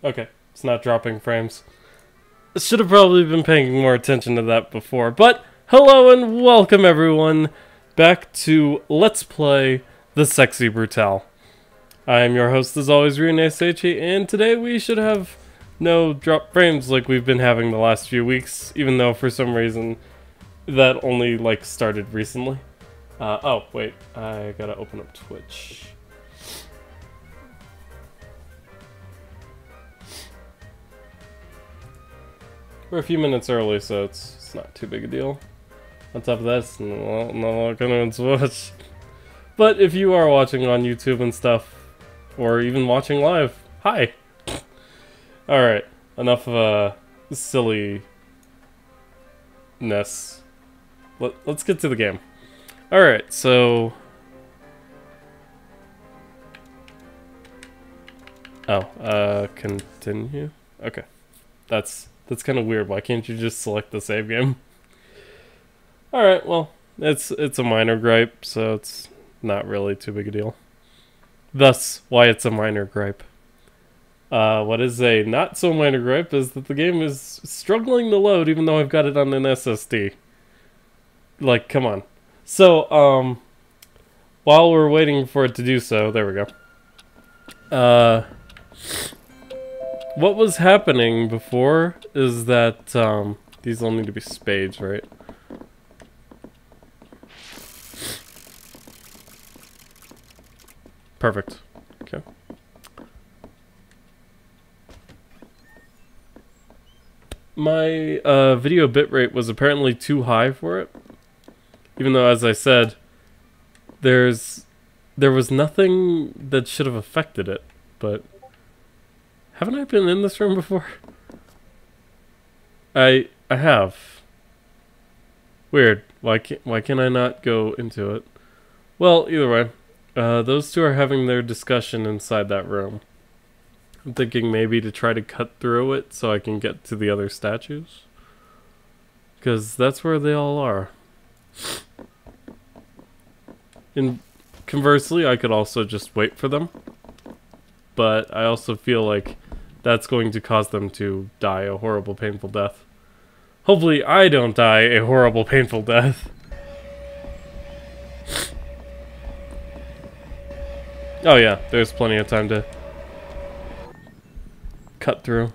Okay, it's not dropping frames. I should have probably been paying more attention to that before, but hello and welcome everyone back to Let's Play the Sexy Brutale. I am your host as always, Ryunesechi, and today we should have no drop frames like we've been having the last few weeks, even though for some reason that only started recently. Oh wait, I gotta open up Twitch. We're a few minutes early, so it's not too big a deal. On top of that, it's not gonna watch. But if you are watching on YouTube and stuff, or even watching live, hi! Alright, enough of silliness. Let's get to the game. Alright, so... continue? Okay. That's kind of weird. Why can't you just select the save game? Alright, well, it's a minor gripe, so it's not really too big a deal. Thus, why it's a minor gripe. What is a not so minor gripe is that the game is struggling to load even though I've got it on an SSD. Like, come on. So, while we're waiting for it to do so, there we go. What was happening before is that, these all need to be spades, right? Perfect. Okay. My, video bitrate was apparently too high for it. Even though, as I said, there was nothing that should have affected it, but... Haven't I been in this room before? I have. Weird. Why can I not go into it? Well, either way, those two are having their discussion inside that room. I'm thinking maybe to try to cut through it so I can get to the other statues. Because that's where they all are. And conversely, I could also just wait for them. But I also feel like that's going to cause them to die a horrible, painful death. Hopefully I don't die a horrible, painful death. Oh yeah, there's plenty of time to cut through.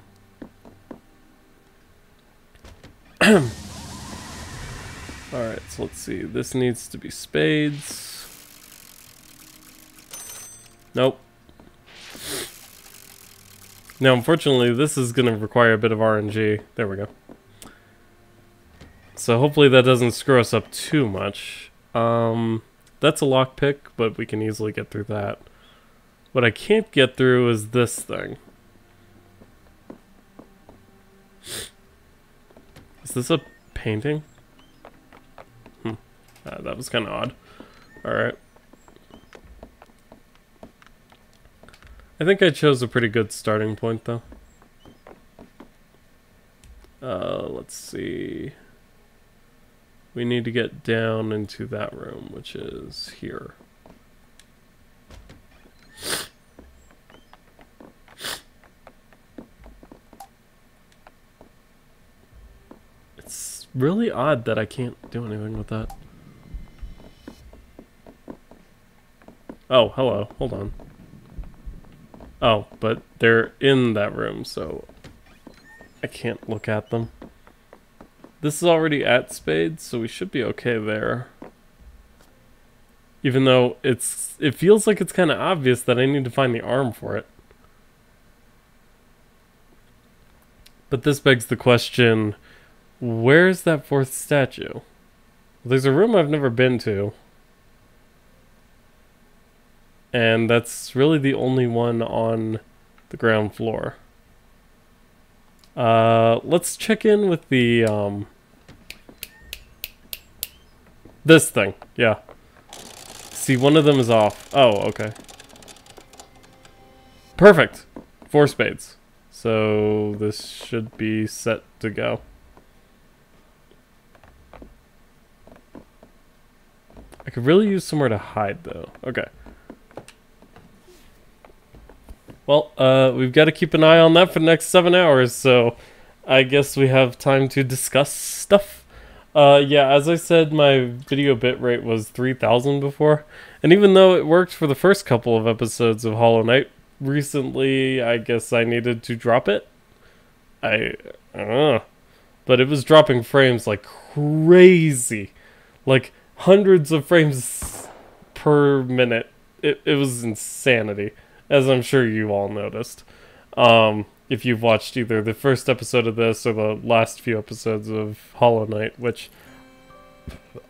Alright, so let's see. This needs to be spades. Nope. Now, unfortunately, this is going to require a bit of RNG. There we go. So hopefully that doesn't screw us up too much. That's a lockpick, but we can easily get through that. What I can't get through is this thing. Is this a painting? That was kind of odd. Alright. I think I chose a pretty good starting point, though. Let's see. We need to get down into that room, which is here. It's really odd that I can't do anything with that. Oh, hello. Hold on. Oh, but they're in that room, so I can't look at them. This is already at spades, so we should be okay there. Even though it feels like it's kind of obvious that I need to find the arm for it. But this begs the question, where's that fourth statue? There's a room I've never been to. And that's really the only one on the ground floor. Let's check in with the, this thing, yeah. See, one of them is off. Oh, okay. Perfect! 4 spades. So, this should be set to go. I could really use somewhere to hide, though. Okay. Well, we've got to keep an eye on that for the next 7 hours, so I guess we have time to discuss stuff. Yeah, as I said, my video bitrate was 3000 before, and even though it worked for the first couple of episodes of Hollow Knight, recently I guess I needed to drop it. I don't know. But it was dropping frames like crazy. Like hundreds of frames per minute. It was insanity, as I'm sure you all noticed. If you've watched either the first episode of this or the last few episodes of Hollow Knight, which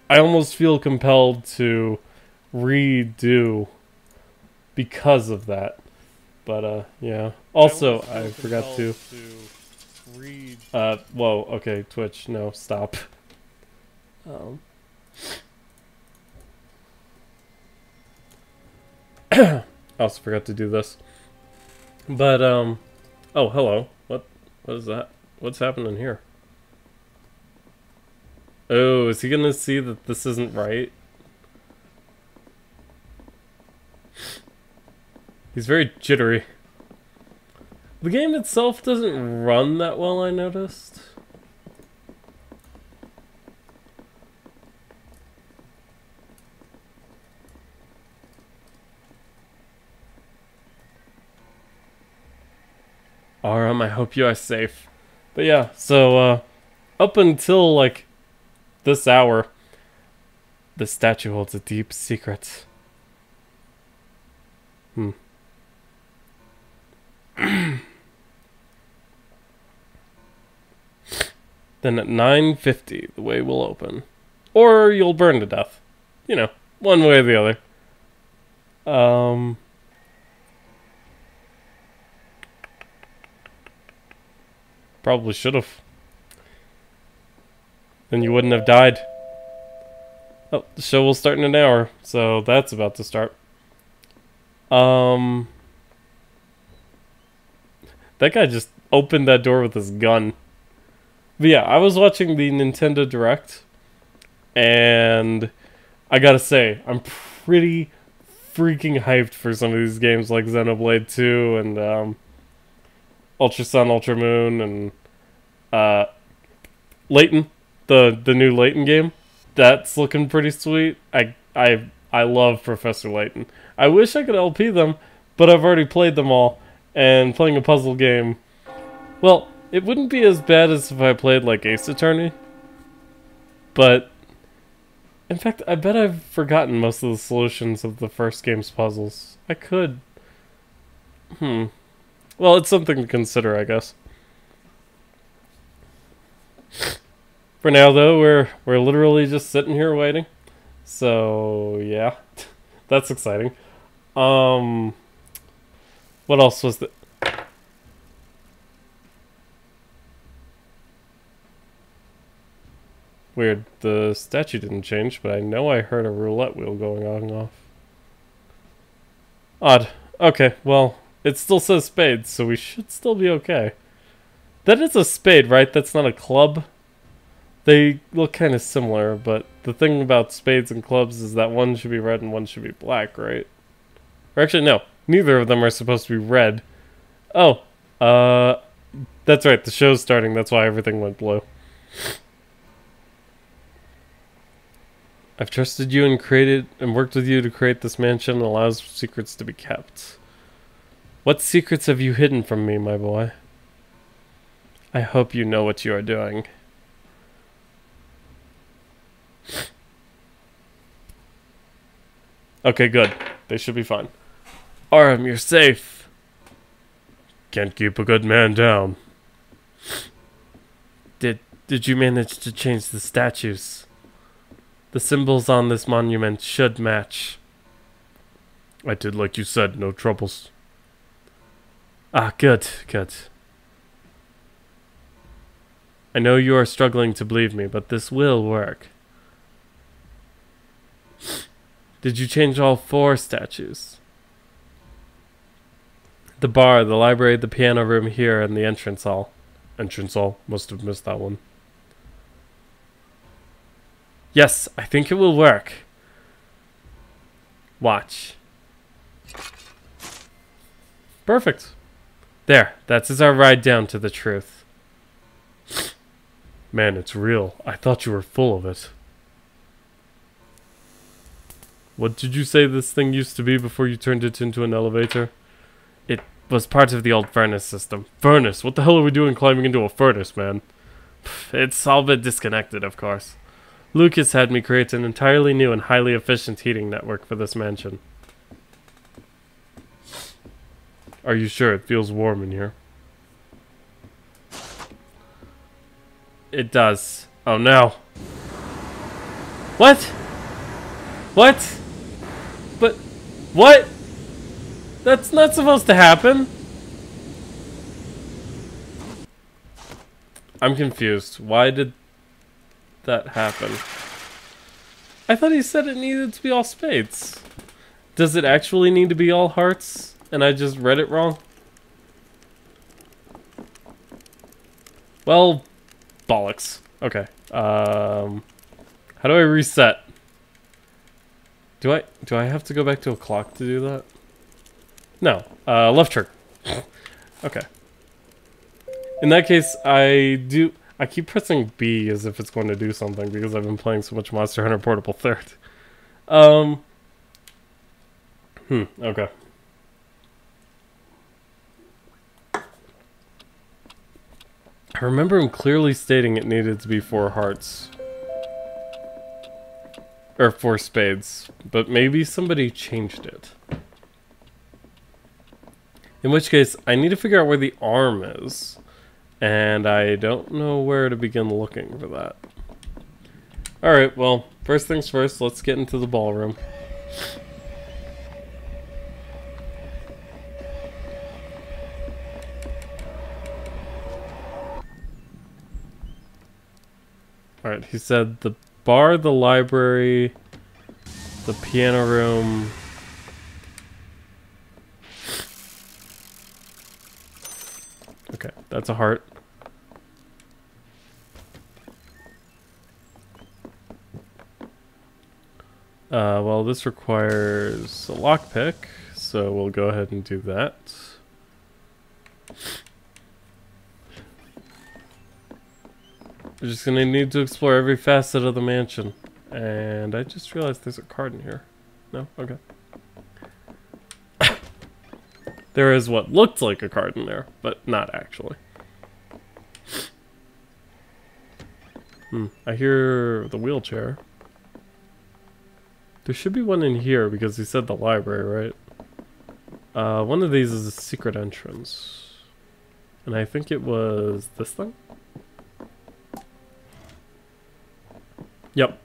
I almost feel compelled to redo because of that. But, yeah. Also, I forgot to read. Whoa, okay, Twitch, no, stop. I also forgot to do this. But, oh, hello. What is that? What's happening here? Oh, is he gonna see that this isn't right? He's very jittery. The game itself doesn't run that well, I noticed. Aram, I hope you are safe. But yeah, so, up until, like, this hour, the statue holds a deep secret. Then at 9:50, the way will open. Or you'll burn to death. You know, one way or the other. Probably should have. Then you wouldn't have died. Oh, the show will start in an hour, so that's about to start. That guy just opened that door with his gun. But yeah, I was watching the Nintendo Direct, and I gotta say, I'm pretty freaking hyped for some of these games like Xenoblade 2 and Ultra Sun, Ultra Moon, and Layton, the new Layton game. That's looking pretty sweet. I love Professor Layton. I wish I could LP them, but I've already played them all, and playing a puzzle game, well, it wouldn't be as bad as if I played like Ace Attorney, but in fact, I bet I've forgotten most of the solutions of the first game's puzzles. I could. Well, it's something to consider, I guess. For now, though, we're literally just sitting here waiting. So yeah, that's exciting. What else was the? Weird. The statue didn't change, but I know I heard a roulette wheel going on and off. Odd. Okay, well, it still says spades, so we should still be okay. That is a spade, right? That's not a club? They look kind of similar, but the thing about spades and clubs is that one should be red and one should be black, right? Or actually, no. Neither of them are supposed to be red. Oh, that's right. The show's starting. That's why everything went blue. I've trusted you and worked with you to create this mansion that allows secrets to be kept. What secrets have you hidden from me, my boy? I hope you know what you are doing. Okay, good. They should be fine. Aram, you're safe. Can't keep a good man down. Did you manage to change the statues? The symbols on this monument should match. I did like you said, no troubles. Ah, good. I know you are struggling to believe me, but this will work. Did you change all 4 statues? The bar, the library, the piano room here, and the entrance hall. Entrance hall? Must have missed that one. Yes, I think it will work. Watch. Perfect. There, that's our ride down to the truth. Man, it's real. I thought you were full of it. What did you say this thing used to be before you turned it into an elevator? It was part of the old furnace system. Furnace? What the hell are we doing climbing into a furnace, man? It's all bit disconnected, of course. Lucas had me create an entirely new and highly efficient heating network for this mansion. Are you sure it feels warm in here? It does. Oh no. What? What? But, what? That's not supposed to happen. I'm confused. Why did that happen? I thought he said it needed to be all spades. Does it actually need to be all hearts? And I just read it wrong? Well, bollocks. Okay. How do I reset? Do I have to go back to a clock to do that? No. Left trigger. Okay. In that case, I keep pressing B as if it's going to do something because I've been playing so much Monster Hunter Portable Third. Okay. I remember him clearly stating it needed to be 4 hearts. Or 4 spades. But maybe somebody changed it. In which case, I need to figure out where the arm is. And I don't know where to begin looking for that. Alright, well, first things first, let's get into the ballroom. Alright, he said the bar, the library, the piano room. Okay, that's a heart. Well, this requires a lockpick, so we'll go ahead and do that. We're just gonna need to explore every facet of the mansion. And I just realized there's a card in here. No? Okay. There is what looked like a card in there, but not actually. I hear the wheelchair. There should be one in here because he said the library, right? One of these is a secret entrance. And I think it was this thing? Yep.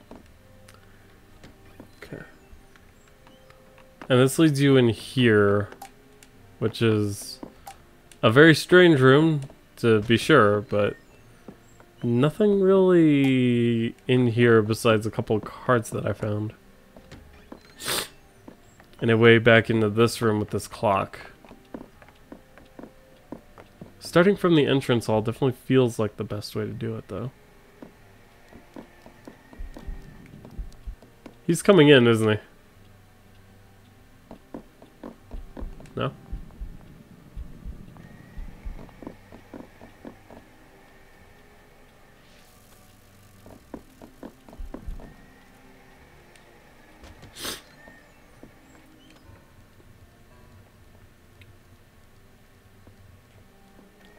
Okay. And this leads you in here, which is a very strange room, to be sure, but nothing really in here besides a couple of cards that I found. And a way back into this room with this clock. Starting from the entrance hall definitely feels like the best way to do it, though. He's coming in, isn't he? No?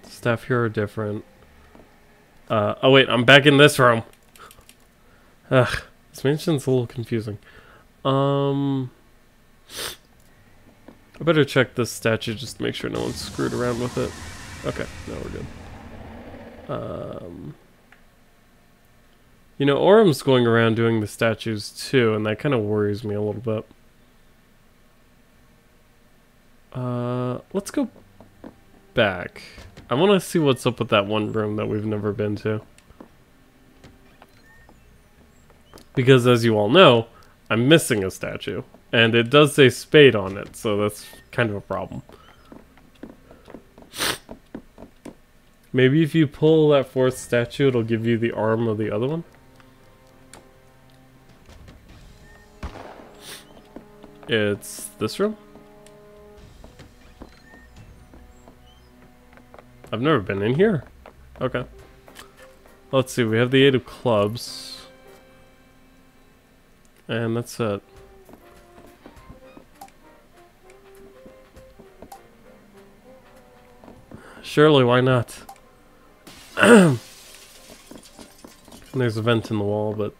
Stuff here are different. Oh wait, I'm back in this room. Ugh, this mansion's a little confusing. I better check this statue just to make sure no one's screwed around with it. Okay, no, we're good. You know, Orum's going around doing the statues too, and that kind of worries me a little bit. Let's go back. I want to see what's up with that one room that we've never been to. Because as you all know, I'm missing a statue. And it does say spade on it, so that's kind of a problem. Maybe if you pull that 4th statue, it'll give you the arm of the other one? It's this room? I've never been in here. Okay. Let's see, we have the 8 of clubs. And that's it. Surely, why not? There's a vent in the wall, but...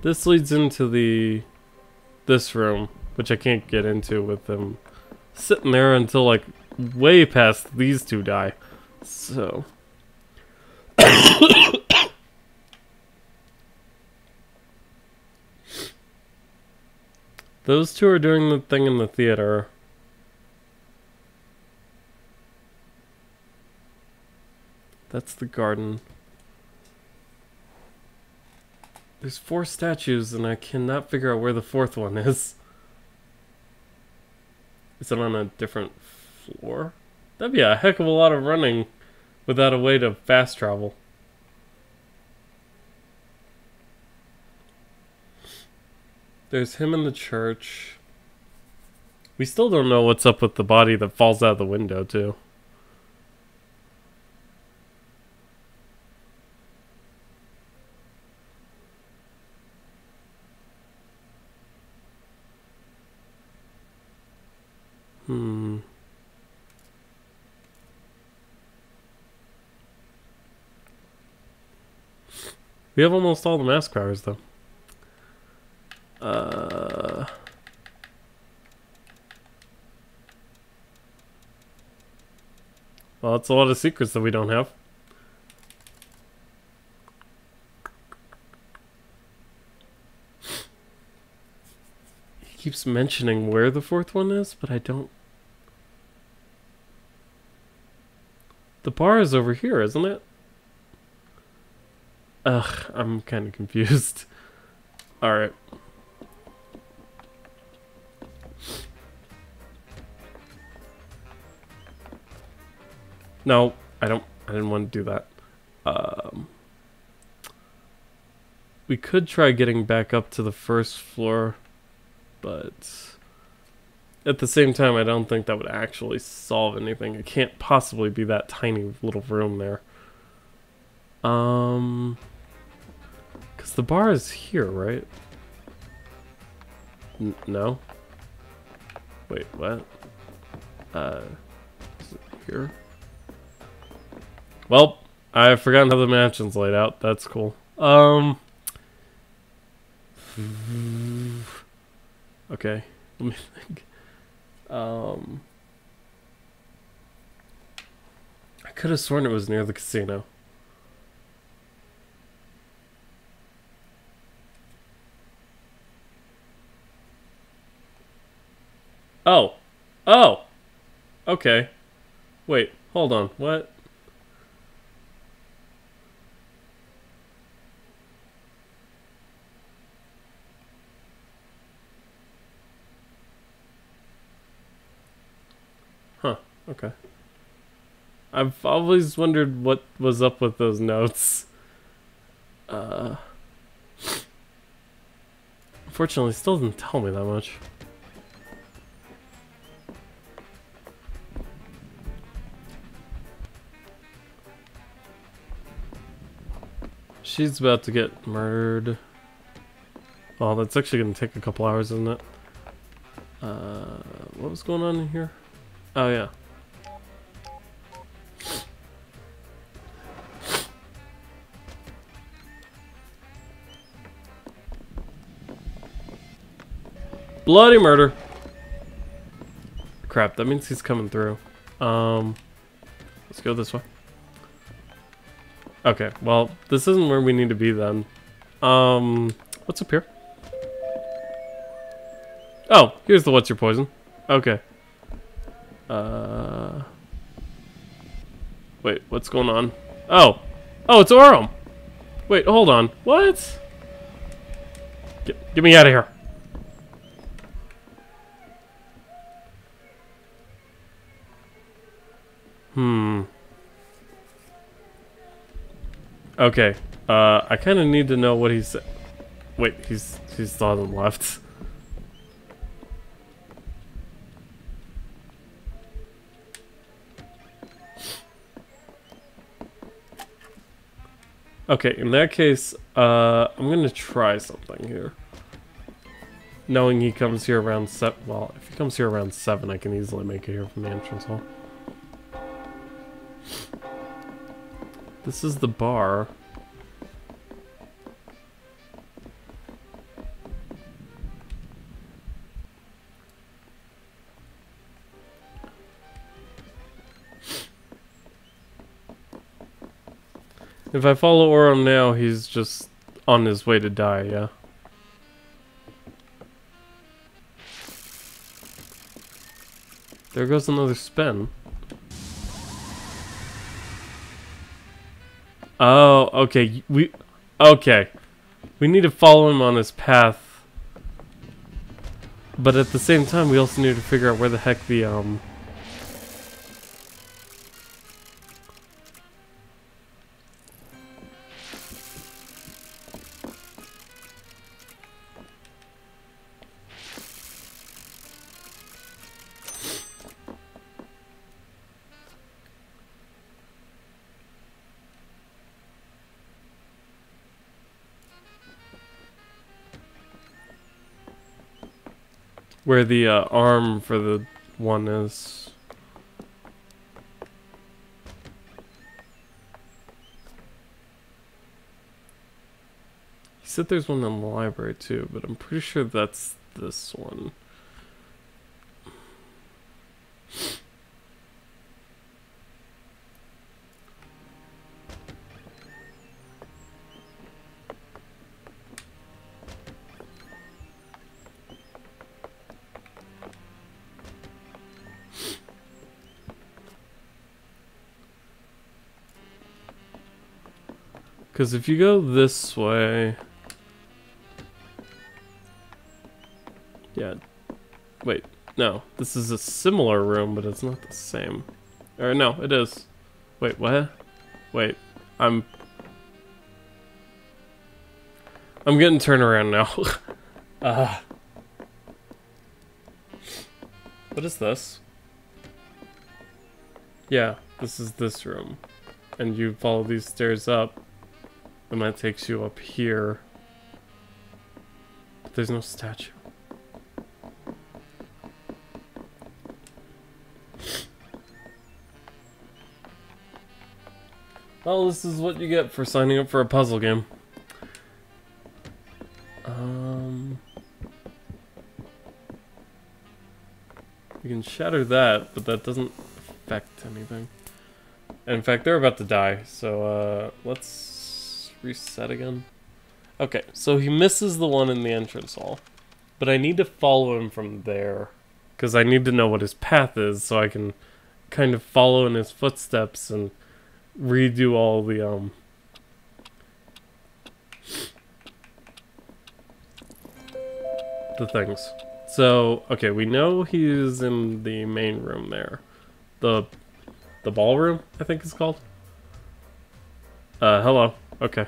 This leads into this room, which I can't get into with them sitting there until, like, way past these two die. So... Those two are doing the thing in the theater. That's the garden. There's 4 statues and I cannot figure out where the 4th one is. Is it on a different floor? That'd be a heck of a lot of running without a way to fast travel. There's him in the church. We still don't know what's up with the body that falls out of the window, too. We have almost all the mask powers, though. Well, that's a lot of secrets that we don't have. He keeps mentioning where the 4th one is, but I don't... The bar is over here, isn't it? Ugh, I'm kind of confused. Alright. No, I didn't want to do that. We could try getting back up to the 1st floor, but at the same time, I don't think that would actually solve anything. It can't possibly be that tiny little room there. Because the bar is here, right? No? Wait, what? Is it here? Well, I've forgotten how the mansion's laid out. That's cool. Okay, let me think. I could have sworn it was near the casino. Oh. Oh! Okay. Wait, hold on. What? Huh, okay. I've always wondered what was up with those notes. Unfortunately, it still didn't tell me that much. She's about to get murdered. Well, that's actually going to take a couple hours, isn't it? What was going on in here? Oh, yeah. Bloody murder. Crap, that means he's coming through. Let's go this way. Okay, well, this isn't where we need to be then. What's up here? Oh, here's the what's your poison. Okay. Wait, what's going on? Oh! Oh, it's Aurum! Wait, hold on. What? Get me out of here. Okay. I kind of need to know what he's... Wait, he's still hasn't left. Okay, in that case, I'm gonna try something here. Knowing he comes here around 7, well, if he comes here around 7, I can easily make it here from the entrance hall. This is the bar. If I follow Oram now, he's just on his way to die, yeah. There goes another spin. Oh, okay. Okay. We need to follow him on his path. But at the same time, we also need to figure out where the heck the, arm for the one is. He said there's one in the library too, but I'm pretty sure that's this one. Because if you go this way... Yeah. Wait, no. This is a similar room, but it's not the same. Or no, it is. Wait, what? Wait, I'm getting turned around now. What is this? Yeah, this is this room. And you follow these stairs up. And that takes you up here. But there's no statue. Well, this is what you get for signing up for a puzzle game. You can shatter that, but that doesn't affect anything. And in fact, they're about to die, so let's reset again. Okay, so he misses the one in the entrance hall, but I need to follow him from there, because I need to know what his path is, so I can kind of follow in his footsteps and redo all the things. So, okay, we know he's in the main room there. The ballroom, I think it's called. Hello. Okay.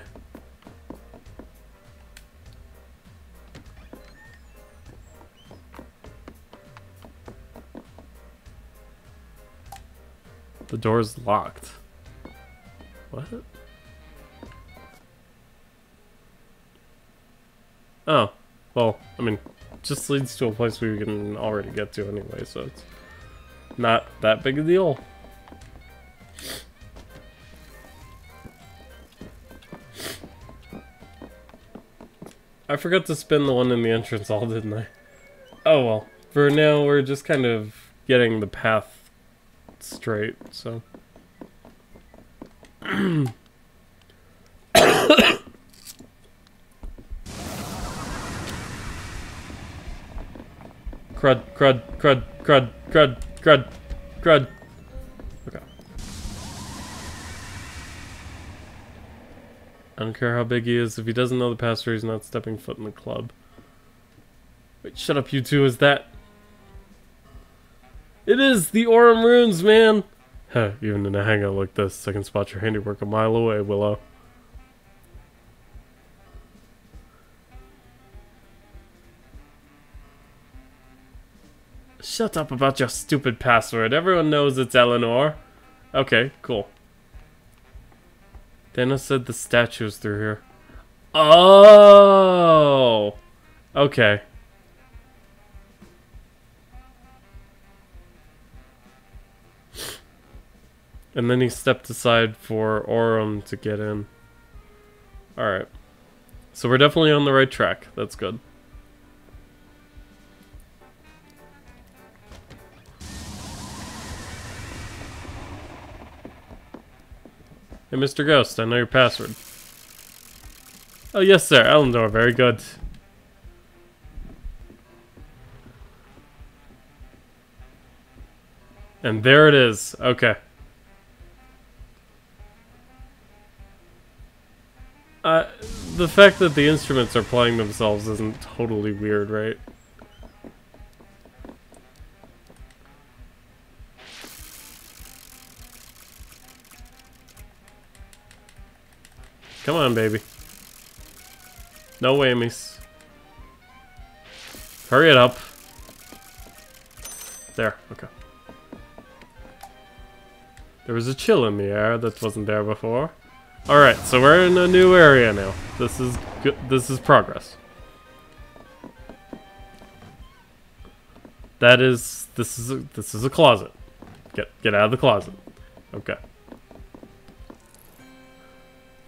The door's locked. What? Oh. Well, I mean, just leads to a place we can already get to anyway, so it's not that big a deal. I forgot to spin the one in the entrance hall, didn't I? Oh well. For now, we're just kind of getting the path straight, so... Crud, crud, crud, crud, crud, crud, crud. Okay. I don't care how big he is. If he doesn't know the password, he's not stepping foot in the club. Wait, shut up, you two. Is that... It is the Aurum runes, man! Huh, even in a hangout like this, I can spot your handiwork a mile away, Willow. Shut up about your stupid password. Everyone knows it's Eleanor. Okay, cool. Dana said the statue is through here. Oh! Okay. And then he stepped aside for Aurum to get in. Alright. So we're definitely on the right track. That's good. Hey, Mr. Ghost, I know your password. Oh, yes, sir. Elendor, very good. And there it is. Okay. The fact that the instruments are playing themselves isn't totally weird, right? Come on, baby. No whammies. Hurry it up. There, okay. There was a chill in the air that wasn't there before. Alright, so we're in a new area now. This is good. This is progress. This is a closet. Get out of the closet. Okay.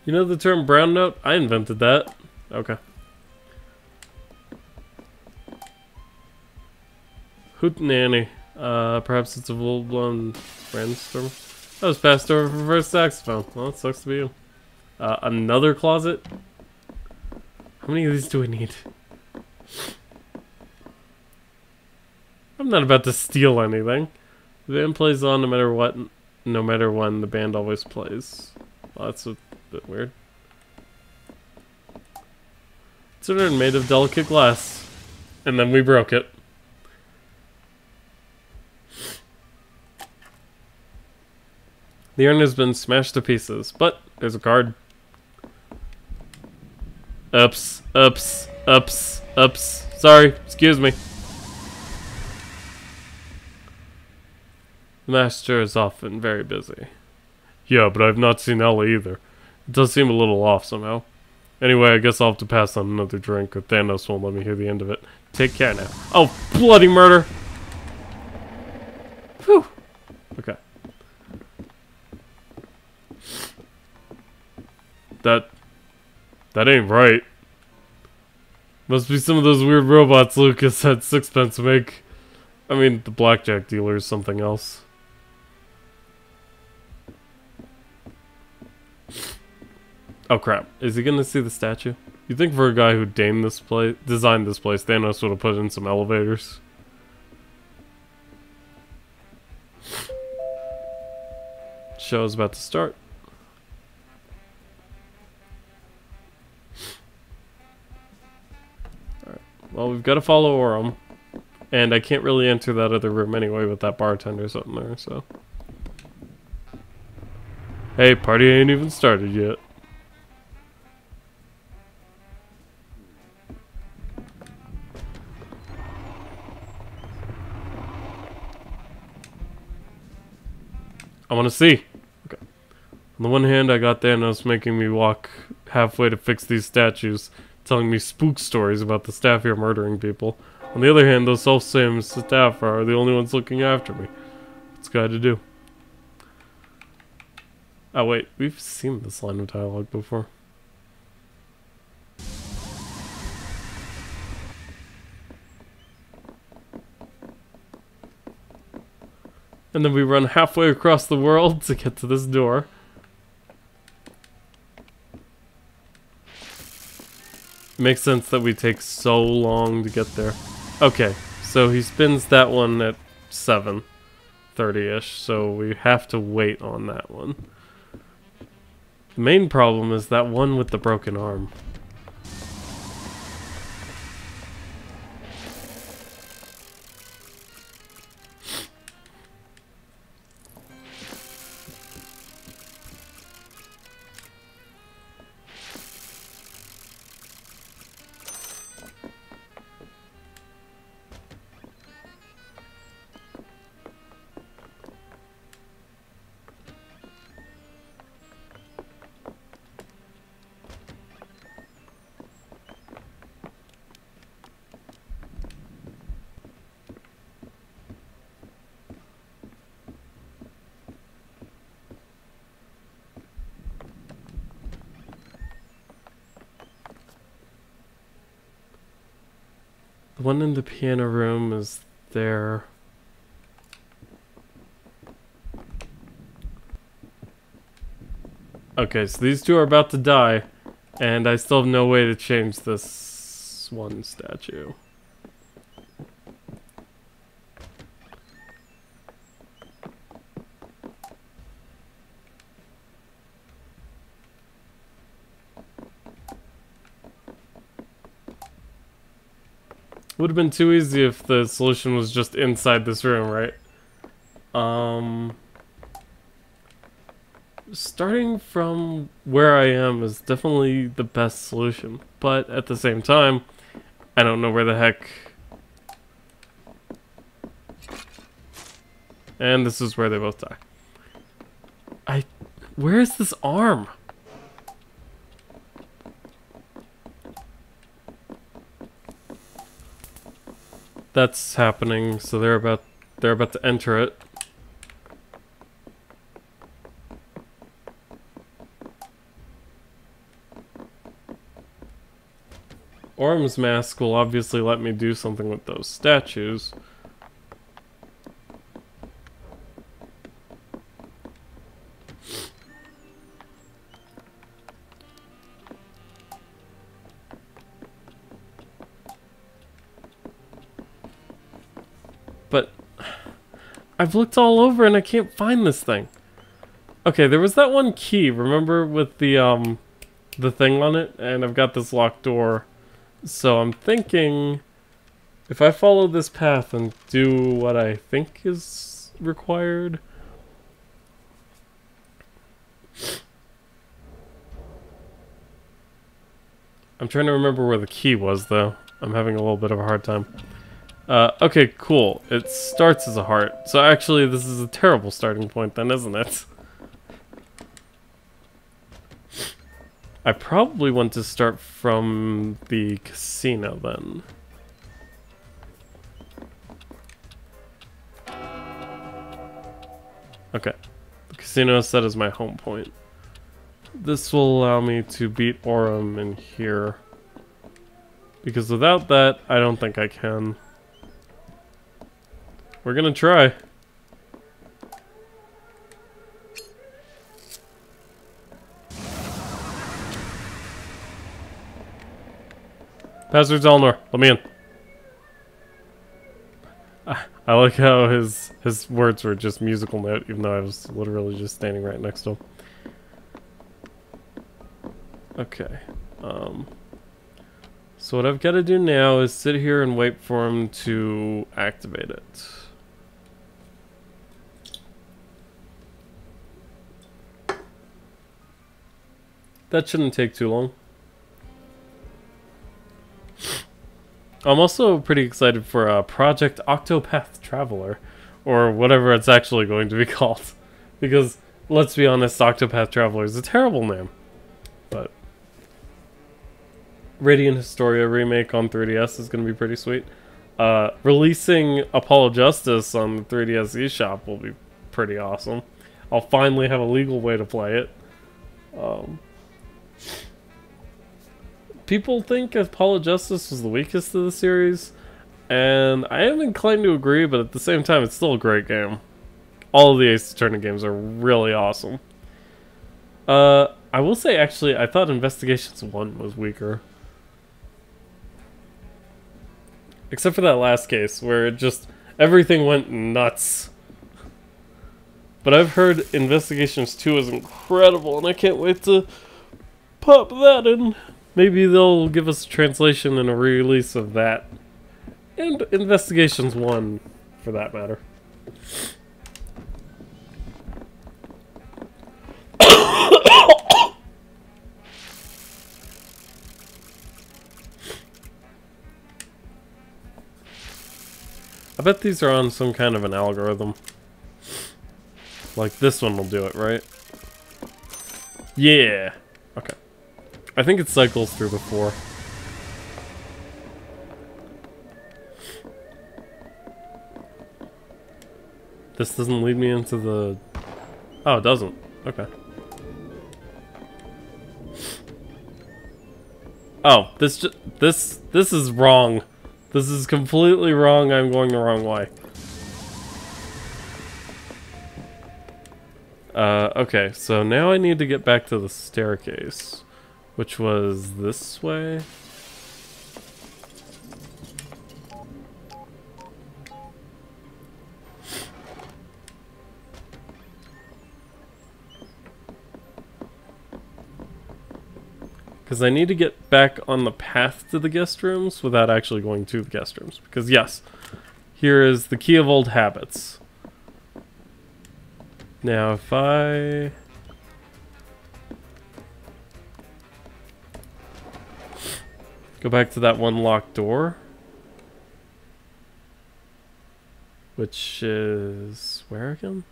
You know the term brown note? I invented that. Okay. Hootenanny. Perhaps it's a full-blown brainstorm. That was passed over for first saxophone. Well, it sucks to be you. Another closet? How many of these do we need? I'm not about to steal anything. The band plays on no matter what, no matter when, the band always plays. Well, that's a bit weird. It's an urn made of delicate glass. And then we broke it. The urn has been smashed to pieces, but there's a card. Ups, ups, ups, ups. Sorry, excuse me. The master is often very busy. Yeah, but I've not seen Ellie either. It does seem a little off somehow. Anyway, I guess I'll have to pass on another drink, or Thanos won't let me hear the end of it. Take care now. Oh, bloody murder! Whew. Okay. That ain't right. Must be some of those weird robots Lucas had sixpence make. I mean, the blackjack dealer is something else. Oh crap, is he gonna see the statue? You think for a guy who designed this place, Thanos would have put in some elevators? Show is about to start. Alright, well we've got to follow Aurum. And I can't really enter that other room anyway with that bartender sitting there, so... Hey, party ain't even started yet. I want to see. Okay. On the one hand, I got Thanos making me walk halfway to fix these statues, telling me spook stories about the staff here murdering people. On the other hand, those self-same staff are the only ones looking after me. What's got to do? Oh wait, we've seen this line of dialogue before. And then we run halfway across the world to get to this door. It makes sense that we take so long to get there. Okay, so he spins that one at 7:30-ish, so we have to wait on that one. The main problem is that one with the broken arm. The one in the piano room is there. Okay, so these two are about to die, and I still have no way to change this one statue. Would have been too easy if the solution was just inside this room, right? Starting from where I am is definitely the best solution, but at the same time, I don't know where the heck... And this is where they both die. Where is this arm? That's happening, so they're about to enter it. Orm's mask will obviously let me do something with those statues. But I've looked all over and I can't find this thing. Okay, there was that one key, remember, with the thing on it, and I've got this locked door. So I'm thinking if I follow this path and do what I think is required. I'm trying to remember where the key was, though. I'm having a little bit of a hard time. Okay, cool. It starts as a heart. So actually, this is a terrible starting point then, isn't it? I probably want to start from the casino then. Okay. The casino is set as my home point. This will allow me to beat Orem in here. Because without that, I don't think I can. We're gonna try. Password's Elnor. Let me in. I like how his words were just musical note, even though I was literally just standing right next to him. Okay. So what I've got to do now is sit here and wait for him to activate it. That shouldn't take too long. I'm also pretty excited for Project Octopath Traveler, or whatever it's actually going to be called. Because, let's be honest, Octopath Traveler is a terrible name. But Radiant Historia remake on 3DS is going to be pretty sweet. Releasing Apollo Justice on the 3DS eShop will be pretty awesome. I'll finally have a legal way to play it. People think Apollo Justice was the weakest of the series, and I am inclined to agree, but at the same time, it's still a great game. All of the Ace Attorney games are really awesome. I will say, actually, I thought Investigations 1 was weaker. Except for that last case, where it just, everything went nuts. But I've heard Investigations 2 is incredible, and I can't wait to pop that in. Maybe they'll give us a translation and a re-release of that. And Investigations 1, for that matter. I bet these are on some kind of an algorithm. Like this one will do it, right? Yeah! Okay. I think it cycles through the 4. This doesn't lead me into the... Oh, it doesn't. Okay. Oh, this is wrong. This is completely wrong. I'm going the wrong way. Okay, so now I need to get back to the staircase, which was this way. Because I need to get back on the path to the guest rooms without actually going to the guest rooms. Because yes, here is the key of old habits. Now if I... go back to that one locked door. Which is... where again?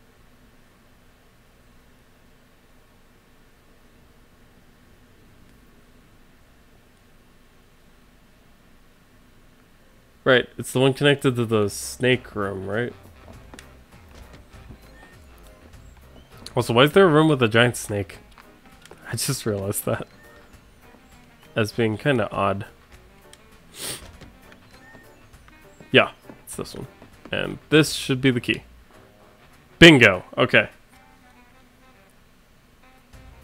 Right, it's the one connected to the snake room, right? Also, why is there a room with a giant snake? I just realized that. As being kind of odd. Yeah, it's this one. And this should be the key. Bingo! Okay.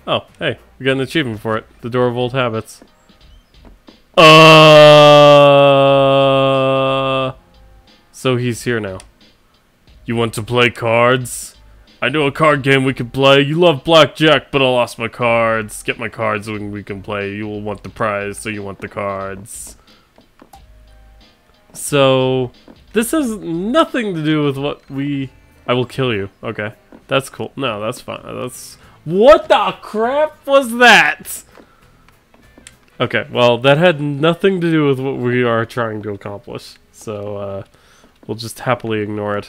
Oh, hey, we got an achievement for it. The Door of Old Habits. So he's here now. You want to play cards? I know a card game we can play. You love blackjack, but I lost my cards. Get my cards and we can play. You will want the prize, so you want the cards. So, this has nothing to do with what we... I will kill you. Okay. That's cool. No, that's fine. That's... What the crap was that? Okay, well, that had nothing to do with what we are trying to accomplish. So, we'll just happily ignore it.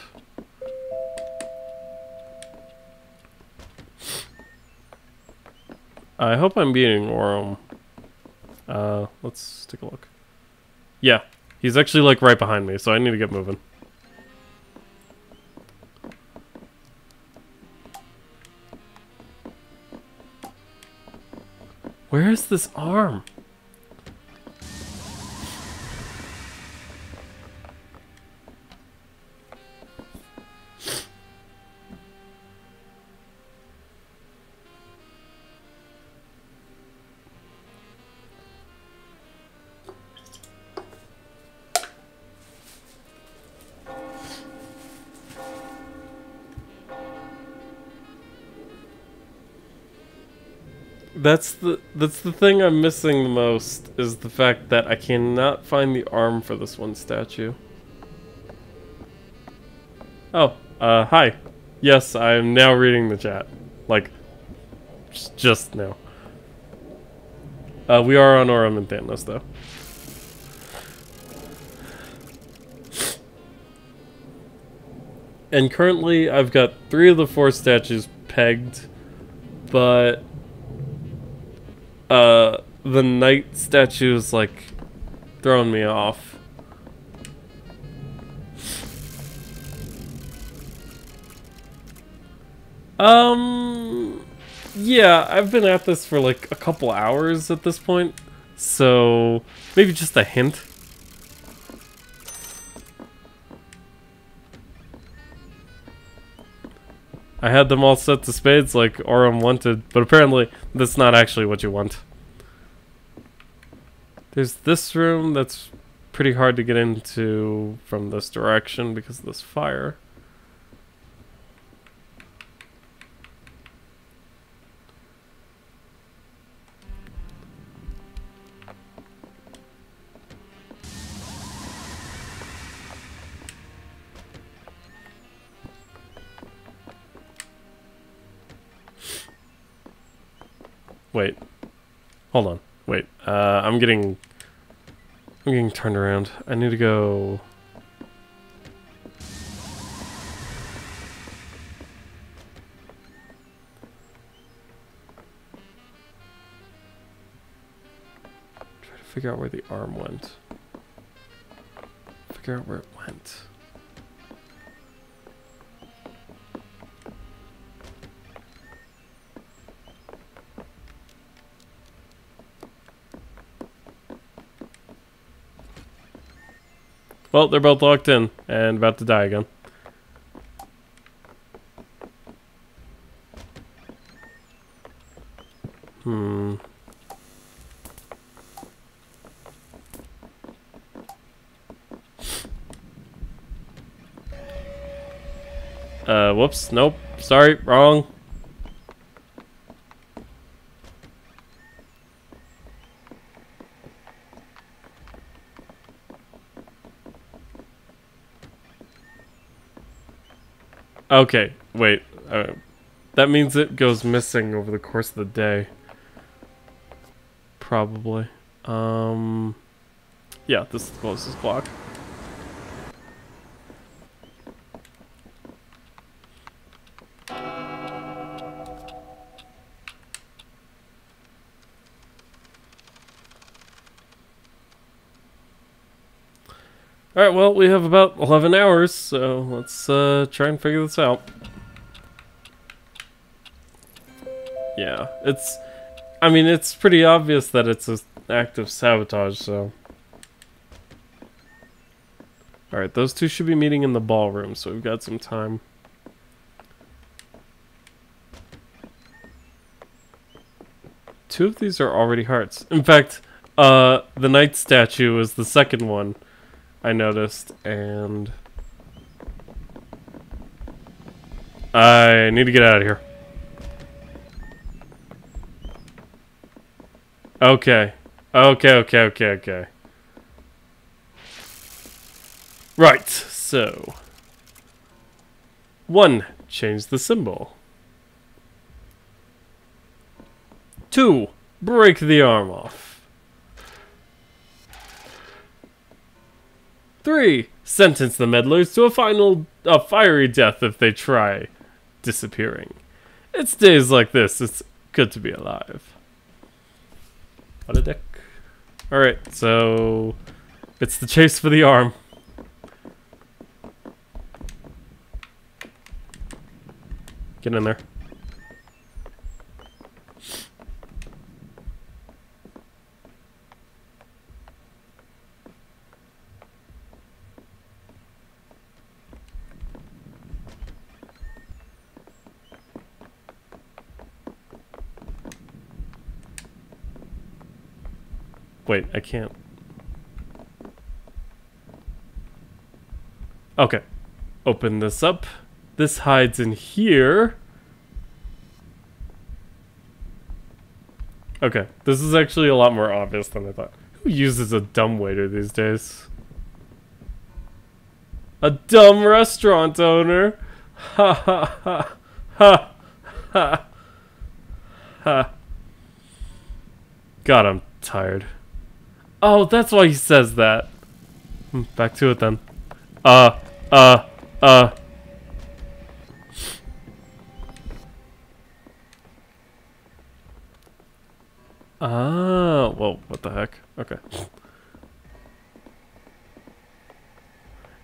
I hope I'm beating Orem. Let's take a look. Yeah, he's actually like right behind me, so I need to get moving. Where is this arm? That's the thing I'm missing the most, is the fact that I cannot find the arm for this one statue. Oh, hi. Yes, I am now reading the chat. Like, just now. We are on Orem and Thanos, though. And currently, I've got 3 of the 4 statues pegged, but... the knight statue is, like, throwing me off. Yeah, I've been at this for, like, a couple hours at this point, so maybe just a hint. I had them all set to spades like Orem wanted, but apparently that's not actually what you want. There's this room that's pretty hard to get into from this direction because of this fire. Wait. Hold on. Wait. I'm getting turned around. I need to go... Try to figure out where the arm went. Figure out where it went. Well, they're both locked in and about to die again. Whoops. Nope. Sorry. Wrong. Okay. Wait. That means it goes missing over the course of the day. Probably. Yeah, this is the closest clock. Alright, well, we have about 11 hours, so let's try and figure this out. Yeah, I mean, it's pretty obvious that it's an act of sabotage, so... Alright, those two should be meeting in the ballroom, so we've got some time. Two of these are already hearts. In fact, the knight statue is the second one I noticed, and... I need to get out of here. Okay. Okay. Right, so... 1. Change the symbol. 2. Break the arm off. 3. Sentence the meddlers to a fiery death if they try disappearing. It's days like this, it's good to be alive. What a dick. Alright, so... It's the chase for the arm. Get in there. Wait, I can't. Okay. Open this up. This hides in here. Okay, this is actually a lot more obvious than I thought. Who uses a dumbwaiter these days? A dumb restaurant owner? Ha ha ha ha ha ha. God, I'm tired. Oh, that's why he says that. Back to it then. Whoa, what the heck? Okay.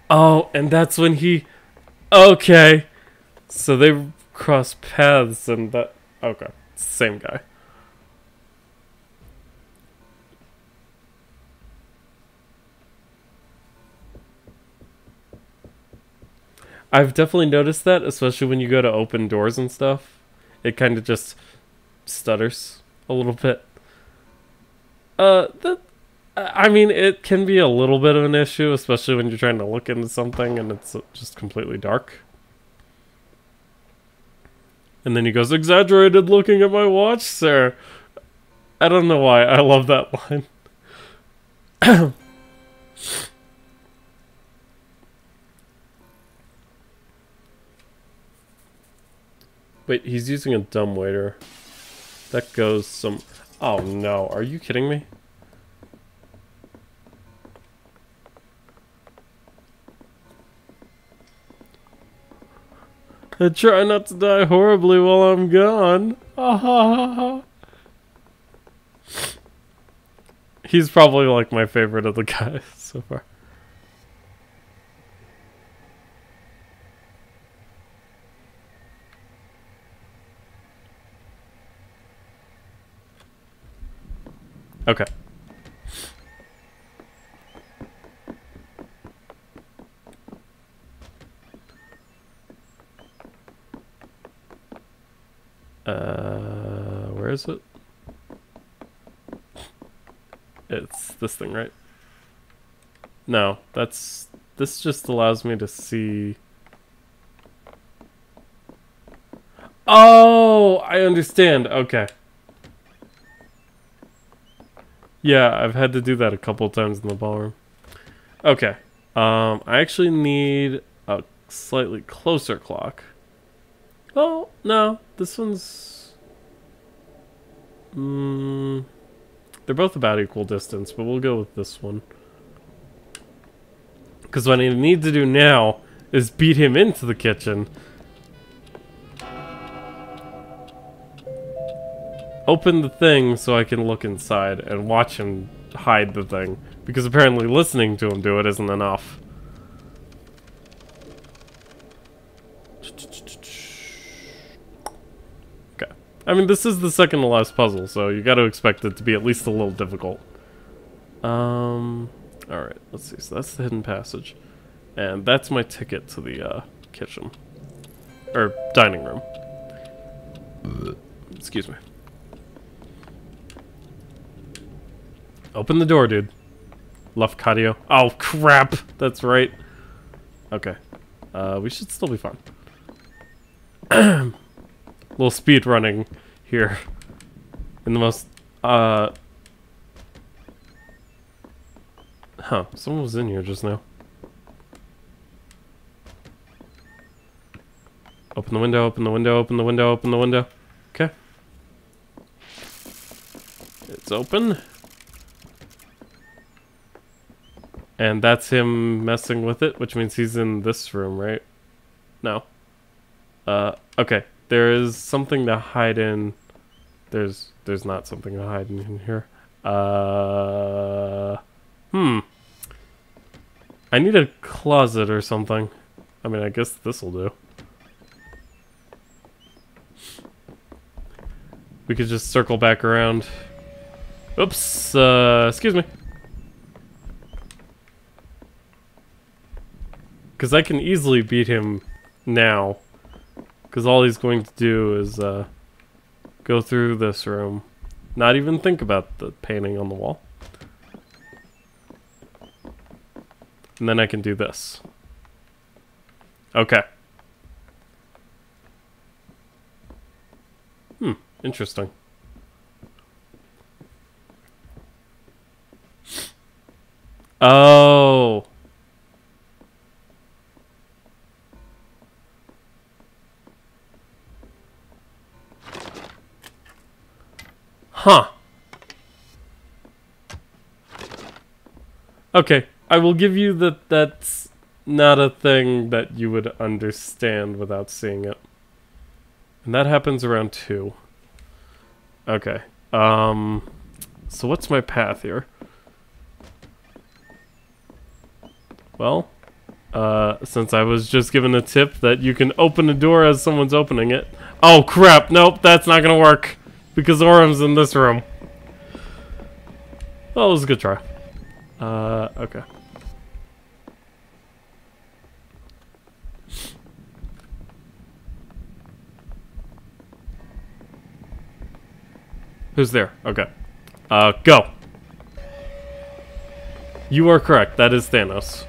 Oh, and that's when he... Okay. So they cross paths and that... Okay, same guy. I've definitely noticed that, especially when you go to open doors and stuff. It kind of just stutters a little bit. I mean, it can be a little bit of an issue, especially when you're trying to look into something and it's just completely dark. And then he goes, "Exaggerated looking at my watch, sir." I don't know why, I love that line. Wait, he's using a dumbwaiter. That goes some... Oh no, are you kidding me? I try not to die horribly while I'm gone. He's probably like my favorite of the guys so far. Okay. Where is it? It's this thing, right? No, this just allows me to see. Oh, I understand. Okay. Yeah, I've had to do that a couple times in the ballroom. Okay. I actually need a slightly closer clock. Oh, no. This one's... they're both about equal distance, but we'll go with this one. Because what I need to do now is beat him into the kitchen. Open the thing so I can look inside and watch him hide the thing. Because apparently listening to him do it isn't enough. Okay. I mean, this is the second to last puzzle, so you gotta expect it to be at least a little difficult. Alright, let's see. So that's the hidden passage. And that's my ticket to the, kitchen. Or dining room. Excuse me. Open the door, dude. Lafcadio. Oh, crap! That's right. Okay. We should still be fine. Little speed running here. In the most, Huh, someone was in here just now. Open the window, open the window, open the window, open the window. Okay. It's open. And that's him messing with it, which means he's in this room, right? No. Okay. There is something to hide in. There's not something to hide in here. I need a closet or something. I mean, I guess this'll do. We could just circle back around. Oops, excuse me. Because I can easily beat him now. Because all he's going to do is go through this room. Not even think about the painting on the wall. And then I can do this. Okay. Interesting. Oh. Huh. Okay, I will give you that that's not a thing that you would understand without seeing it. And that happens around 2. Okay. So what's my path here? Well, since I was just given a tip that you can open a door as someone's opening it. Oh crap, nope, that's not gonna work. Because Orum's in this room. Well, it was a good try. Okay. Who's there? Okay. Go. You are correct. That is Thanos.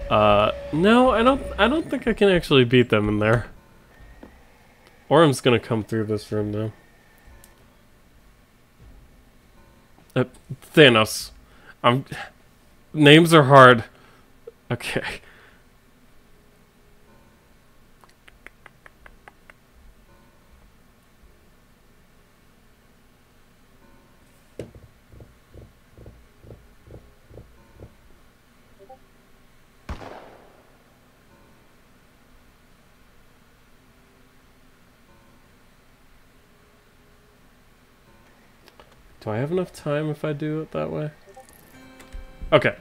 No, I don't think I can actually beat them in there. Orum's gonna come through this room though. Thanos. Names are hard. Okay. Do I have enough time if I do it that way? Okay.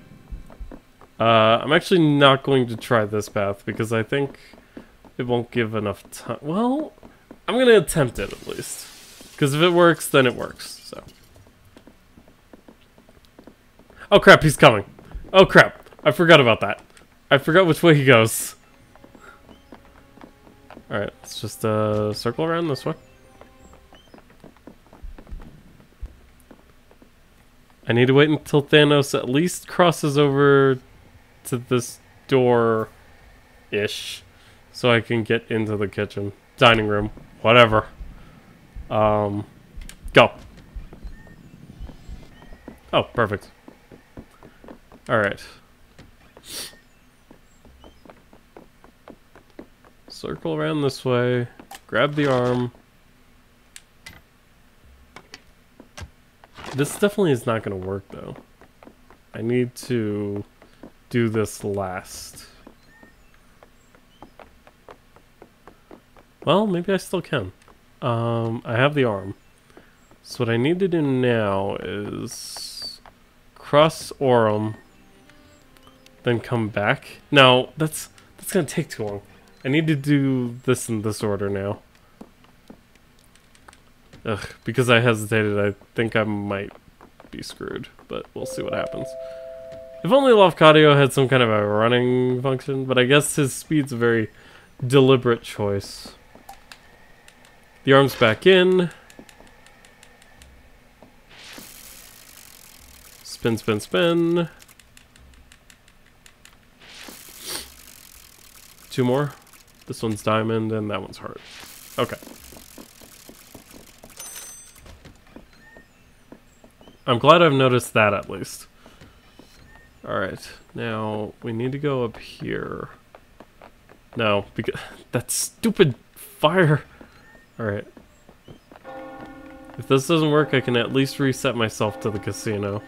I'm actually not going to try this path because I think it won't give enough time. Well, I'm going to attempt it at least. Because if it works, then it works. So. Oh crap, he's coming. Oh crap, I forgot about that. I forgot which way he goes. Alright, let's just circle around this way. I need to wait until Thanos at least crosses over to this door-ish so I can get into the kitchen. Dining room. Whatever. Go. Oh, perfect. Alright. Circle around this way. Grab the arm. This definitely is not going to work, though. I need to do this last. Well, maybe I still can. I have the arm. So what I need to do now is cross Aurum, then come back. No, that's going to take too long. I need to do this in this order now. Ugh, because I hesitated, I think I might be screwed, but we'll see what happens. If only Lafcadio had some kind of a running function, but I guess his speed's a very deliberate choice. The arm's back in. Spin, spin, spin. 2 more. This one's diamond and that one's heart. Okay. I'm glad I've noticed that at least. Alright, now we need to go up here. No, because that stupid fire. Alright. If this doesn't work, I can at least reset myself to the casino.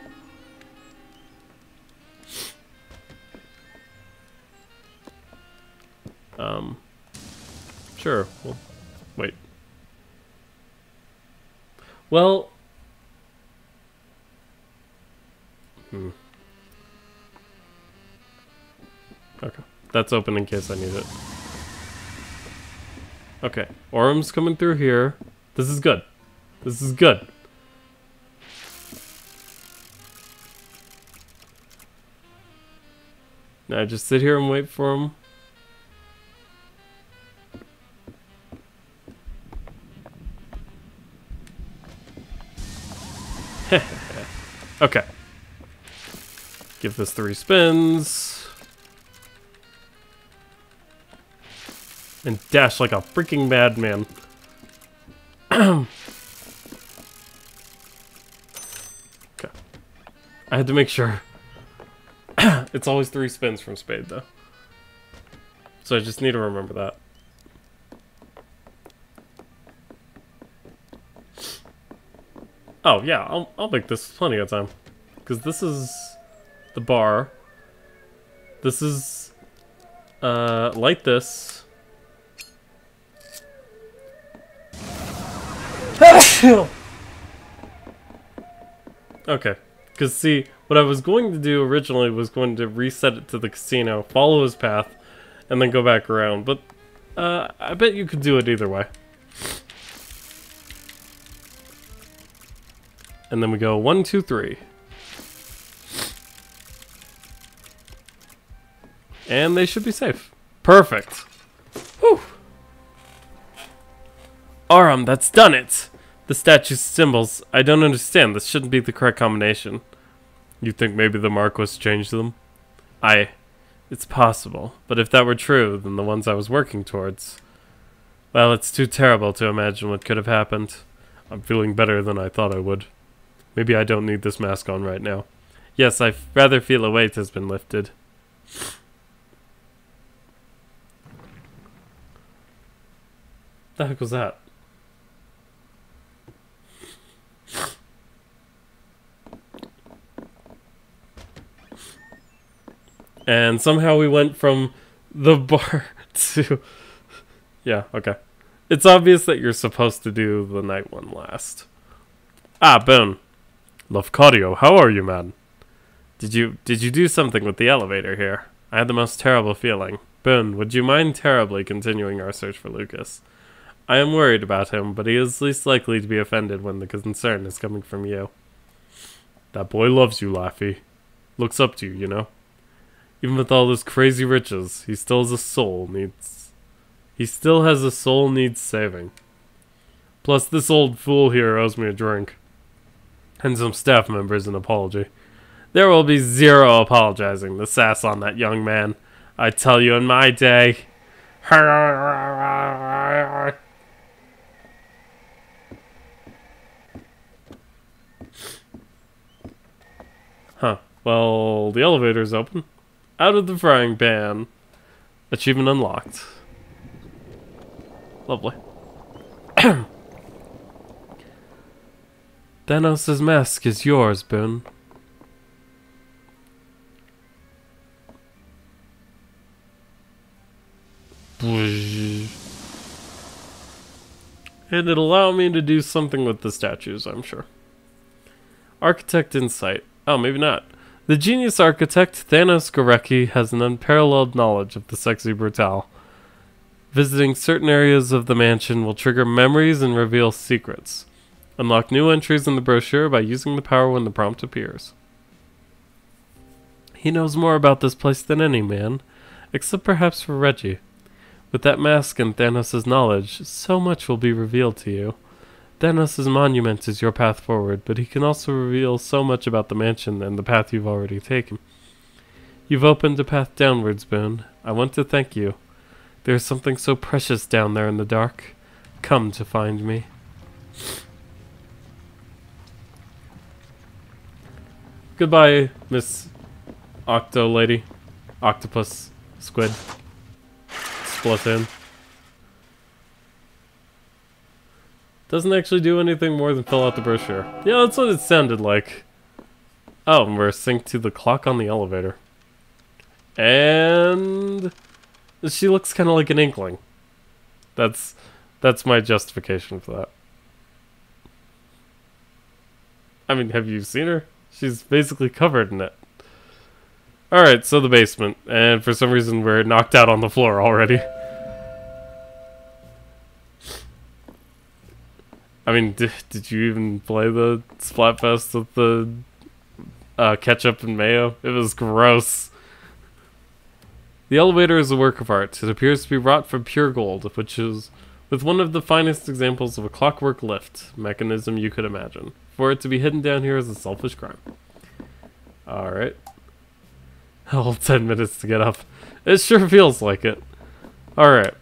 Sure. Well, wait. Well... Okay. That's open in case I need it. Okay. Aurum's coming through here. This is good. This is good. Now I just sit here and wait for him. Okay. Give this 3 spins. And dash like a freaking madman. Okay. I had to make sure. It's always 3 spins from Spade, though. So I just need to remember that. Oh, yeah, I'll make this plenty of time. Because this is the bar. This is, light this. Okay. Because, see, what I was going to do originally was going to reset it to the casino, follow his path, and then go back around. But, I bet you could do it either way. And then we go 1, 2, 3. And they should be safe. Perfect. Whew. Aurum, that's done it! The statue's symbols. I don't understand. This shouldn't be the correct combination. You think maybe the Marquis changed them? It's possible. But if that were true, then the ones I was working towards... Well, it's too terrible to imagine what could have happened. I'm feeling better than I thought I would. Maybe I don't need this mask on right now. Yes, I rather feel a weight has been lifted. The heck was that? And somehow we went from the bar to... Yeah, okay. It's obvious that you're supposed to do the night one last. Ah, Boone. Lafcadio, how are you, man? Did you do something with the elevator here? I had the most terrible feeling. Boone, would you mind terribly continuing our search for Lucas? I am worried about him, but he is least likely to be offended when the concern is coming from you. That boy loves you, Laffy. Looks up to you, you know? Even with all his crazy riches, he still has a soul needs saving. Plus, this old fool here owes me a drink. and some staff members an apology. There will be zero apologizing. The sass on that young man. I tell you, in my day. Huh. Well, the elevator's open. Out of the frying pan. Achievement unlocked. Lovely. Thanos' mask is yours, Boone. And it'll allow me to do something with the statues, I'm sure. Architect insight. Oh, maybe not. The genius architect, Thanos Gorecki, has an unparalleled knowledge of the sexy Brutale. Visiting certain areas of the mansion will trigger memories and reveal secrets. Unlock new entries in the brochure by using the power when the prompt appears. He knows more about this place than any man, except perhaps for Reggie. With that mask and Thanos' knowledge, so much will be revealed to you. Thanos' monument is your path forward, but he can also reveal so much about the mansion and the path you've already taken. You've opened a path downwards, Boone. I want to thank you. There is something so precious down there in the dark. Come to find me. Goodbye, Miss Octo Lady. Octopus. Squid. Split in. Doesn't actually do anything more than fill out the brochure. Yeah, that's what it sounded like. Oh, and we're synced to the clock on the elevator. And she looks kind of like an inkling. That's my justification for that. I mean, have you seen her? She's basically covered in it. Alright, so the basement. And for some reason we're knocked out on the floor already. I mean, did you even play the Splatfest with the ketchup and mayo? It was gross. The elevator is a work of art. It appears to be wrought from pure gold, which is with one of the finest examples of a clockwork lift mechanism you could imagine. For it to be hidden down here is a selfish crime. Alright. All 10 minutes to get up. It sure feels like it. Alright.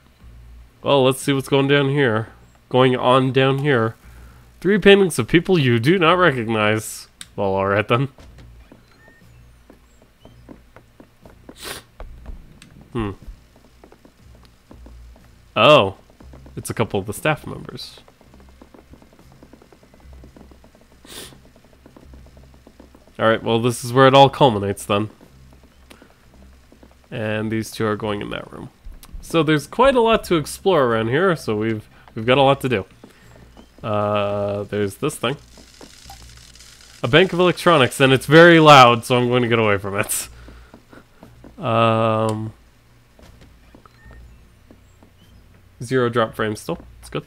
Well, let's see what's going down here. Going on down here. 3 paintings of people you do not recognize. Well, alright then. Oh. It's a couple of the staff members. Alright, well this is where it all culminates then. And these two are going in that room. So there's quite a lot to explore around here, so we've got a lot to do. There's this thing. A bank of electronics, and it's very loud, so I'm going to get away from it. 0 drop frame still. It's good.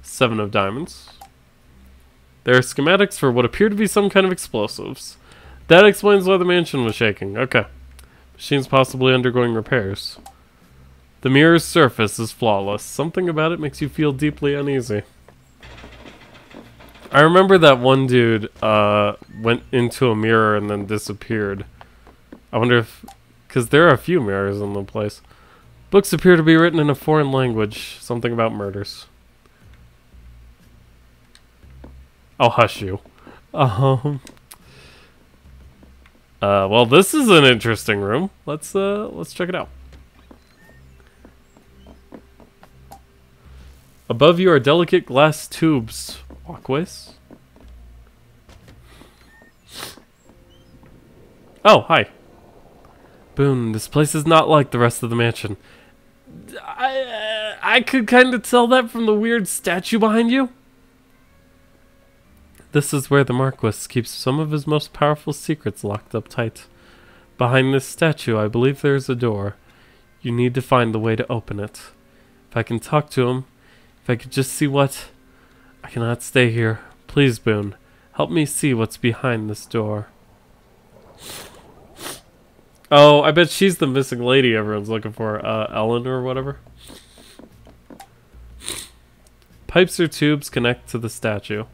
7 of diamonds. There are schematics for what appear to be some kind of explosives. That explains why the mansion was shaking. Okay. Machine's possibly undergoing repairs. The mirror's surface is flawless. Something about it makes you feel deeply uneasy. I remember that one dude went into a mirror and then disappeared. I wonder if... because there are a few mirrors in the place. Books appear to be written in a foreign language. Something about murders. I'll hush you. Well, this is an interesting room. Let's check it out. Above you are delicate glass tubes. Walkways? Oh, hi. Boone, this place is not like the rest of the mansion. I could kind of tell that from the weird statue behind you. This is where the Marquis keeps some of his most powerful secrets locked up tight. Behind this statue, I believe there is a door. You need to find the way to open it. If I can talk to him, if I could just see what... I cannot stay here. Please, Boone, help me see what's behind this door. Oh, I bet she's the missing lady everyone's looking for. Ellen or whatever. Pipes or tubes connect to the statue.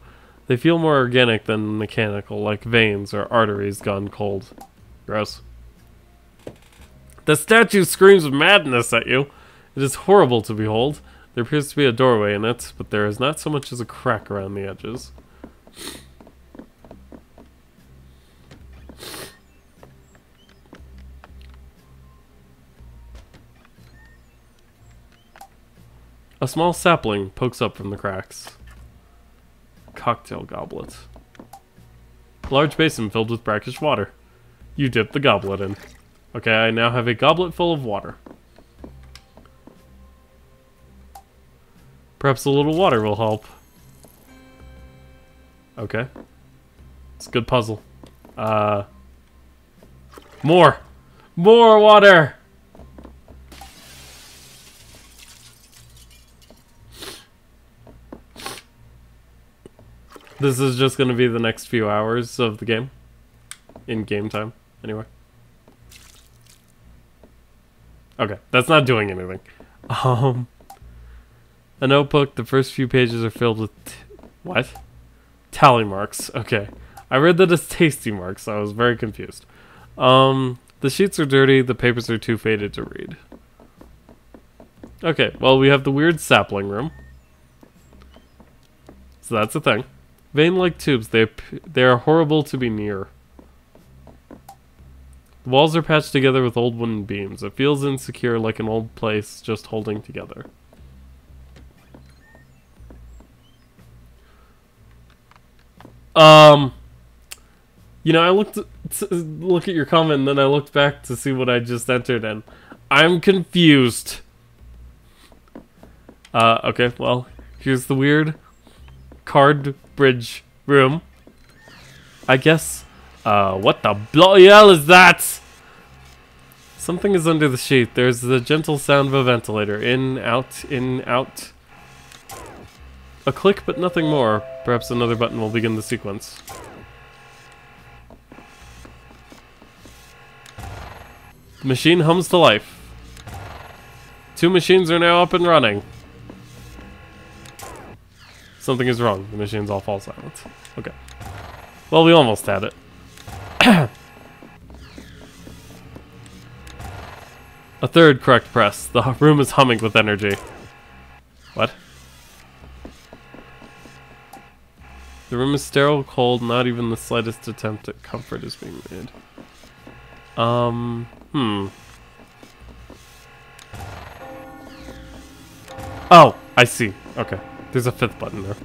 They feel more organic than mechanical, like veins or arteries gone cold. Gross. The statue screams madness at you. It is horrible to behold. There appears to be a doorway in it, but there is not so much as a crack around the edges. A small sapling pokes up from the cracks. Cocktail goblet. A large basin filled with brackish water. You dip the goblet in. Okay, I now have a goblet full of water. Perhaps a little water will help. Okay. It's a good puzzle. More! More water! This is just going to be the next few hours of the game. In game time, anyway. Okay, that's not doing anything. A notebook, the first few pages are filled with... what? Tally marks. Okay. I read that as tasty marks, so I was very confused. The sheets are dirty, the papers are too faded to read. Okay, well, we have the weird sapling room. So that's a thing. Vein-like tubes, they are horrible to be near. The walls are patched together with old wooden beams. It feels insecure, like an old place just holding together. You know, I looked to look at your comment, and then I looked back to see what I just entered, and I'm confused. Okay, well, here's the weird card bridge room. I guess. What the bloody hell is that? Something is under the sheet. There's the gentle sound of a ventilator. In, out, in, out. A click, but nothing more. Perhaps another button will begin the sequence. The machine hums to life. 2 machines are now up and running. Something is wrong. The machines all fall silent. Okay. Well, we almost had it. A third correct press. The room is humming with energy. What? The room is sterile, cold, not even the slightest attempt at comfort is being made. Oh, I see. Okay. There's a 5th button there.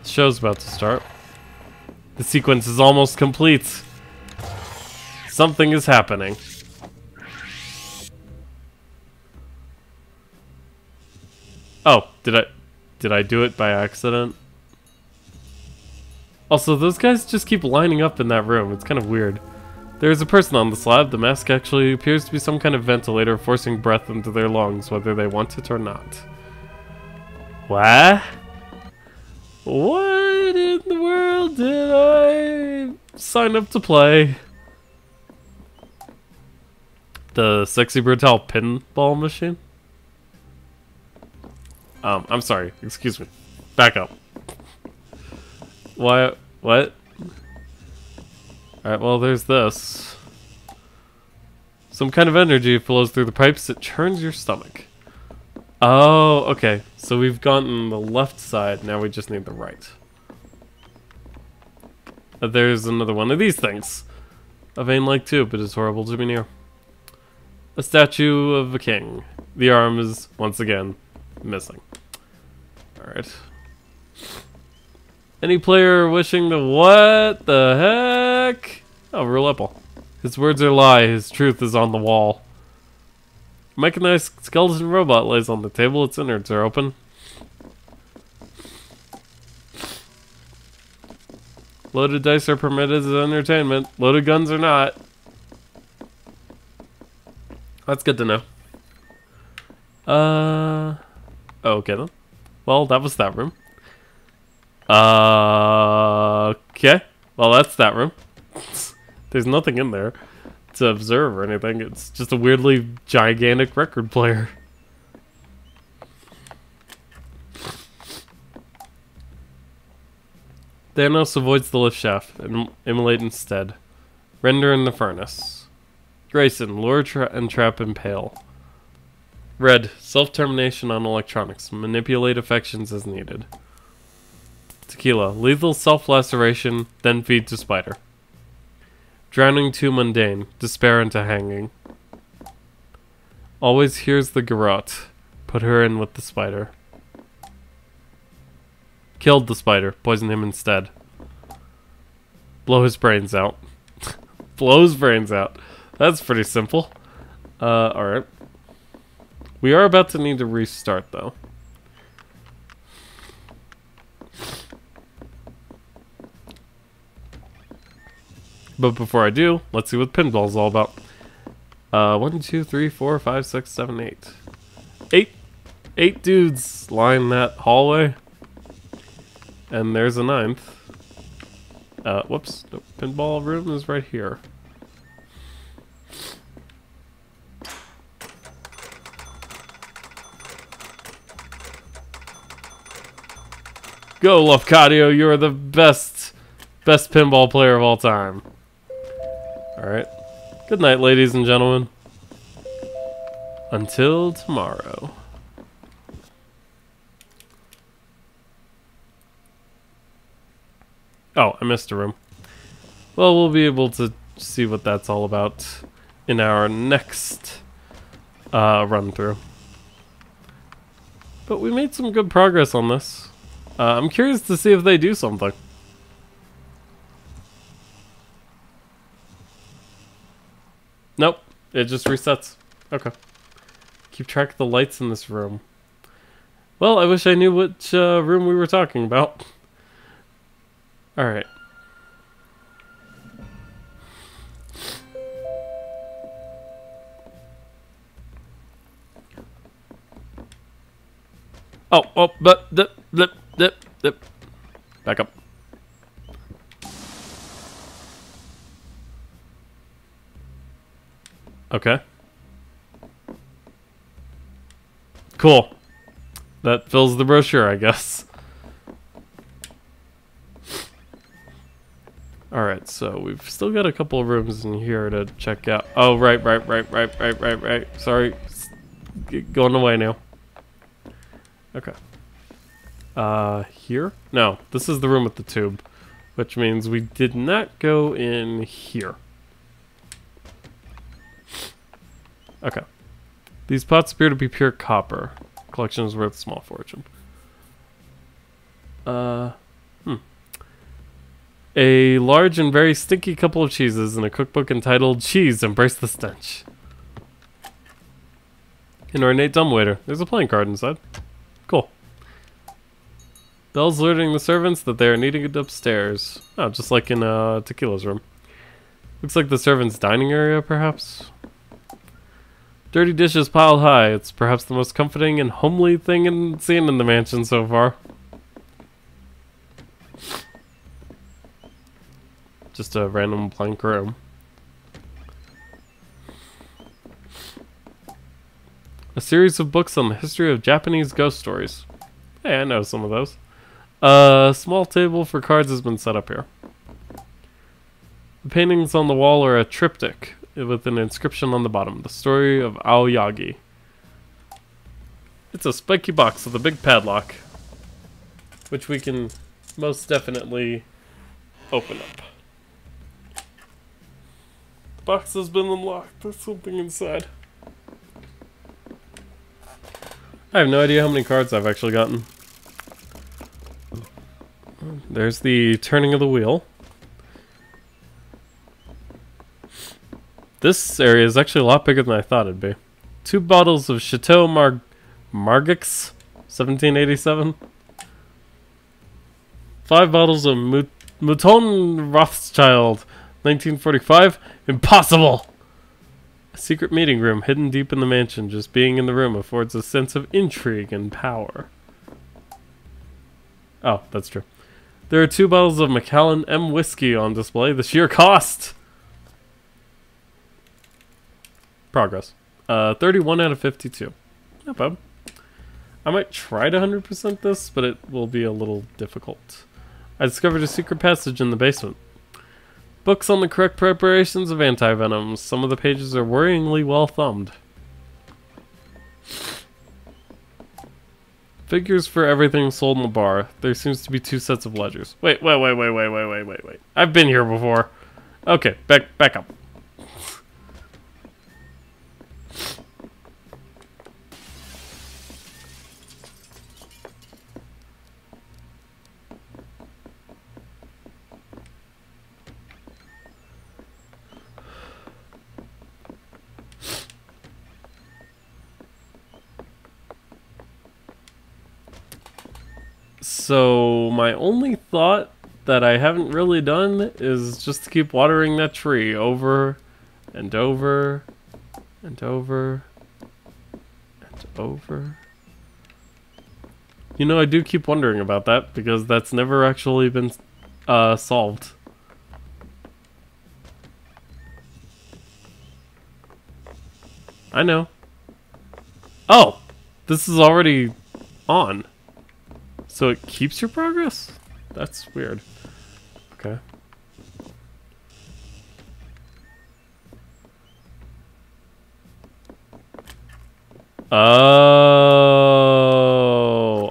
The show's about to start. The sequence is almost complete. Something is happening. Oh, did I do it by accident? Also, those guys just keep lining up in that room. It's kind of weird. There's a person on the slab. The mask actually appears to be some kind of ventilator forcing breath into their lungs, whether they want it or not. What? What in the world did I sign up to play? The sexy Brutale pinball machine? I'm sorry. Excuse me. Back up. What? Alright, well, there's this. Some kind of energy flows through the pipes. It churns your stomach. Oh, okay. So we've gotten the left side. Now we just need the right. There's another one of these things. A vein-like tube. It is horrible to be near. A statue of a king. The arm is, once again, missing. Alright. Any player wishing to... what the heck? Oh, real apple. His words are lie. His truth is on the wall. A mechanized skeleton robot lays on the table. Its innards are open. Loaded dice are permitted as entertainment. Loaded guns are not. That's good to know. Okay then. Well, that was that room. Okay. Well, that's that room. There's nothing in there to observe or anything. It's just a weirdly gigantic record player. Thanos avoids the lift shaft and immolate instead. Render in the furnace. Grayson, lure and trap impale. Red, self-termination on electronics. Manipulate affections as needed. Tequila, lethal self-laceration, then feed to spider. Drowning too mundane, despair into hanging. Always hears the garrote. Put her in with the spider. Killed the spider, poison him instead. Blow his brains out. Blow his brains out. That's pretty simple. Alright. We are about to need to restart, though. But before I do, let's see what pinball's all about. 1, 2, 3, 4, 5, 6, 7, 8. Eight dudes line that hallway. And there's a ninth. Whoops. The pinball room is right here. Go, Lafcadio, you are the best pinball player of all time. Alright. Good night, ladies and gentlemen. Until tomorrow. Oh, I missed a room. Well, we'll be able to see what that's all about in our next run through. But we made some good progress on this. I'm curious to see if they do something. Nope, it just resets. Okay. Keep track of the lights in this room. Well, I wish I knew which room we were talking about. Alright. But back up. Okay. Cool. That fills the brochure, I guess. Alright, so we've still got a couple of rooms in here to check out. Oh, right. Sorry. Going away now. Okay. Here? No, this is the room with the tube, which means we did not go in here. Okay. These pots appear to be pure copper. Collection is worth a small fortune. A large and very stinky couple of cheeses in a cookbook entitled Cheese, Embrace the Stench. An ornate dumbwaiter. There's a playing card inside. Cool. Bells alerting the servants that they are needed upstairs. Oh, just like in Tequila's room. Looks like the servants' dining area, perhaps? Dirty dishes piled high. It's perhaps the most comforting and homely thing seen in the mansion so far. Just a random blank room. A series of books on the history of Japanese ghost stories. Hey, I know some of those. A small table for cards has been set up here. The paintings on the wall are a triptych with an inscription on the bottom. The story of Aoyagi. It's a spiky box with a big padlock, which we can most definitely open up. The box has been unlocked. There's something inside. I have no idea how many cards I've actually gotten. There's the turning of the wheel. This area is actually a lot bigger than I thought it'd be. 2 bottles of Chateau Margaux, 1787. 5 bottles of Mouton Rothschild, 1945. Impossible! A secret meeting room hidden deep in the mansion. Just being in the room affords a sense of intrigue and power. Oh, that's true. There are 2 bottles of Macallan M whiskey on display. The sheer cost! Progress. 31 out of 52. Not bad. I might try to 100% this, but it will be a little difficult. I discovered a secret passage in the basement. Books on the correct preparations of anti-venoms. Some of the pages are worryingly well thumbed. Figures for everything sold in the bar. There seems to be 2 sets of ledgers. Wait. I've been here before. Okay, back up. So my only thought that I haven't really done is just to keep watering that tree over and over and over and over. You know, I do keep wondering about that because that's never actually been solved. I know. Oh! This is already on. So it keeps your progress? That's weird. Okay. Oh,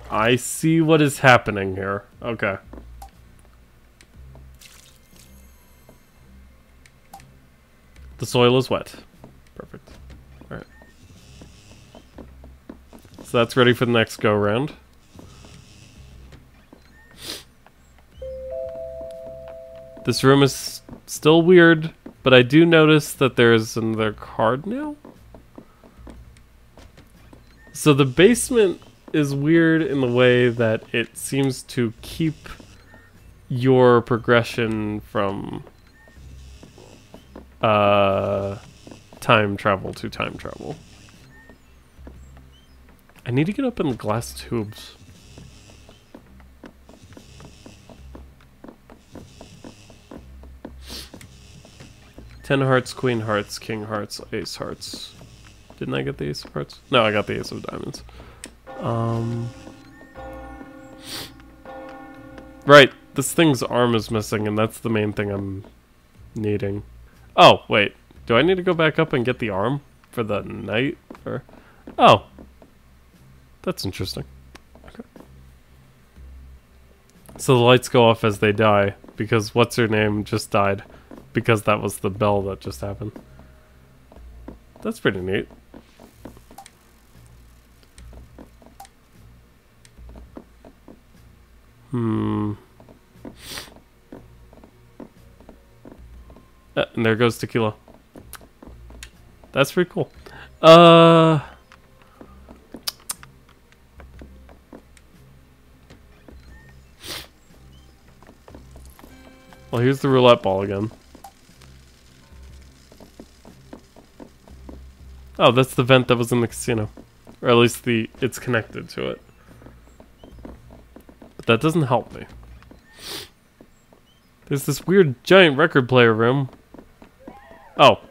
I see what is happening here. Okay. The soil is wet. Perfect. Alright. So that's ready for the next go round. This room is still weird, but I do notice that there's another card now. So the basement is weird in the way that it seems to keep your progression from time travel to time travel. I need to get up in the glass tubes. Ten hearts, queen hearts, king hearts, ace hearts. Didn't I get the ace of hearts? No, I got the ace of diamonds. Right, this thing's arm is missing, and that's the main thing I'm needing. Oh, wait. Do I need to go back up and get the arm for the knight? Or oh. That's interesting. Okay. So the lights go off as they die, because what's her name just died. Because that was the bell that just happened. That's pretty neat. And there goes tequila. That's pretty cool. Well, here's the roulette ball again. Oh, that's the vent that was in the casino. Or at least it's connected to it. But that doesn't help me. There's this weird giant record player room. Oh.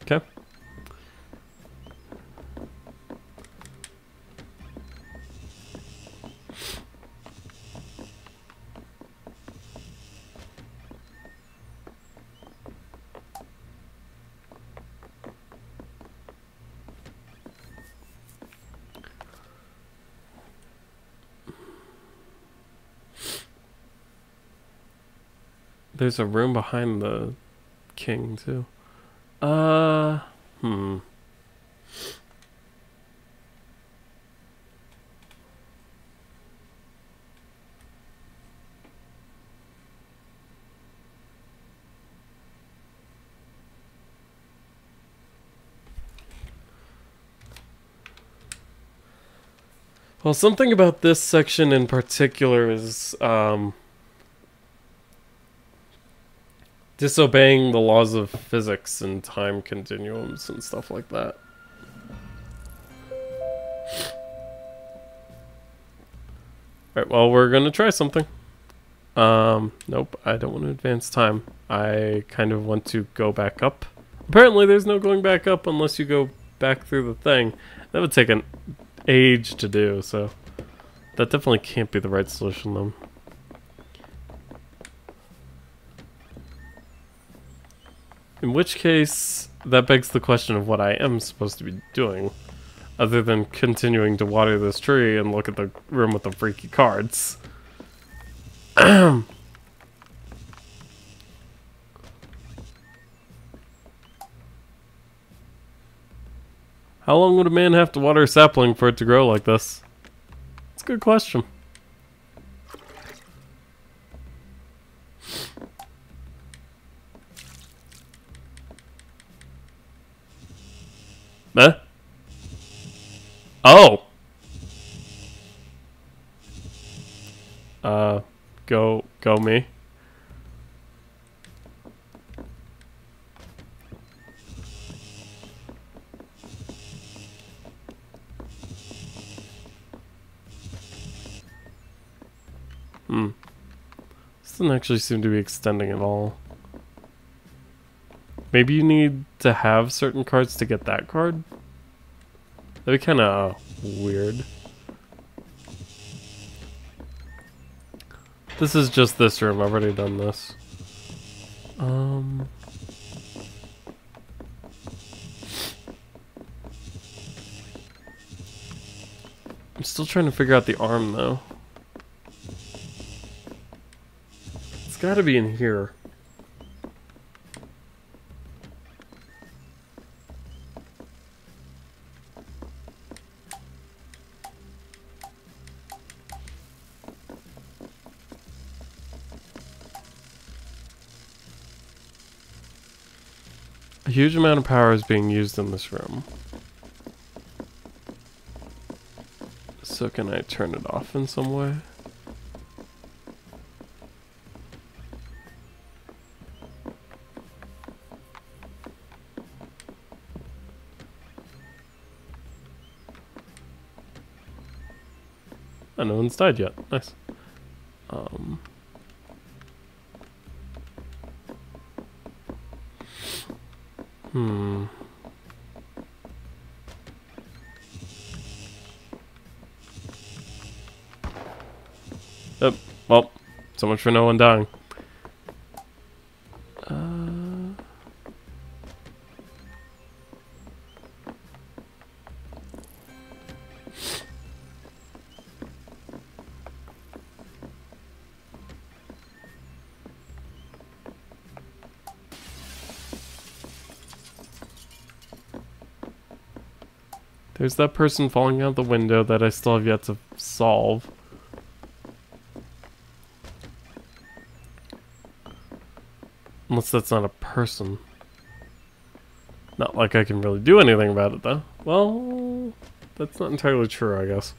Okay. There's a room behind the king, too. Well, something about this section in particular is, disobeying the laws of physics and time continuums and stuff like that. Alright, well, we're gonna try something. Nope, I don't want to advance time. I kind of want to go back up. Apparently there's no going back up unless you go back through the thing. That would take an age to do, so that definitely can't be the right solution though. In which case, that begs the question of what I am supposed to be doing, other than continuing to water this tree and look at the room with the freaky cards. How long would a man have to water a sapling for it to grow like this? It's a good question. Eh? Oh! Go me. This doesn't actually seem to be extending at all. Maybe you need to have certain cards to get that card? That'd be kinda weird. This is just this room, I've already done this. I'm still trying to figure out the arm though. It's gotta be in here. A huge amount of power is being used in this room. So can I turn it off in some way? Oh, no one's died yet. Nice. Oh, well, so much for no one dying. There's that person falling out the window that I still have yet to solve. Unless that's not a person. Not like I can really do anything about it, though. Well, that's not entirely true, I guess.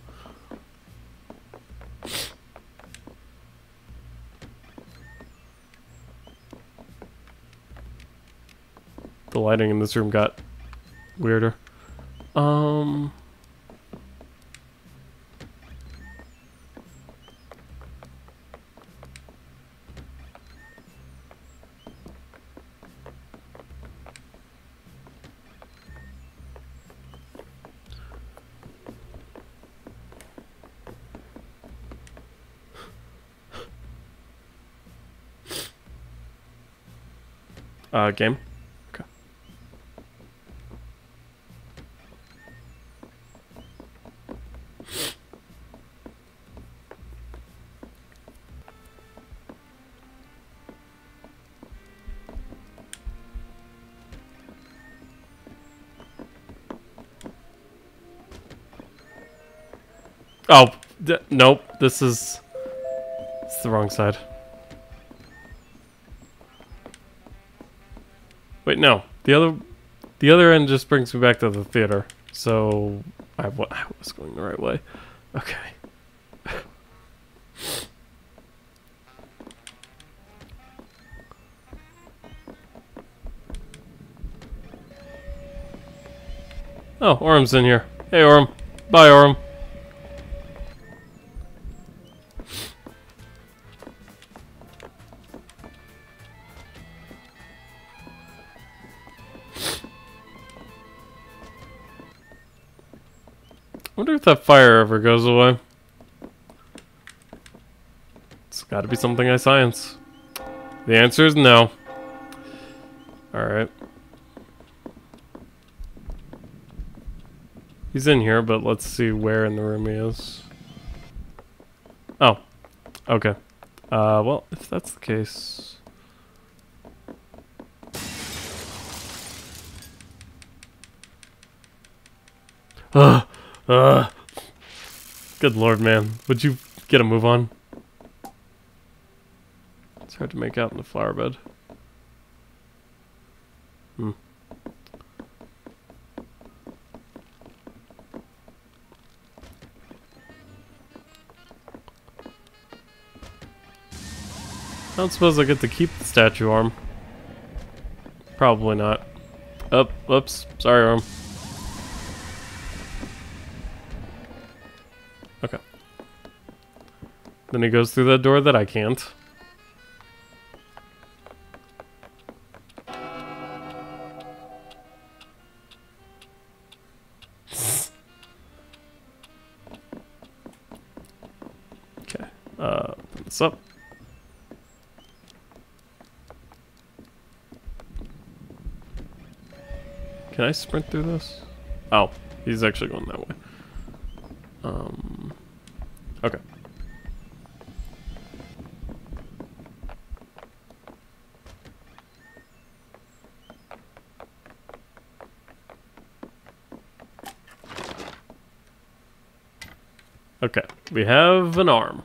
The lighting in this room got weirder. Game. Okay. Oh, nope. It's the wrong side. Wait, no. The other end just brings me back to the theater. So I was going the right way. Okay. Oh, Orm's in here. Hey, Orm. Bye, Orm. wonder if that fire ever goes away. It's gotta be something I science. The answer is no. Alright. He's in here, but let's see where in the room he is. Oh. Okay. Well, if that's the case... Good lord, man. Would you get a move on? It's hard to make out in the flower bed. I don't suppose I get to keep the statue arm. Probably not. Oh, whoops. Sorry, arm. Okay. Then he goes through that door that I can't. Okay. Open this up. Can I sprint through this? Oh, he's actually going that way. Okay. Okay, we have an arm.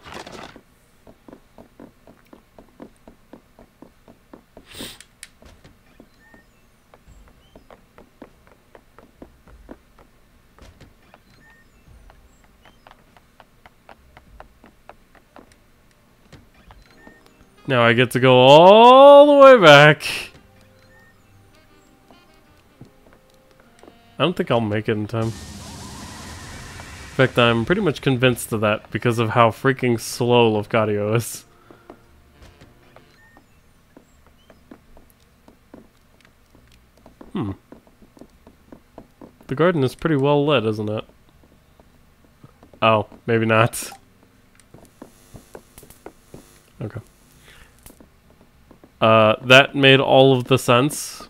Now I get to go all the way back. I don't think I'll make it in time. In fact, I'm pretty much convinced of that because of how freaking slow Lafcadio is. The garden is pretty well lit, isn't it? Oh, maybe not. Okay. That made all of the sense.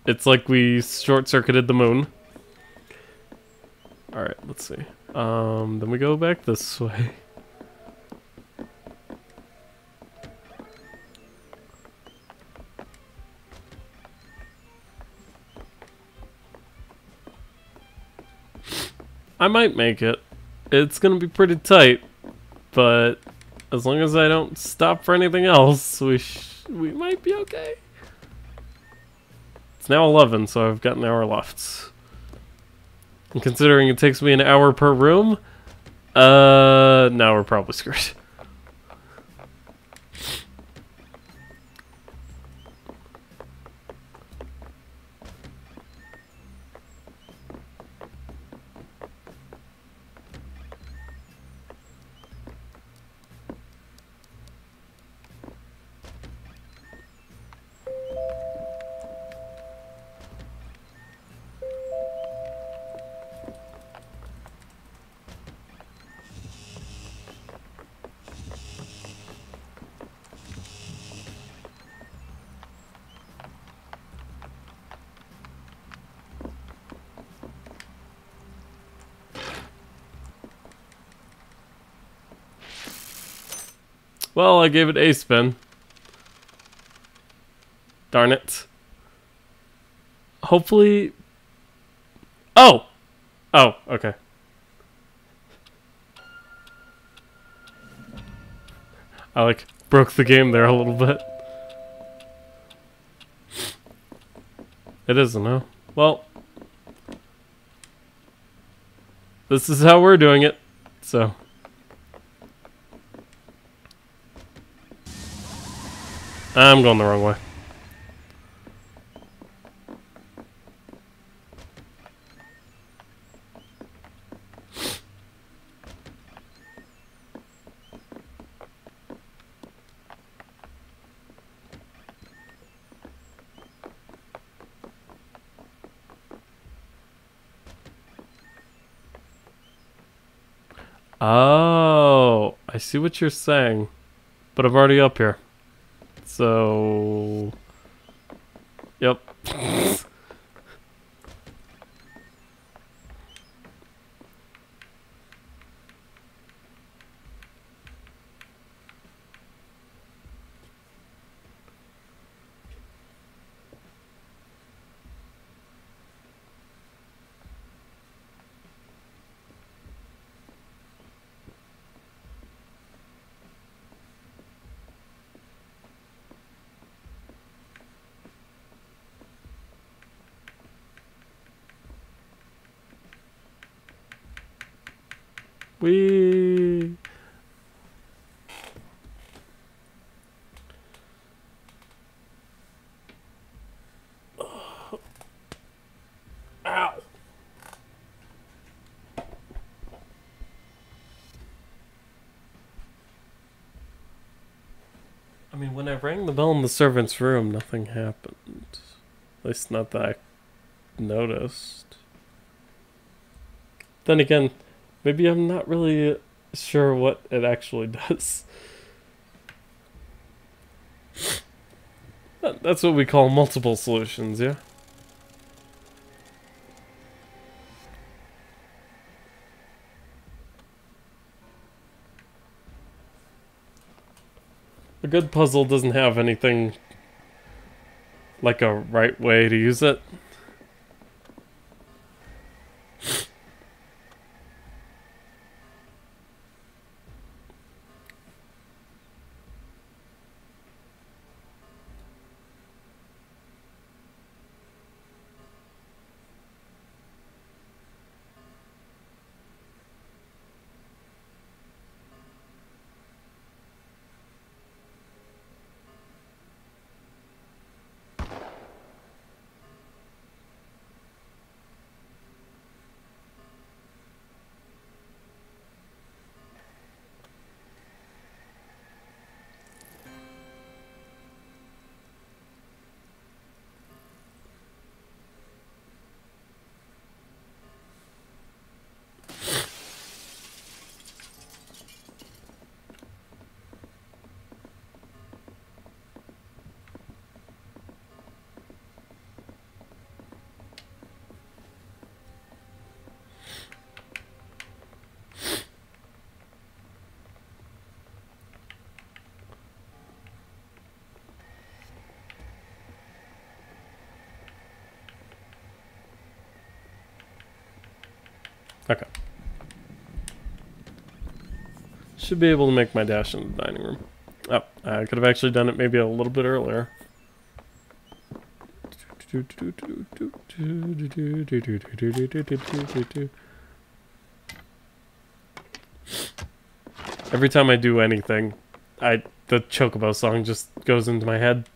It's like we short-circuited the moon. Alright, let's see. Then we go back this way. I might make it. It's gonna be pretty tight, but as long as I don't stop for anything else, we might be okay. It's now 11, so I've got an hour left. And considering it takes me an hour per room, now we're probably screwed. Well, I gave it a spin. Darn it. Hopefully... Oh! Oh, okay. I, broke the game there a little bit. It isn't, huh? Well... This is how we're doing it, so... I'm going the wrong way. Oh, I see what you're saying. But I'm already up here. So... Yep. Whee! Ow! I mean, when I rang the bell in the servant's room, nothing happened. At least not that I noticed. Then again, maybe I'm not really sure what it actually does. That's what we call multiple solutions, yeah? A good puzzle doesn't have anything like a right way to use it. Okay. Should be able to make my dash in the dining room. Oh, I could have actually done it maybe a little bit earlier. Every time I do anything, the Chocobo song just goes into my head.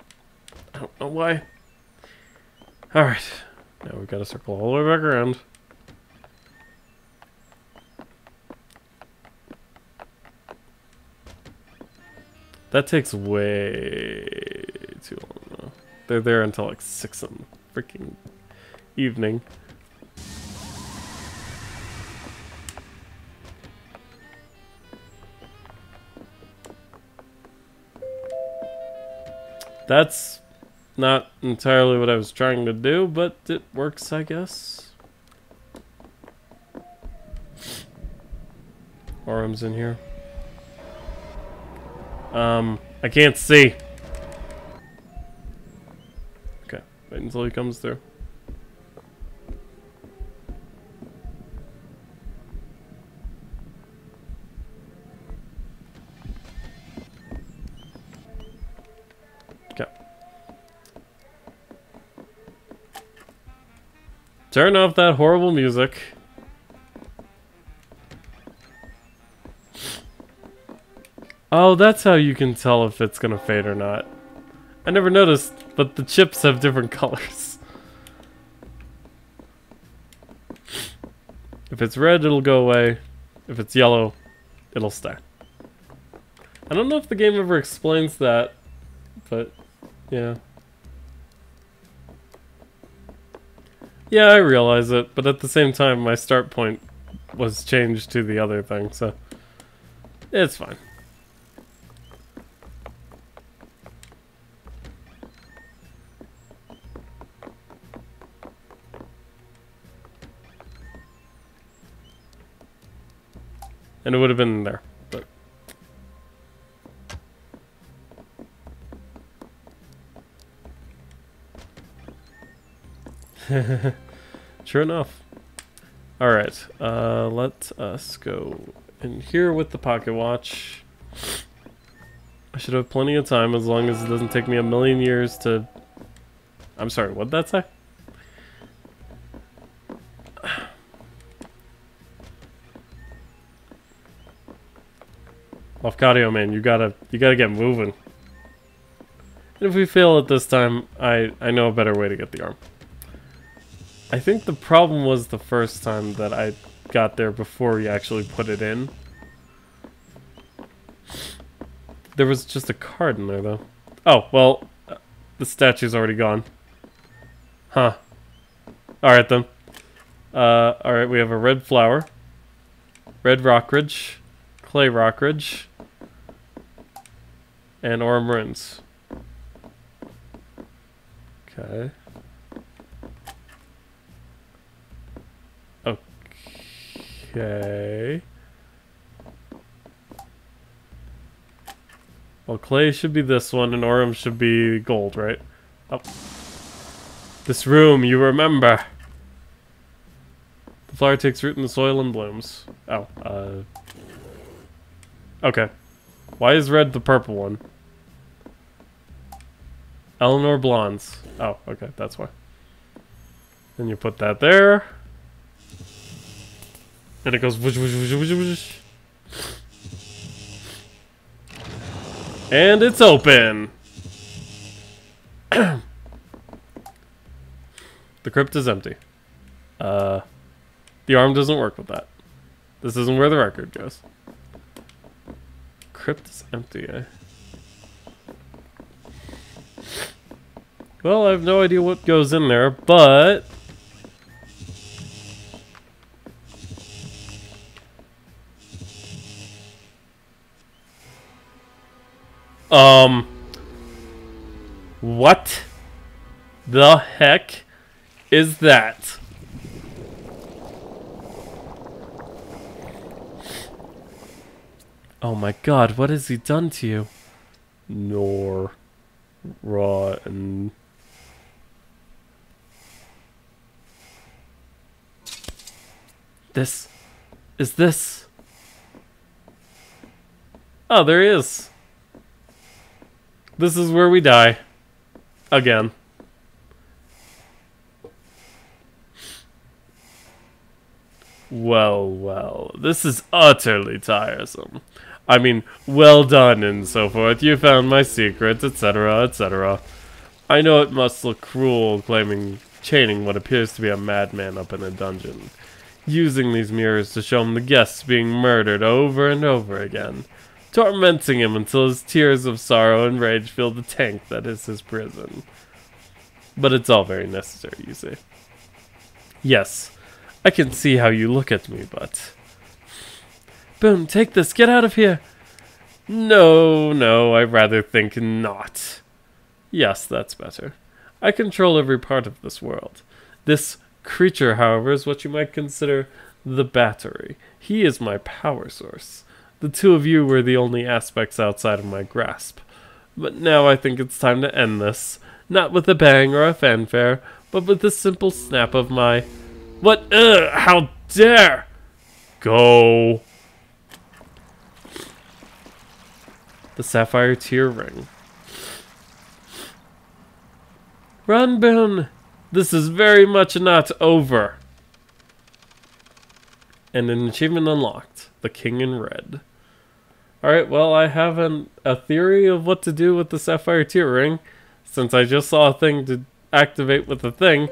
I don't know why. Alright. Now we've got to circle all the way back around. That takes way too long though. They're there until like 6 in the freaking evening. That's not entirely what I was trying to do, but it works, I guess. Orum's in here. I can't see. Okay, wait until he comes through. Okay. Turn off that horrible music. Oh, that's how you can tell if it's gonna fade or not. I never noticed, but the chips have different colors. If it's red, it'll go away. If it's yellow, it'll stay. I don't know if the game ever explains that, but yeah. Yeah, I realize it, but at the same time, my start point was changed to the other thing, so... It's fine. And it would have been there, but... Sure enough. Alright, let us go in here with the pocket watch. I should have plenty of time as long as it doesn't take me a million years to... I'm sorry, what'd that say? Lafcadio, man, you gotta get moving. And if we fail at this time, I know a better way to get the arm. I think the problem was the first time that I got there before you actually put it in. There was just a card in there, though. Oh, well, the statue's already gone. Huh. Alright, then. Alright, we have a red flower. Red rockridge. Clay rockridge. And Aurum runes. Okay. Okay. Well, clay should be this one, and Aurum should be gold, right? Oh. This room, you remember. The flower takes root in the soil and blooms. Oh, okay. Why is red the purple one? Eleanor Blondes. Oh, okay, that's why. Then you put that there. And it goes whoosh, whoosh, whoosh, whoosh, whoosh. And it's open! The crypt is empty. The arm doesn't work with that. This isn't where the record goes. Crypt is empty, eh? Well, I have no idea what goes in there, but... What the heck is that? Oh my god, what has he done to you? Nor rotten. This is this. Oh, there he is. This is where we die. Again. Well, well, this is utterly tiresome. I mean, well done and so forth. You found my secrets, etc., etc. I know it must look cruel chaining what appears to be a madman up in a dungeon, using these mirrors to show him the guests being murdered over and over again, tormenting him until his tears of sorrow and rage fill the tank that is his prison. But it's all very necessary, you see. Yes, I can see how you look at me, but... Boom, take this, get out of here! No, no, I rather think not. Yes, that's better. I control every part of this world. This creature, however, is what you might consider the battery. He is my power source. The two of you were the only aspects outside of my grasp. But now I think it's time to end this. Not with a bang or a fanfare, but with a simple snap of my... What? How dare! Go! The sapphire tear ring. Run, Boone! This is very much not over. And an achievement unlocked. The King in Red. Alright, well, I have a theory of what to do with the sapphire tear ring, since I just saw a thing to activate with the thing,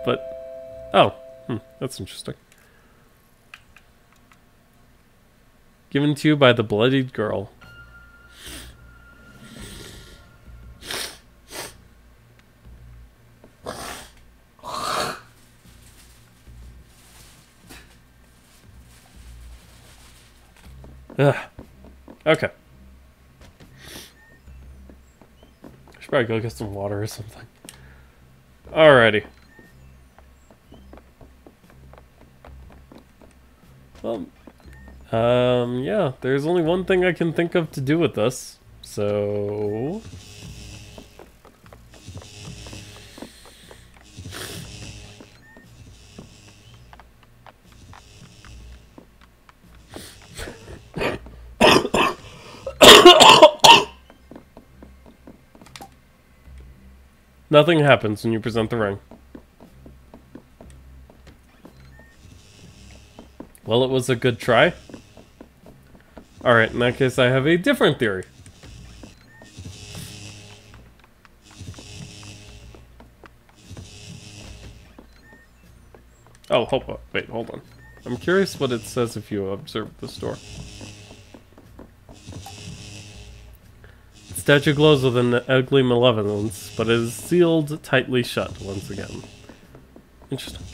but... Oh, that's interesting. Given to you by the bloodied girl. Ugh. Okay. I should probably go get some water or something. Alrighty. Well, yeah, there's only one thing I can think of to do with this. So... Nothing happens when you present the ring. Well, it was a good try. Alright, in that case, I have a different theory. Oh, wait, hold on. I'm curious what it says if you observe this door. The statue glows with an ugly malevolence, but is sealed tightly shut once again. Interesting.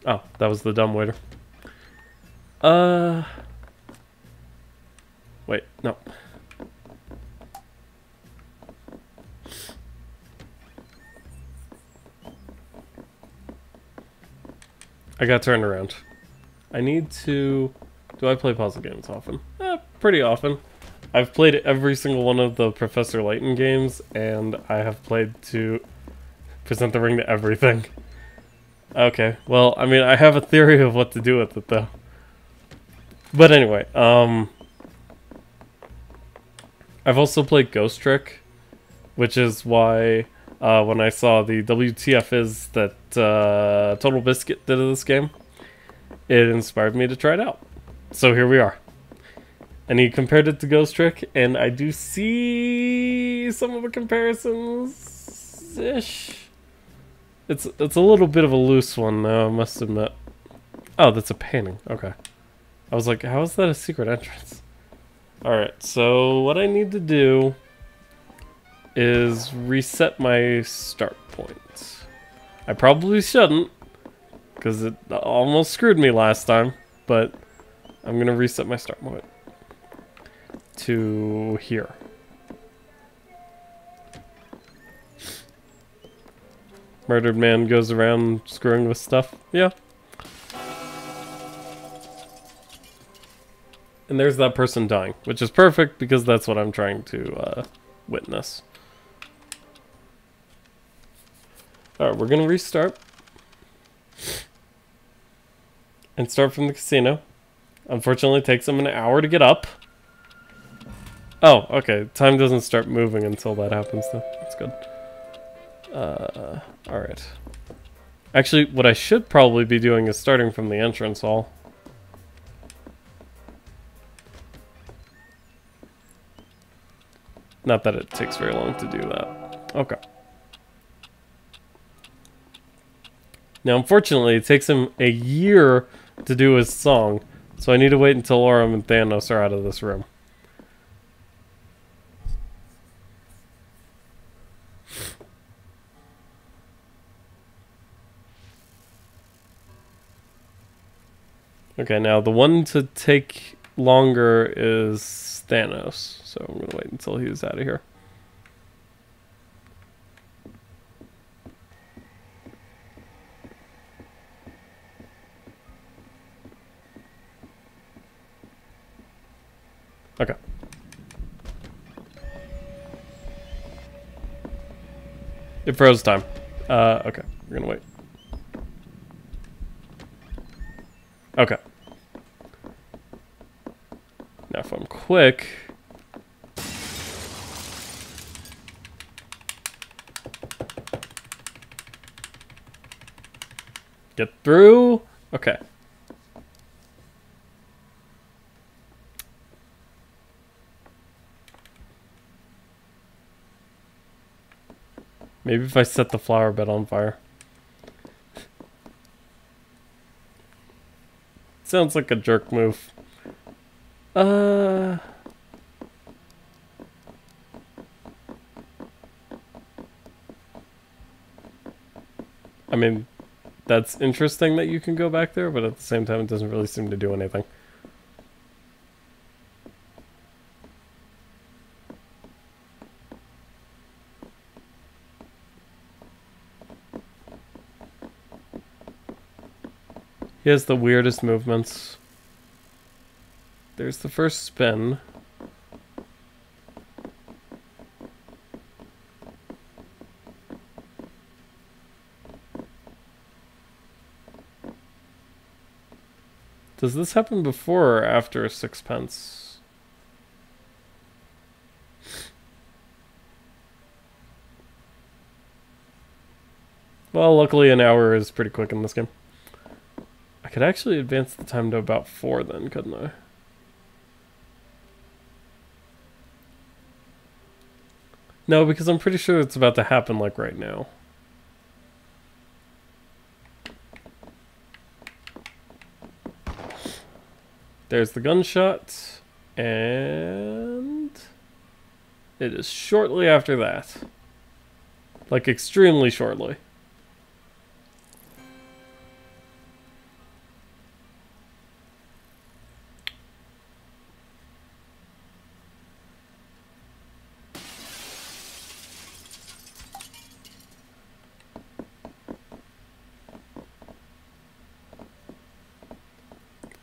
Oh, that was the dumb waiter. Wait, no. I got turned around. I need to... Do I play puzzle games often? Pretty often. I've played every single one of the Professor Layton games, and I have played to present the ring to everything. Okay, well, I mean, I have a theory of what to do with it, though. But anyway, I've also played Ghost Trick, which is why when I saw the WTF is that Total Biscuit did of this game, it inspired me to try it out. So here we are. And he compared it to Ghost Trick, and I do see some of the comparisons-ish. It's a little bit of a loose one, though, I must admit. Oh, that's a painting. Okay. I was like, how is that a secret entrance? Alright, so what I need to do is reset my start point. I probably shouldn't, because it almost screwed me last time, but I'm going to reset my start point to here. Murdered man goes around screwing with stuff. Yeah. And there's that person dying, which is perfect because that's what I'm trying to witness. Alright, we're going to restart. And start from the casino. Unfortunately, it takes them an hour to get up. Oh, okay. Time doesn't start moving until that happens, though. That's good. Alright. Actually, what I should probably be doing is starting from the entrance hall. Not that it takes very long to do that. Okay. Now, unfortunately, it takes him a year to do his song, so I need to wait until Aurum and Thanos are out of this room. Okay, now the one to take longer is Thanos, so I'm going to wait until he's out of here. Okay. It froze time. Okay, we're going to wait. Okay. Now if I'm quick... Get through? Okay. Maybe if I set the flower bed on fire. Sounds like a jerk move. I mean, that's interesting that you can go back there, but at the same time, it doesn't really seem to do anything. He has the weirdest movements. There's the first spin. Does this happen before or after a sixpence? Well, luckily an hour is pretty quick in this game. I could actually advance the time to about 4 then, couldn't I? No, because I'm pretty sure it's about to happen like right now. There's the gunshot, and it is shortly after that. Like, extremely shortly.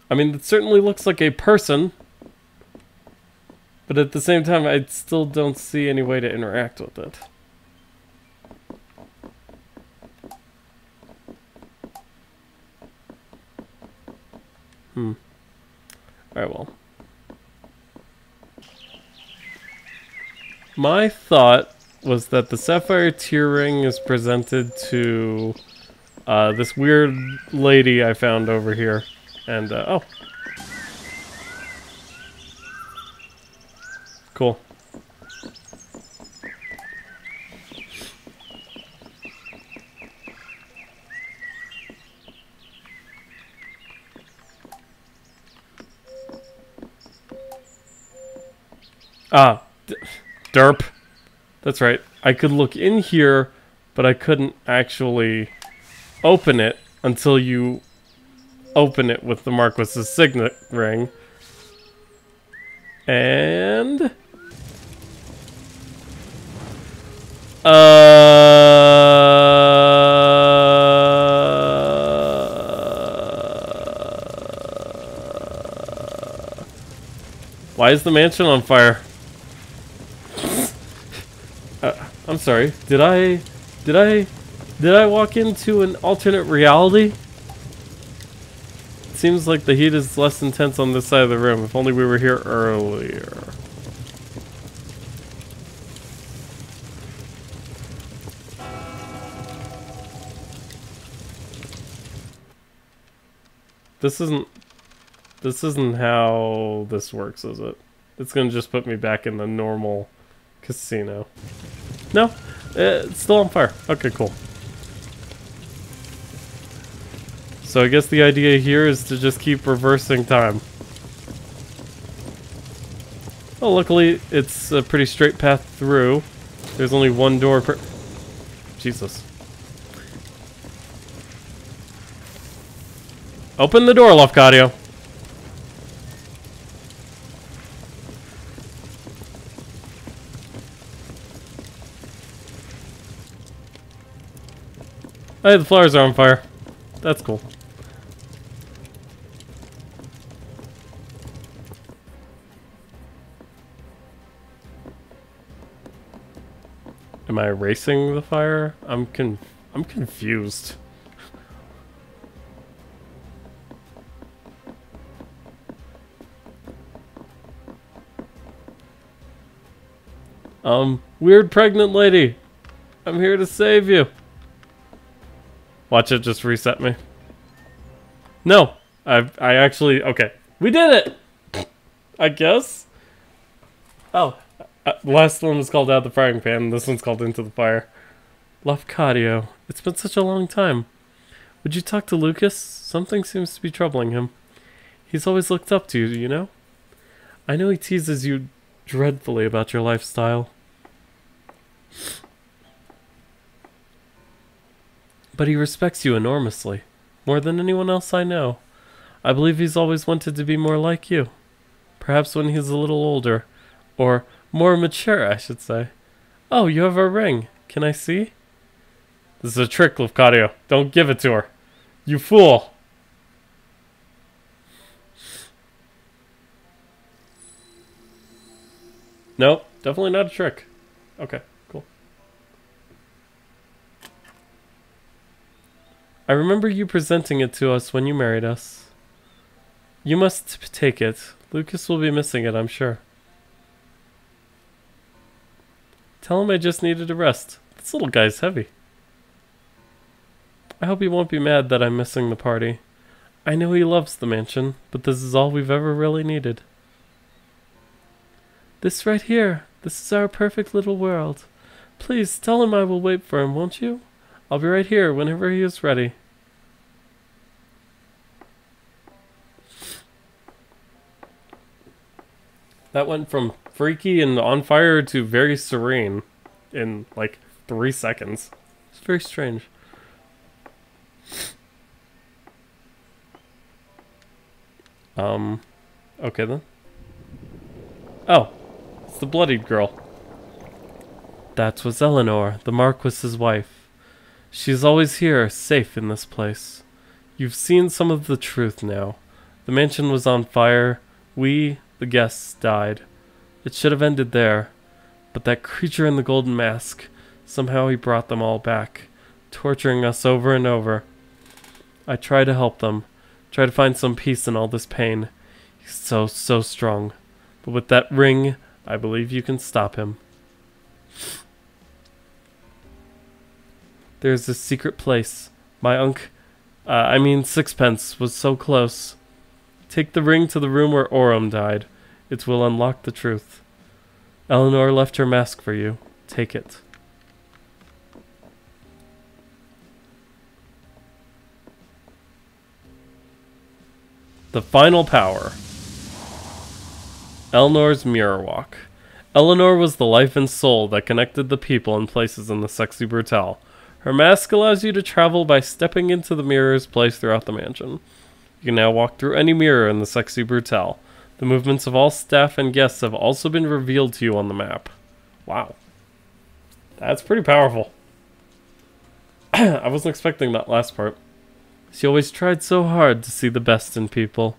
I mean, it certainly looks like a person, but at the same time, I still don't see any way to interact with it. Alright, well. My thought was that the sapphire tear ring is presented to this weird lady I found over here. And, oh. Cool. Ah, derp. That's right. I could look in here, but I couldn't actually open it until you open it with the Marquis's signet ring. And... why is the mansion on fire? I'm sorry. Did I walk into an alternate reality? It seems like the heat is less intense on this side of the room. If only we were here earlier. This isn't how this works, is it? It's gonna just put me back in the normal casino. No, it's still on fire. Okay, cool. So I guess the idea here is to just keep reversing time. Well, luckily it's a pretty straight path through. There's only one door per... Jesus. Open the door, Lafcadio. Hey, the flowers are on fire. That's cool. Am I erasing the fire? I'm confused. Weird pregnant lady. I'm here to save you. Watch it just reset me. No, I actually, okay. We did it! I guess? Oh, the last one was called Out the Frying Pan, this one's called Into the Fire. Lafcadio, it's been such a long time. Would you talk to Lucas? Something seems to be troubling him. He's always looked up to you, you know? I know he teases you dreadfully about your lifestyle. But he respects you enormously, more than anyone else I know. I believe he's always wanted to be more like you. Perhaps when he's a little older, or more mature, I should say. Oh, you have a ring. Can I see? This is a trick, Lafcadio. Don't give it to her. You fool! Nope, definitely not a trick. Okay, cool. I remember you presenting it to us when you married us. You must take it. Lucas will be missing it, I'm sure. Tell him I just needed a rest. This little guy's heavy. I hope he won't be mad that I'm missing the party. I know he loves the mansion, but this is all we've ever really needed. This right here. This is our perfect little world. Please tell him I will wait for him, won't you? I'll be right here whenever he is ready. That went from freaky and on fire to very serene in like 3 seconds. It's very strange. Okay then. Oh, it's the bloodied girl. That was Eleanor, the Marquis's wife. She's always here, safe in this place. You've seen some of the truth now. The mansion was on fire. We, the guests, died. It should have ended there. But that creature in the golden mask, somehow he brought them all back, torturing us over and over. I try to help them, try to find some peace in all this pain. He's so strong. But with that ring, I believe you can stop him. There's this secret place. My Sixpence was so close. Take the ring to the room where Orem died. It will unlock the truth. Eleanor left her mask for you. Take it. The final power. Eleanor's Mirror Walk. Eleanor was the life and soul that connected the people and places in the sexy Brutale. Her mask allows you to travel by stepping into the mirrors placed throughout the mansion. You can now walk through any mirror in the sexy Brutale. The movements of all staff and guests have also been revealed to you on the map. Wow. That's pretty powerful. I wasn't expecting that last part. She always tried so hard to see the best in people,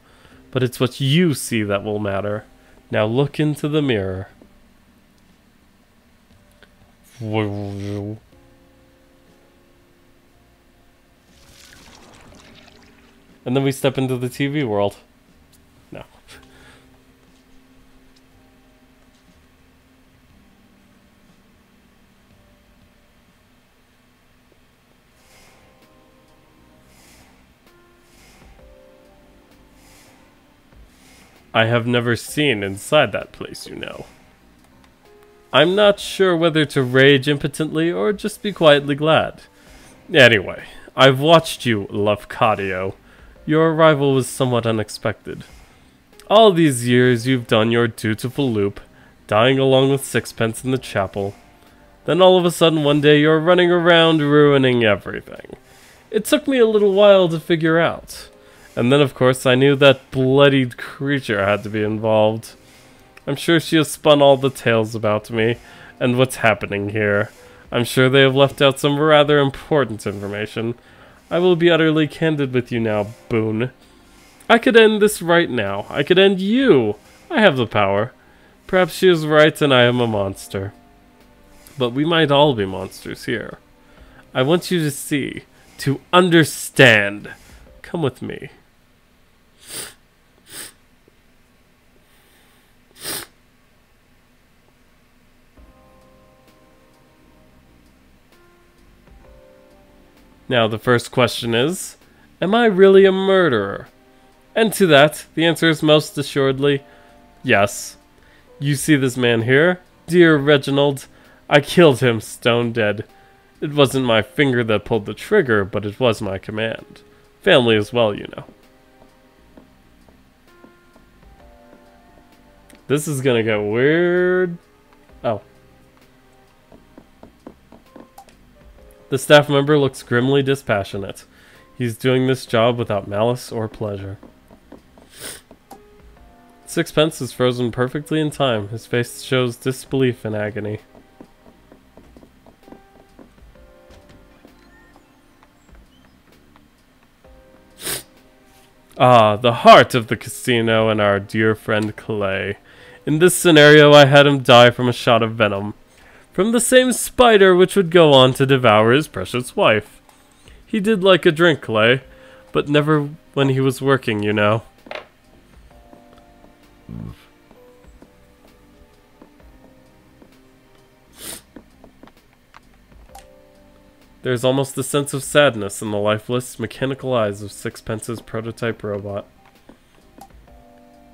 but it's what you see that will matter. Now look into the mirror. And then we step into the TV world. No. I have never seen inside that place, you know. I'm not sure whether to rage impotently or just be quietly glad. Anyway, I've watched you, Lafcadio. Your arrival was somewhat unexpected. All these years you've done your dutiful loop, dying along with Sixpence in the chapel. Then all of a sudden one day you're running around ruining everything. It took me a little while to figure out. And then of course I knew that bloodied creature had to be involved. I'm sure she has spun all the tales about me and what's happening here. I'm sure they have left out some rather important information. I will be utterly candid with you now, Boone. I could end this right now. I could end you. I have the power. Perhaps she is right and I am a monster. But we might all be monsters here. I want you to see, to understand. Come with me. Now the first question is, am I really a murderer? And to that, the answer is most assuredly, yes. You see this man here? Dear Reginald, I killed him stone dead. It wasn't my finger that pulled the trigger, but it was my command. Family as well, you know. This is gonna get weird. Oh. The staff member looks grimly dispassionate. He's doing this job without malice or pleasure. Sixpence is frozen perfectly in time. His face shows disbelief and agony. Ah, the heart of the casino and our dear friend Clay. In this scenario, I had him die from a shot of venom. From the same spider which would go on to devour his precious wife. He did like a drink, Clay, but never when he was working, you know. There's almost a sense of sadness in the lifeless, mechanical eyes of Sixpence's prototype robot.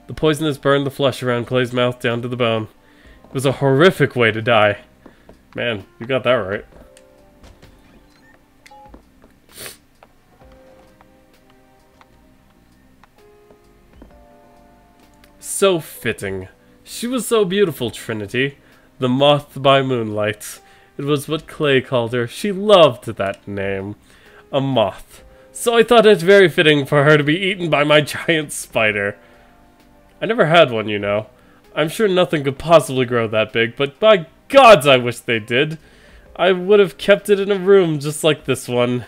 The poison has burned the flesh around Clay's mouth down to the bone. It was a horrific way to die. Man, you got that right. So fitting. She was so beautiful, Trinity. The moth by moonlight. It was what Clay called her. She loved that name. A moth. So I thought it very fitting for her to be eaten by my giant spider. I never had one, you know. I'm sure nothing could possibly grow that big, but by gods I wish they did. I would have kept it in a room just like this one.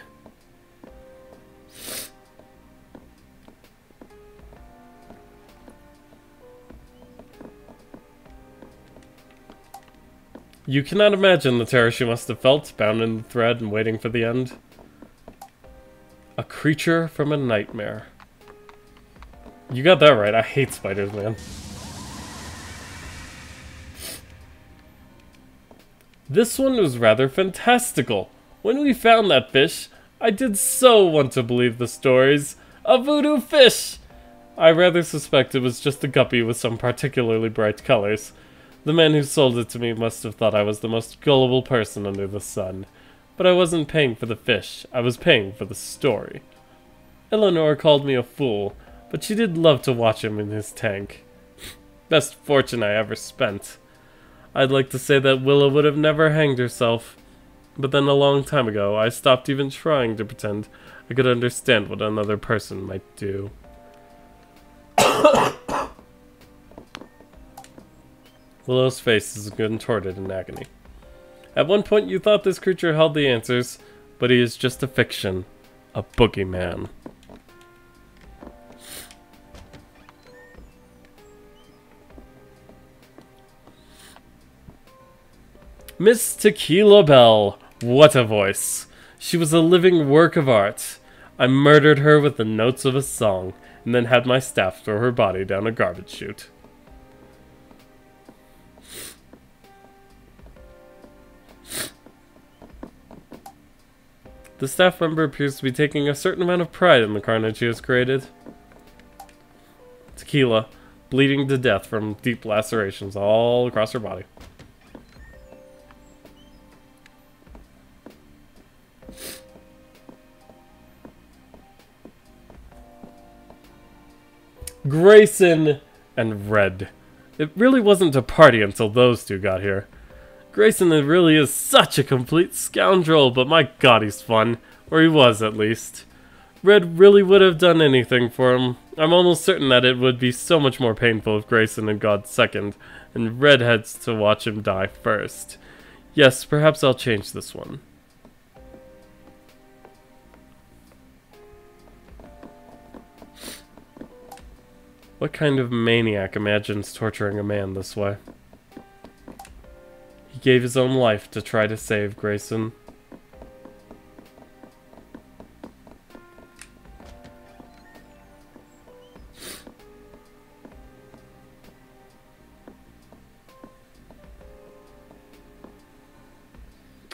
You cannot imagine the terror she must have felt, bound in the thread and waiting for the end. A creature from a nightmare. You got that right. I hate spiders, man. This one was rather fantastical. When we found that fish, I did so want to believe the stories. A voodoo fish! I rather suspect it was just a guppy with some particularly bright colors. The man who sold it to me must have thought I was the most gullible person under the sun. But I wasn't paying for the fish, I was paying for the story. Eleanor called me a fool, but she did love to watch him in his tank. Best fortune I ever spent. I'd like to say that Willa would have never hanged herself, but then a long time ago I stopped even trying to pretend I could understand what another person might do. Willow's face is contorted in agony. At one point you thought this creature held the answers, but he is just a fiction. A boogeyman. Miss Tequila Bell. What a voice. She was a living work of art. I murdered her with the notes of a song, and then had my staff throw her body down a garbage chute. The staff member appears to be taking a certain amount of pride in the carnage he has created. Tequila, bleeding to death from deep lacerations all across her body. Grayson and Red. It really wasn't a party until those two got here. Grayson really is such a complete scoundrel, but my god he's fun. Or he was, at least. Red really would have done anything for him. I'm almost certain that it would be so much more painful if Grayson had gone second, and Red heads to watch him die first. Yes, perhaps I'll change this one. What kind of maniac imagines torturing a man this way? He gave his own life to try to save Grayson.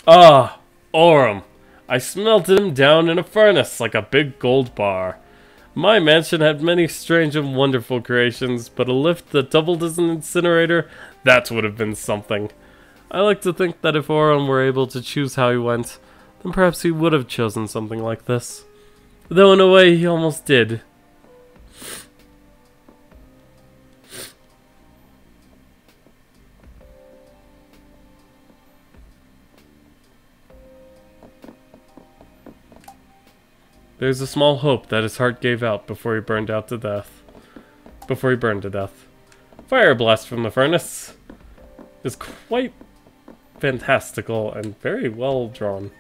Ah, Orem. I smelted him down in a furnace like a big gold bar. My mansion had many strange and wonderful creations, but a lift that doubled as an incinerator, that would have been something. I like to think that if Orem were able to choose how he went, then perhaps he would have chosen something like this. Though in a way he almost did. There's a small hope that his heart gave out before he burned out to death. Before he burned to death. Fire blast from the furnace is quite fantastical and very well drawn.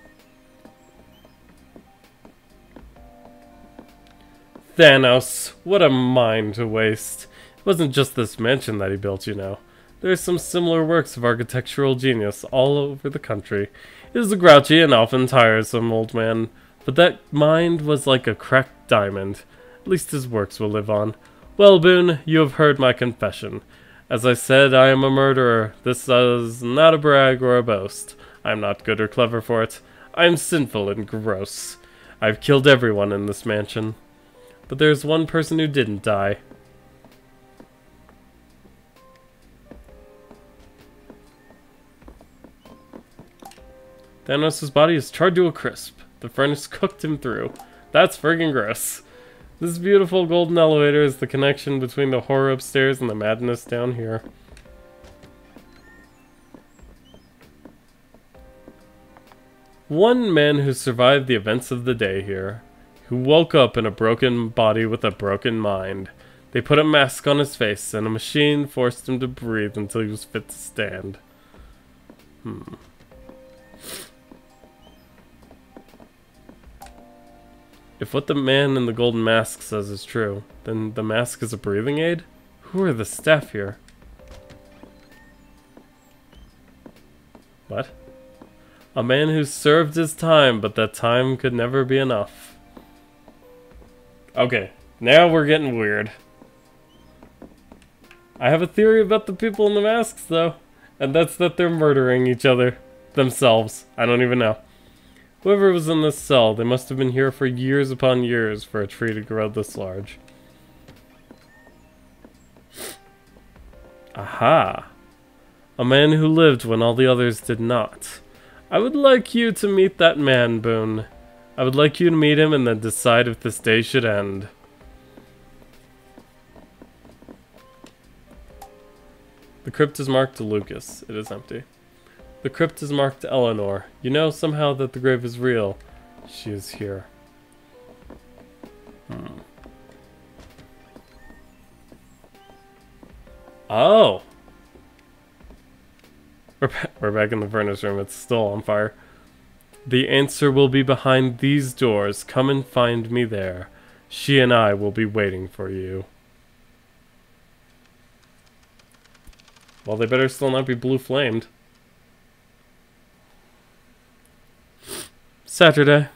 Thanos, what a mind to waste. It wasn't just this mansion that he built, you know. There are some similar works of architectural genius all over the country. He is a grouchy and often tiresome old man, but that mind was like a cracked diamond. At least his works will live on. Well, Boone, you have heard my confession. As I said, I am a murderer. This is not a brag or a boast. I am not good or clever for it. I am sinful and gross. I have killed everyone in this mansion. But there's one person who didn't die. Thanos' body is charred to a crisp. The furnace cooked him through. That's friggin' gross. This beautiful golden elevator is the connection between the horror upstairs and the madness down here. One man who survived the events of the day here, who woke up in a broken body with a broken mind. They put a mask on his face, and a machine forced him to breathe until he was fit to stand. If what the man in the golden mask says is true, then the mask is a breathing aid? Who are the staff here? What? A man who served his time, but that time could never be enough. Okay, now we're getting weird. I have a theory about the people in the masks, though. And that's that they're murdering each other. Themselves. I don't even know. Whoever was in this cell, they must have been here for years upon years for a tree to grow this large. Aha! A man who lived when all the others did not. I would like you to meet that man, Boone. I would like you to meet him and then decide if this day should end. The crypt is marked to Lucas. It is empty. The crypt is marked to Eleanor. You know somehow that the grave is real. She is here. Oh! We're back in the furnace room. It's still on fire. The answer will be behind these doors. Come and find me there. She and I will be waiting for you. Well, they better still not be blue-flamed. Saturday.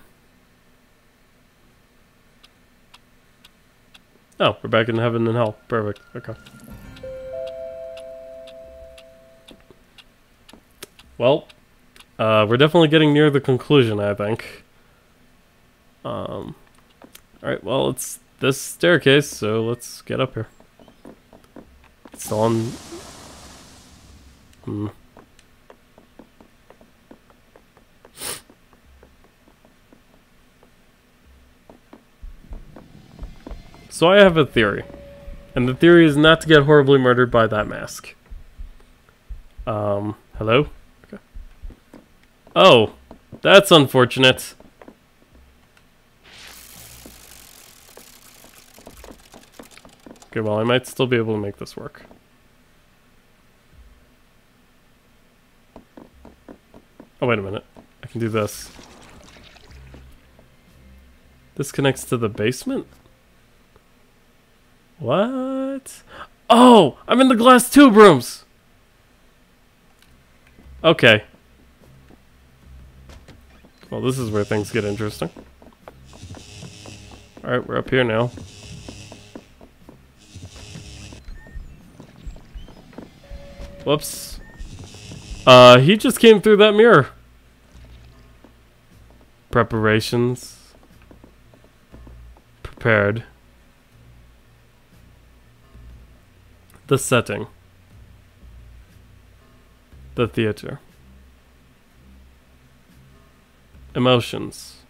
Oh, we're back in heaven and hell. Perfect. Okay. Well, we're definitely getting near the conclusion, I think. Alright, well, it's this staircase, so let's get up here. It's on... So I have a theory. And the theory is not to get horribly murdered by that mask. Hello? Okay. Oh, that's unfortunate. Okay, well, I might still be able to make this work. Oh, wait a minute. I can do this. This connects to the basement? What? Oh! I'm in the glass tube rooms! Okay. Well, this is where things get interesting. Alright, we're up here now. Whoops. He just came through that mirror. Preparations. Prepared. The setting. The theater. Emotions.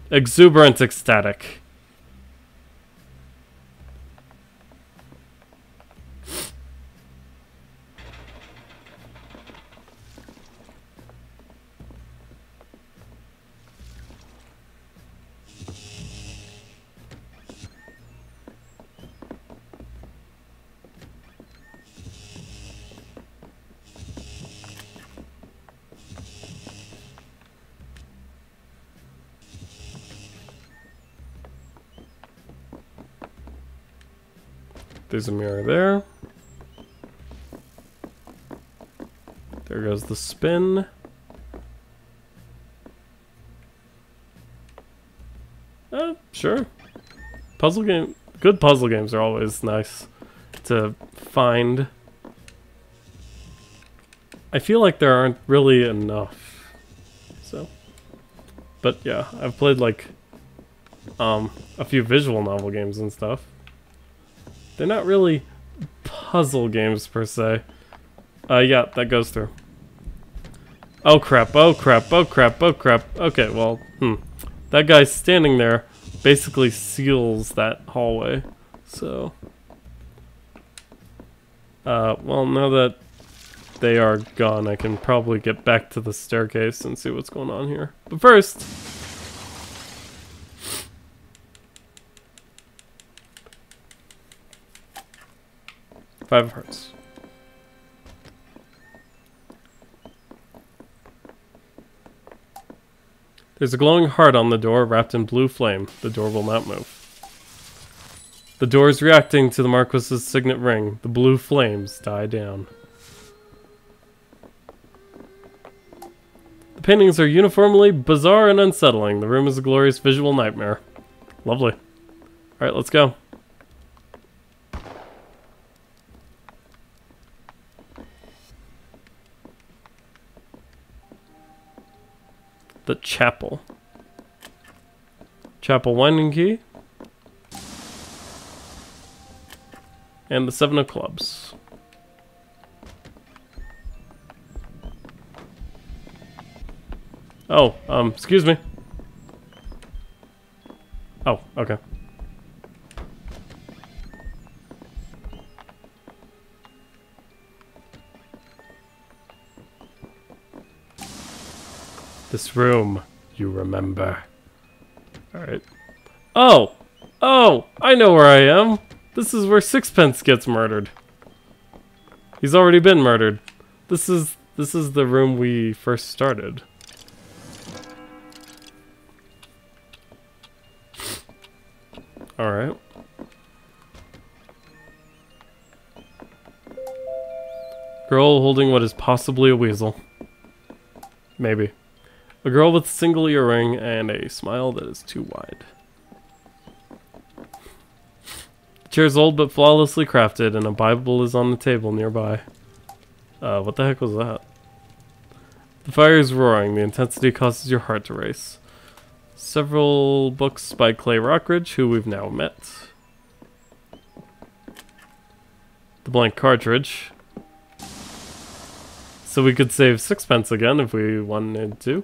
Exuberant, ecstatic. There's a mirror there. There goes the spin. Sure. Puzzle game. Good puzzle games are always nice to find. I feel like there aren't really enough. So, but yeah, I've played like a few visual novel games and stuff. They're not really puzzle games per se. Yeah, that goes through. Oh crap, oh crap, oh crap, oh crap. Okay, well, that guy standing there basically seals that hallway. So, well, now that they are gone, I can probably get back to the staircase and see what's going on here. But first, 5 of hearts. There's a glowing heart on the door wrapped in blue flame. The door will not move. The door is reacting to the Marquis's signet ring. The blue flames die down. The paintings are uniformly bizarre and unsettling. The room is a glorious visual nightmare. Lovely. Alright, let's go. The chapel. Chapel winding key. And the 7 of clubs. Oh, excuse me. Oh, okay. This room, you remember. Alright. Oh! Oh! I know where I am! This is where Sixpence gets murdered. He's already been murdered. This is the room we first started. Alright. Girl holding what is possibly a weasel. Maybe. A girl with a single earring and a smile that is too wide. The chair is old but flawlessly crafted, and a Bible is on the table nearby. What the heck was that? The fire is roaring. The intensity causes your heart to race. Several books by Clay Rockridge, who we've now met. The blank cartridge. So we could save Sixpence again if we wanted to.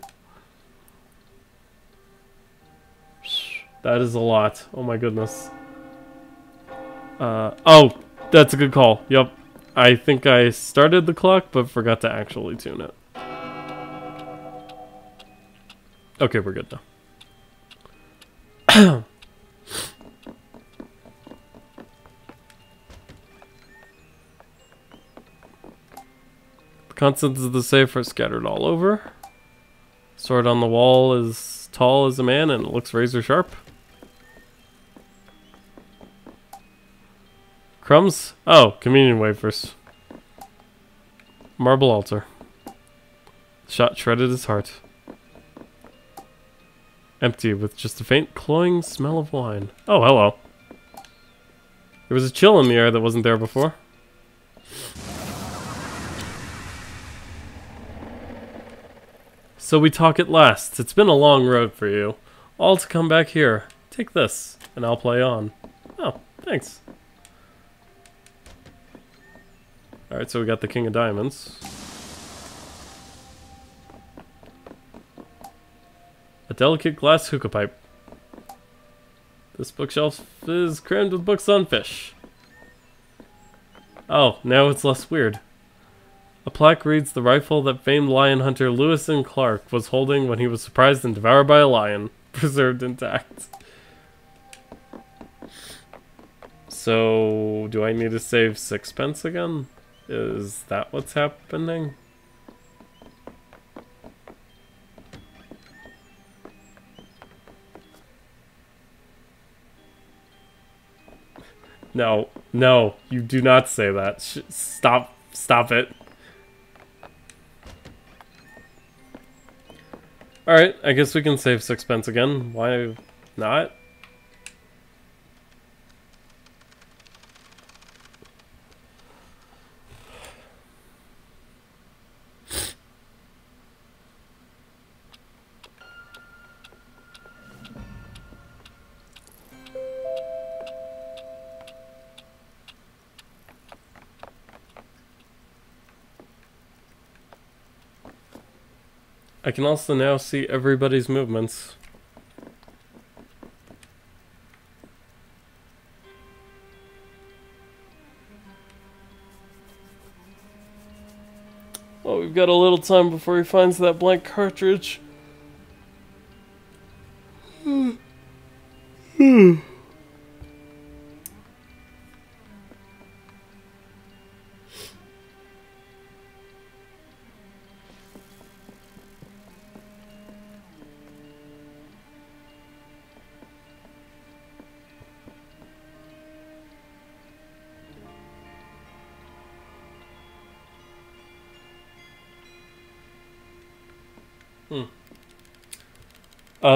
That is a lot. Oh my goodness. Oh, that's a good call. Yep. I think I started the clock, but forgot to actually tune it. Okay, we're good now. The contents of the safe are scattered all over. Sword on the wall is tall as a man and it looks razor sharp. Crumbs? Oh, communion wafers. Marble altar. The shot shredded his heart. Empty with just a faint cloying smell of wine. Oh, hello. There was a chill in the air that wasn't there before. So we talk at last. It's been a long road for you. All to come back here. Take this, and I'll play on. Oh, thanks. Alright, so we got the King of Diamonds. A delicate glass hookah pipe. This bookshelf is crammed with books on fish. Oh, now it's less weird. A plaque reads the rifle that famed lion hunter Lewis and Clark was holding when he was surprised and devoured by a lion, preserved intact. So, do I need to save Sixpence again? Is that what's happening? No, no, you do not say that. Stop it. Alright, I guess we can save sixpence again. Why not? I can also now see everybody's movements. Oh, we've got a little time before he finds that blank cartridge.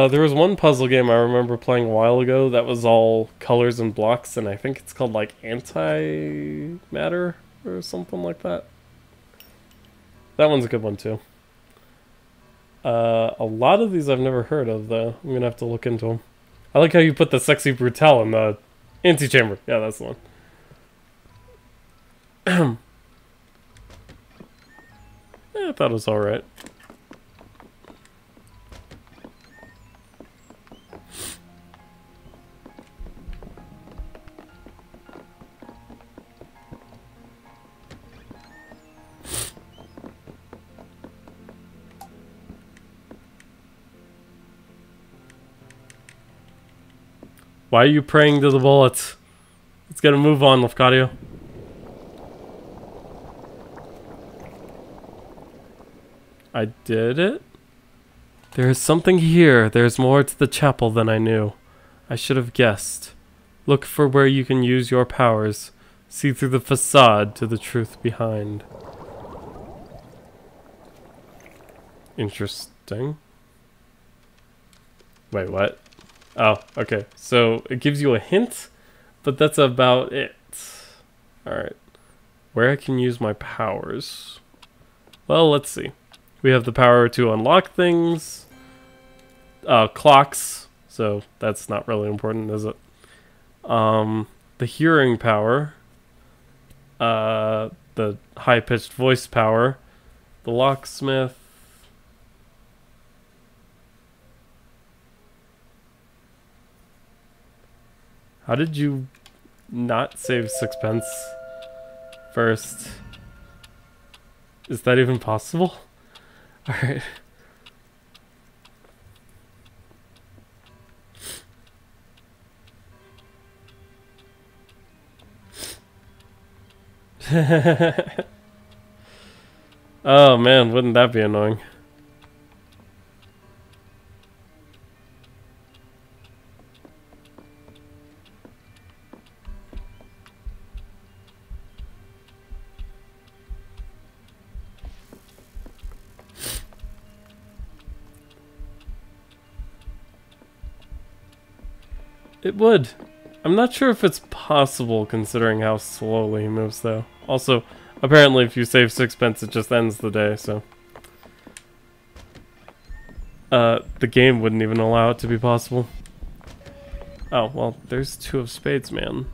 There was one puzzle game I remember playing a while ago that was all colors and blocks, and I think it's called like Antimatter or something like that. That one's a good one too. A lot of these I've never heard of though. I'm gonna have to look into them. I like how you put the sexy Brutale in the antechamber. Yeah, that's the one. Yeah, I thought it was alright. Why are you praying to the bullets? Let's get a move on, Lafcadio. I did it? There is something here. There's more to the chapel than I knew. I should have guessed. Look for where you can use your powers. See through the facade to the truth behind. Interesting. Wait, what? Oh, okay. So it gives you a hint, but that's about it. Alright. Where I can use my powers. Well, let's see. We have the power to unlock things. Clocks. So that's not really important, is it? The hearing power. The high-pitched voice power. The locksmith. How did you not save sixpence first? Is that even possible? Alright. Oh man, wouldn't that be annoying? It would. I'm not sure if it's possible considering how slowly he moves though. Also, apparently if you save sixpence it just ends the day, so. The game wouldn't even allow it to be possible. Oh, well, there's two of spades, man.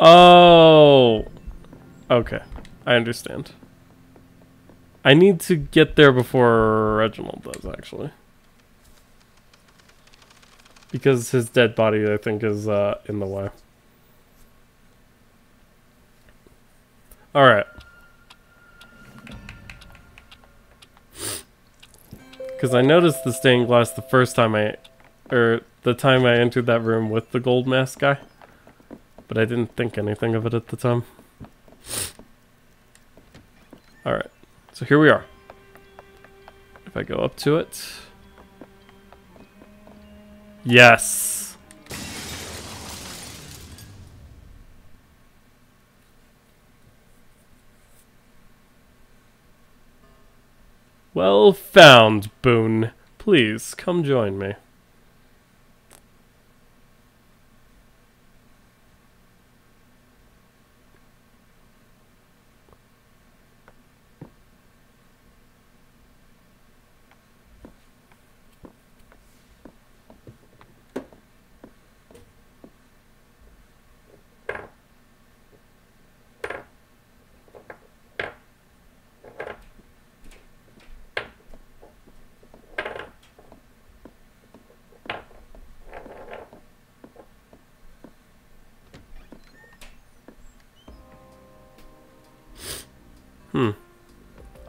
Oh, okay. I understand. I need to get there before Reginald does, actually. Because his dead body, I think, is in the way. Alright. Because I noticed the stained glass the first time the time I entered that room with the gold mask guy. But I didn't think anything of it at the time. Alright. So here we are. If I go up to it. Yes! Well found, Boone. Please, come join me.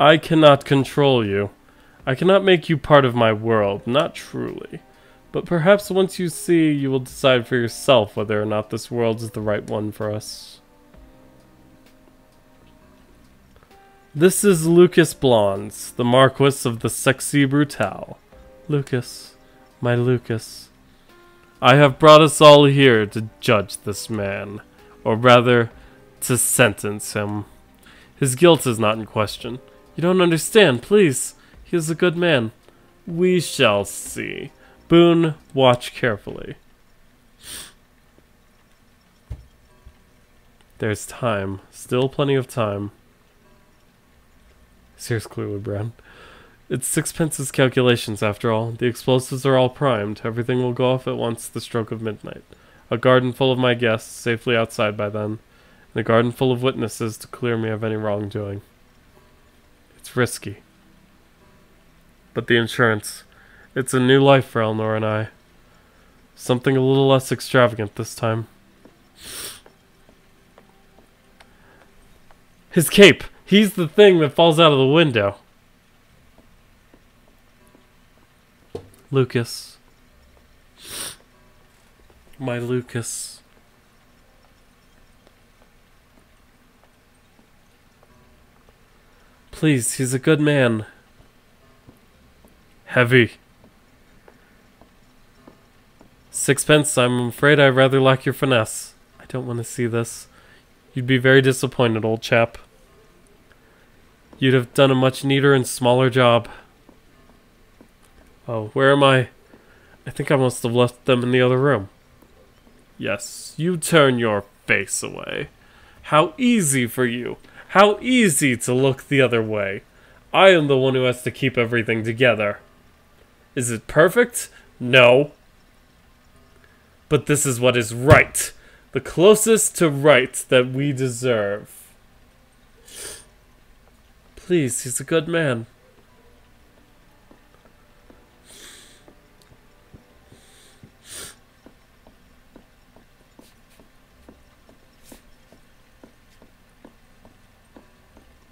I cannot control you. I cannot make you part of my world, not truly. But perhaps once you see, you will decide for yourself whether or not this world is the right one for us. This is Lucas Blondes, the Marquis of the sexy Brutale. Lucas, my Lucas. I have brought us all here to judge this man, or rather, to sentence him. His guilt is not in question. You don't understand, please. He is a good man. We shall see. Boone, watch carefully. There's time. Still plenty of time. Sears clearly brown. It's Sixpence's calculations, after all. The explosives are all primed. Everything will go off at once the stroke of midnight. A garden full of my guests, safely outside by then. And a garden full of witnesses to clear me of any wrongdoing. It's risky. But the insurance. It's a new life for Eleanor and I. Something a little less extravagant this time. His cape! He's the thing that falls out of the window. Lucas. My Lucas. Please, he's a good man. Heavy. Sixpence, I'm afraid I rather lack your finesse. I don't want to see this. You'd be very disappointed, old chap. You'd have done a much neater and smaller job. Oh, where am I? I think I must have left them in the other room. Yes, you turn your face away. How easy for you. How easy to look the other way. I am the one who has to keep everything together. Is it perfect? No. But this is what is right. The closest to right that we deserve. Please, he's a good man.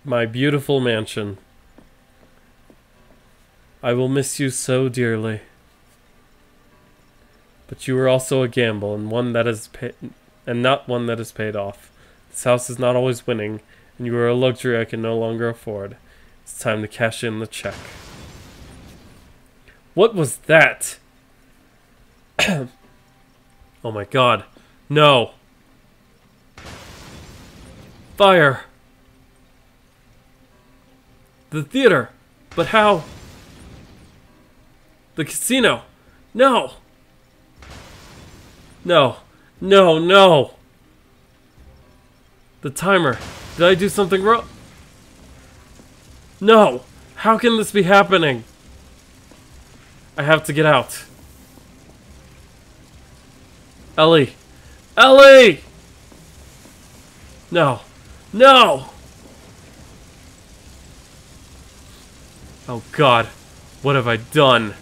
My beautiful mansion. I will miss you so dearly. But you are also a gamble, and one that is not one that is paid off. This house is not always winning, and you are a luxury I can no longer afford. It's time to cash in the check. What was that? Oh my god. No. Fire. The theater. But how? The casino. No. No. No, no. The timer. Did I do something wrong? No. How can this be happening? I have to get out. Ellie. Ellie! No. No! Oh God, what have I done?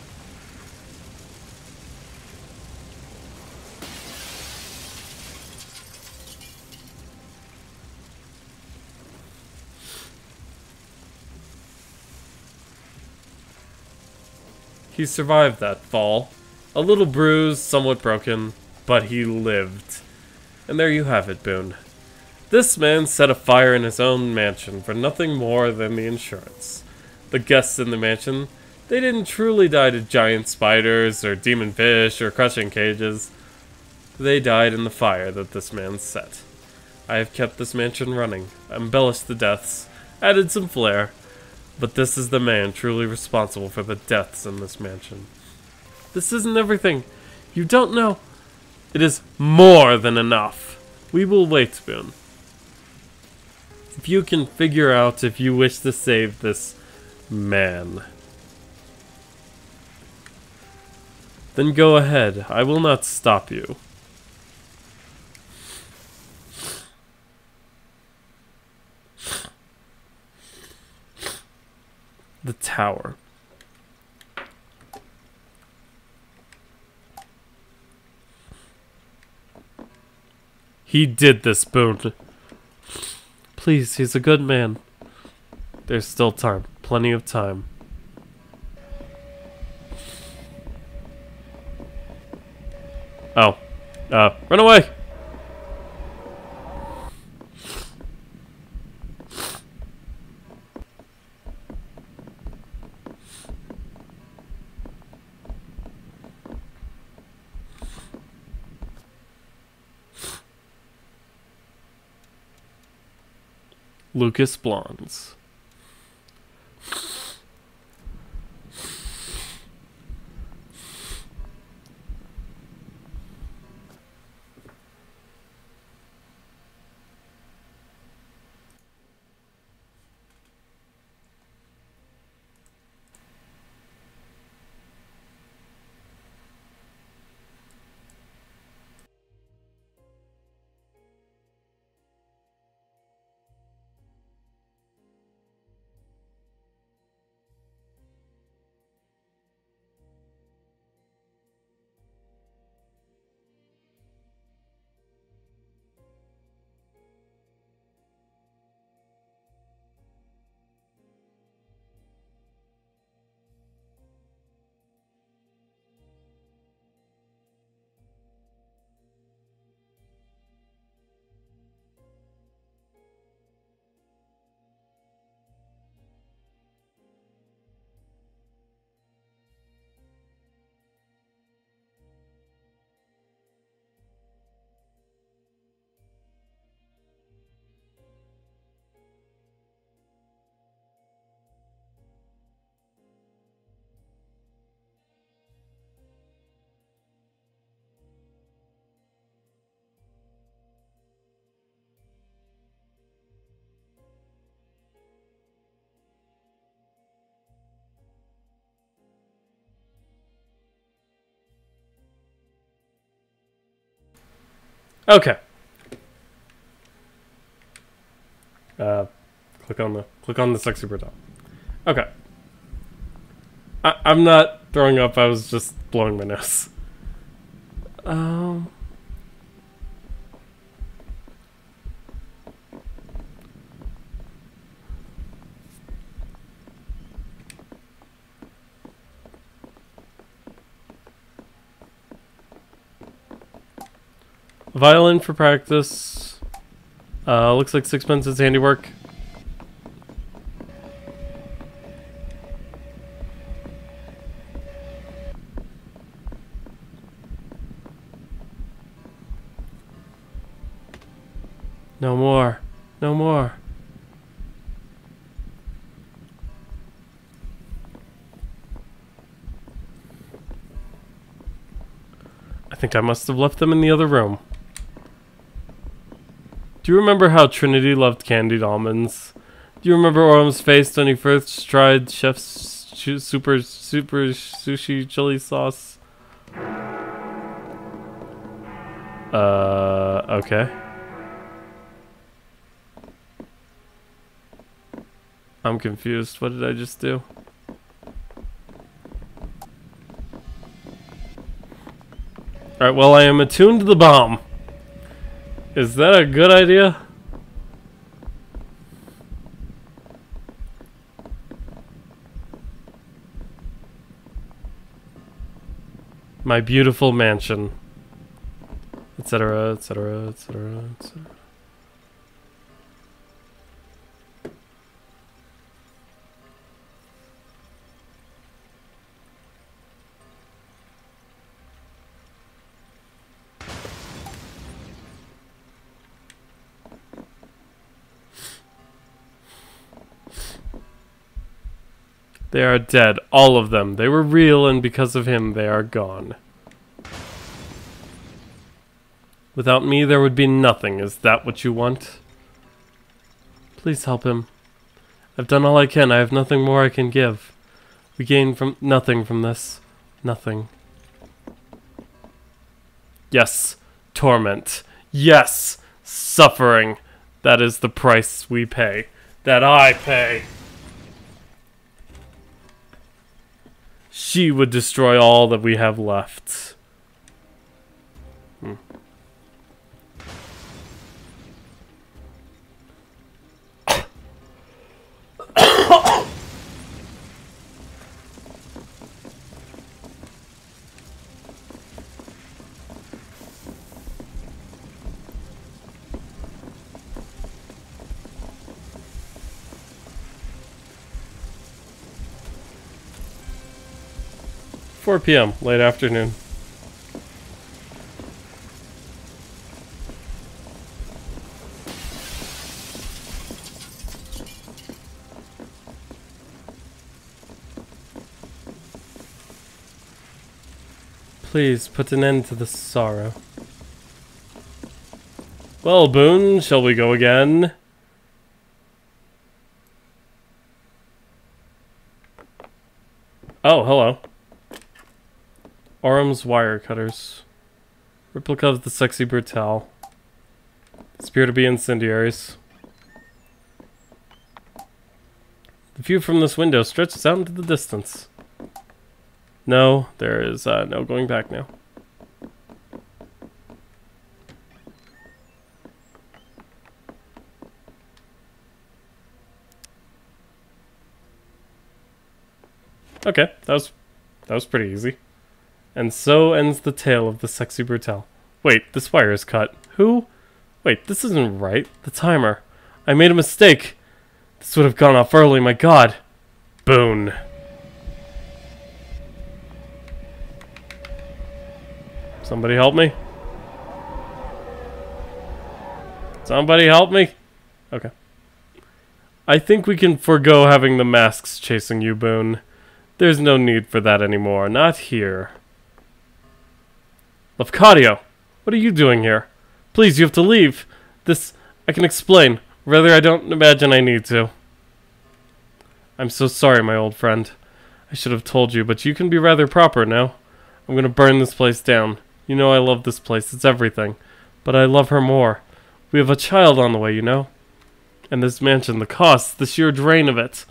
He survived that fall. A little bruised, somewhat broken, but he lived. And there you have it, Boone. This man set a fire in his own mansion for nothing more than the insurance. The guests in the mansion, they didn't truly die to giant spiders or demon fish or crushing cages. They died in the fire that this man set. I have kept this mansion running, embellished the deaths, added some flair, but this is the man truly responsible for the deaths in this mansion. This isn't everything. You don't know. It is more than enough. We will wait, Boone. If you can figure out if you wish to save this man, then go ahead. I will not stop you. The tower. He did this, Boone. Please, he's a good man. There's still time. Plenty of time. Oh. Run away! Lucas Blondes. Okay. Click on the sexy Brutale. Okay. I'm not throwing up, I was just blowing my nose. Violin for practice. Looks like sixpence's handiwork. No more. No more. I think I must have left them in the other room. Do you remember how Trinity loved candied almonds? Do you remember Orm's face when he first tried Chef's super sushi chili sauce? Okay. I'm confused. What did I just do? Alright, well, I am attuned to the bomb. Is that a good idea? My beautiful mansion. Etc., etc., etc., etc. They are dead, all of them. They were real, and because of him, they are gone. Without me, there would be nothing. Is that what you want? Please help him. I've done all I can. I have nothing more I can give. We gain from nothing from this. Nothing. Yes, torment. Yes, suffering. That is the price we pay. That I pay. She would destroy all that we have left. 4 p.m., late afternoon. Please put an end to this sorrow. Well, Boone, shall we go again? Oh, hello. Orum's wire cutters. Replica of the sexy Brutale. Appear to be incendiaries. The view from this window stretches out into the distance. No, there is no going back now. Okay, that was pretty easy. And so ends the tale of the sexy Brutale. Wait, this wire is cut. Who? Wait, this isn't right. The timer. I made a mistake. This would have gone off early, my god. Boone. Somebody help me? Somebody help me? Okay. I think we can forego having the masks chasing you, Boone. There's no need for that anymore. Not here. Lafcadio, what are you doing here? Please, you have to leave. This, I can explain. Rather, I don't imagine I need to. I'm so sorry, my old friend. I should have told you, but you can be rather proper now. I'm gonna burn this place down. You know I love this place. It's everything. But I love her more. We have a child on the way, you know? And this mansion, the cost, the sheer drain of it.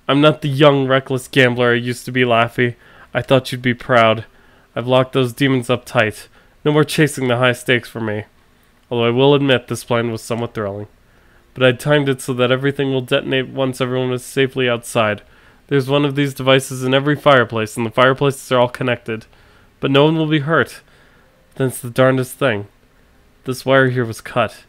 I'm not the young, reckless gambler I used to be, Laffy. I thought you'd be proud. I've locked those demons up tight. No more chasing the high stakes for me. Although I will admit this plan was somewhat thrilling. But I'd timed it so that everything will detonate once everyone is safely outside. There's one of these devices in every fireplace, and the fireplaces are all connected. But no one will be hurt. That's the darndest thing. This wire here was cut.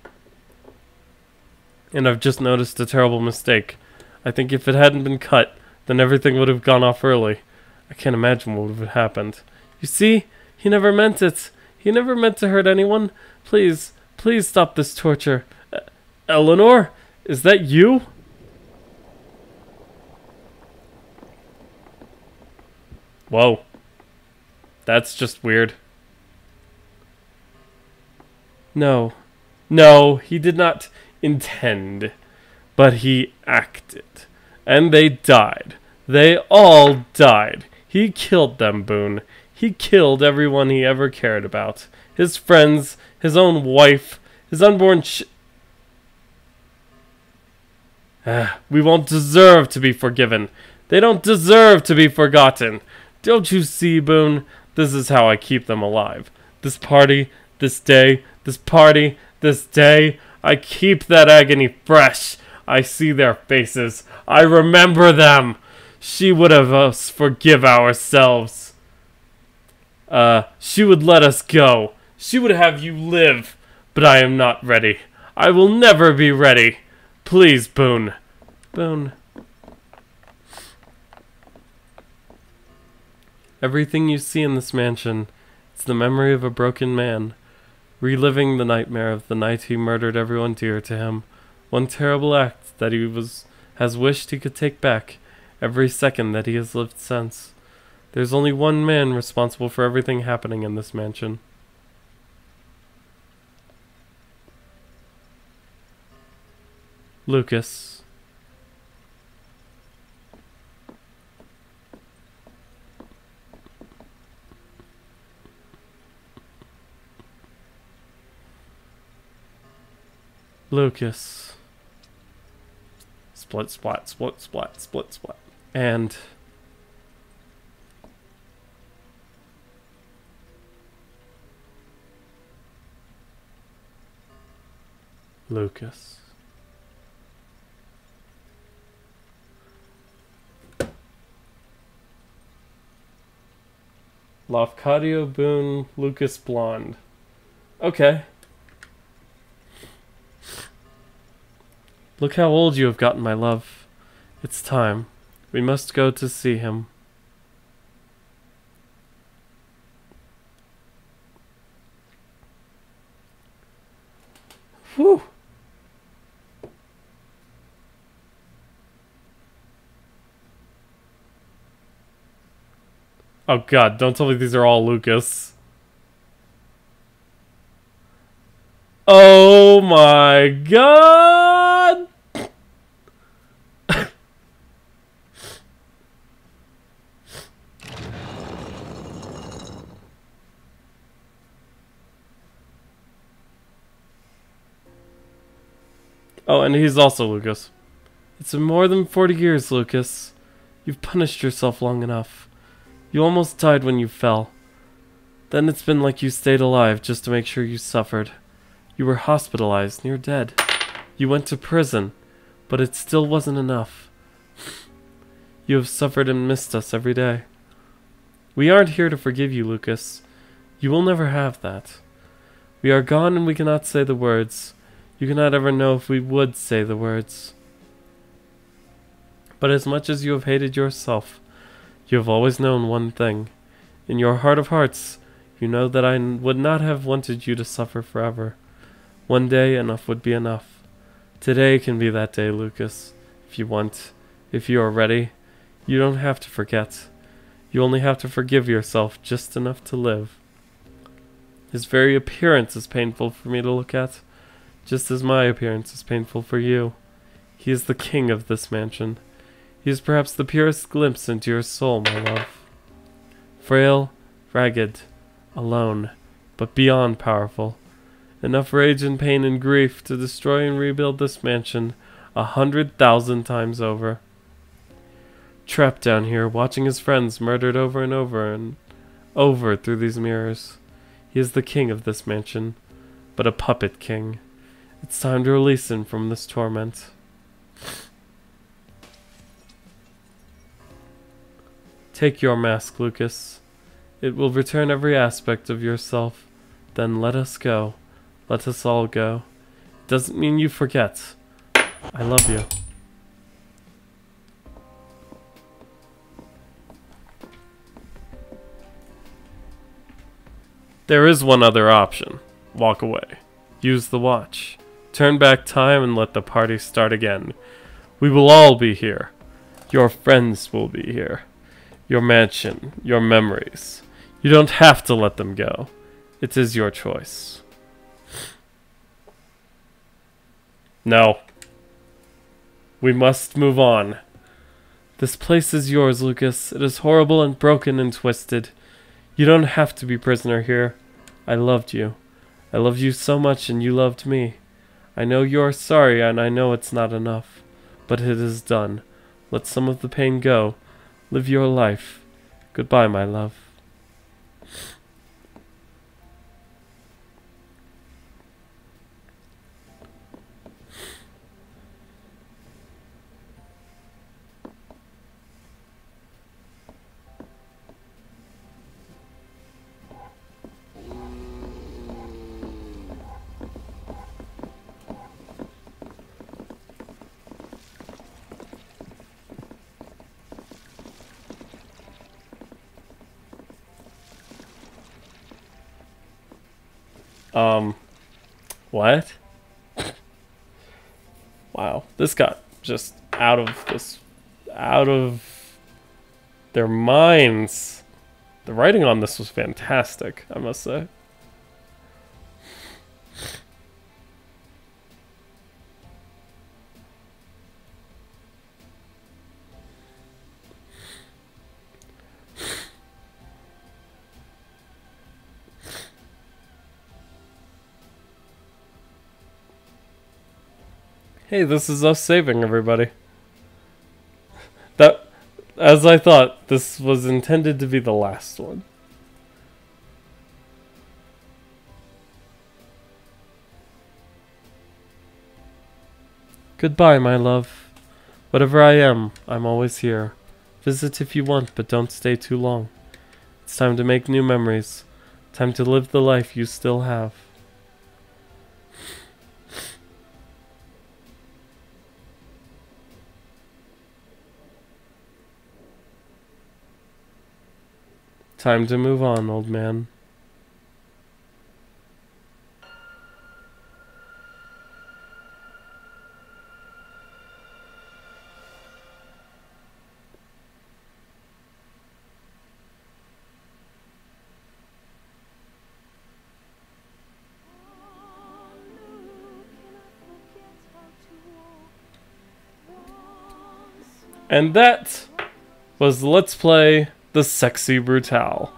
And I've just noticed a terrible mistake. I think if it hadn't been cut, then everything would have gone off early. I can't imagine what would have happened. You see? He never meant it. He never meant to hurt anyone. Please, please stop this torture. Eleanor? Is that you? Whoa. That's just weird. No. No, he did not intend. But he acted. And they died. They all died. He killed them, Boone. He killed everyone he ever cared about. His friends, his own wife, his unborn we won't deserve to be forgiven. They don't deserve to be forgotten. Don't you see, Boone? This is how I keep them alive. This party, this day, this party, this day. I keep that agony fresh. I see their faces. I remember them. She would have us forgive ourselves. She would let us go. She would have you live. But I am not ready. I will never be ready. Please, Boone. Boone. Everything you see in this mansion, it's the memory of a broken man, reliving the nightmare of the night he murdered everyone dear to him. One terrible act that has wished he could take back every second that he has lived since. There's only one man responsible for everything happening in this mansion. Lucas. Lucas. Split, splat, split, splat, split, splat. And Lucas. Lafcadio Boone, Lucas Blonde. Okay. Look how old you have gotten, my love. It's time. We must go to see him. Whew. Oh god, don't tell me these are all Lucas. Oh my god! Oh, and he's also Lucas. It's been more than 40 years, Lucas. You've punished yourself long enough. You almost died when you fell. Then it's been like you stayed alive just to make sure you suffered. You were hospitalized, near dead. You went to prison, but it still wasn't enough. You have suffered and missed us every day. We aren't here to forgive you, Lucas. You will never have that. We are gone and we cannot say the words. You cannot ever know if we would say the words. But as much as you have hated yourself, you have always known one thing. In your heart of hearts, you know that I would not have wanted you to suffer forever. One day, enough would be enough. Today can be that day, Lucas. If you want, if you are ready, you don't have to forget. You only have to forgive yourself just enough to live. His very appearance is painful for me to look at, just as my appearance is painful for you. He is the king of this mansion. He is perhaps the purest glimpse into your soul, my love. Frail, ragged, alone, but beyond powerful. Enough rage and pain and grief to destroy and rebuild this mansion 100,000 times over. Trapped down here, watching his friends murdered over and over through these mirrors. He is the king of this mansion, but a puppet king. It's time to release him from this torment. Take your mask, Lucas. It will return every aspect of yourself. Then let us go. Let us all go. It doesn't mean you forget. I love you. There is one other option. Walk away. Use the watch. Turn back time and let the party start again. We will all be here. Your friends will be here. Your mansion, your memories. You don't have to let them go. It is your choice. No. We must move on. This place is yours, Lucas. It is horrible and broken and twisted. You don't have to be prisoner here. I loved you. I loved you so much and you loved me. I know you are sorry and I know it's not enough. But it is done. Let some of the pain go. Live your life. Goodbye, my love. What? Wow, this got just out of their minds. The writing on this was fantastic, I must say. Hey, this is us saving everybody. That, as I thought, this was intended to be the last one. Goodbye, my love. Whatever I am, I'm always here. Visit if you want, but don't stay too long. It's time to make new memories. Time to live the life you still have. Time to move on, old man. And that was Let's Play the Sexy Brutale.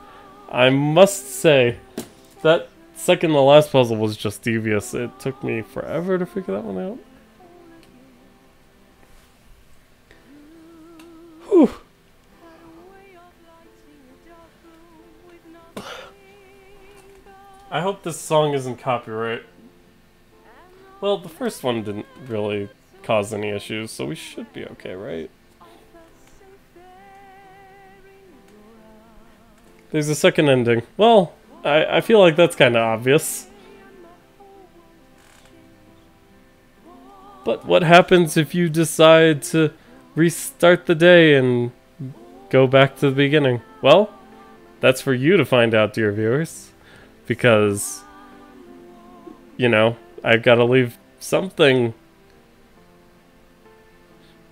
I must say, that second to last puzzle was just devious. It took me forever to figure that one out. Whew. I hope this song isn't copyright. Well, the first one didn't really cause any issues, so we should be okay, right? There's a second ending. Well, I feel like that's kind of obvious. But what happens if you decide to restart the day and go back to the beginning? Well, that's for you to find out, dear viewers. Because, you know, I've got to leave something...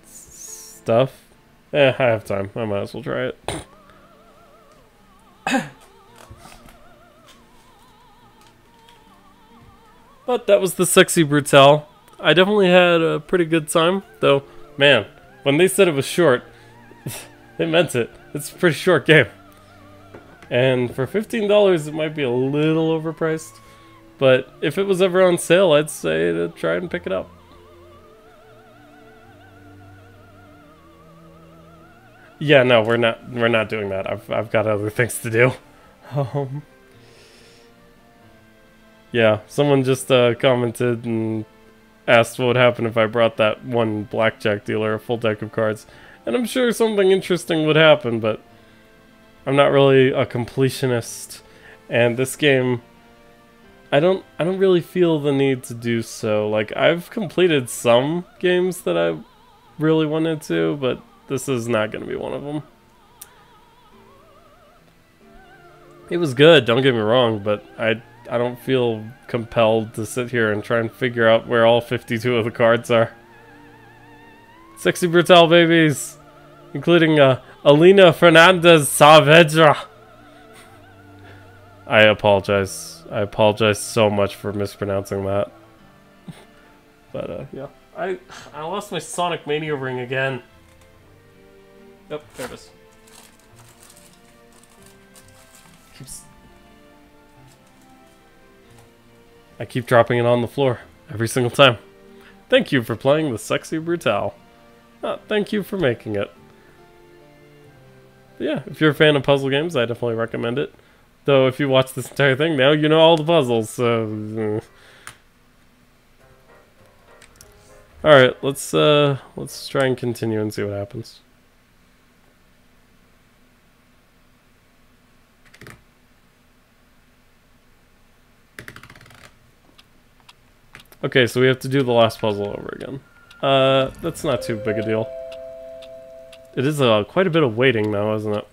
stuff. I have time. I might as well try it. But that was the Sexy Brutale. I definitely had a pretty good time, though, man, when they said it was short, they meant it. It's a pretty short game. And for $15, it might be a little overpriced. But if it was ever on sale, I'd say to try and pick it up. Yeah, no, we're not doing that. I've got other things to do. Yeah, someone just commented and asked what would happen if I brought that one blackjack dealer a full deck of cards. And I'm sure something interesting would happen, but I'm not really a completionist. And this game, I don't really feel the need to do so. Like, I've completed some games that I really wanted to, but this is not going to be one of them. It was good, don't get me wrong, but I don't feel compelled to sit here and try and figure out where all 52 of the cards are. Sexy Brutale babies! Including Alina Fernandez Saavedra. I apologize. I apologize so much for mispronouncing that. But yeah. I lost my Sonic Mania ring again. Oh, there it is. I keep dropping it on the floor every single time. Thank you for playing the Sexy Brutale. Thank you for making it. But yeah, if you're a fan of puzzle games, I definitely recommend it. Though if you watch this entire thing now, you know all the puzzles, so... Alright, let's try and continue and see what happens. Okay, so we have to do the last puzzle over again. That's not too big a deal. It is quite a bit of waiting though, isn't it?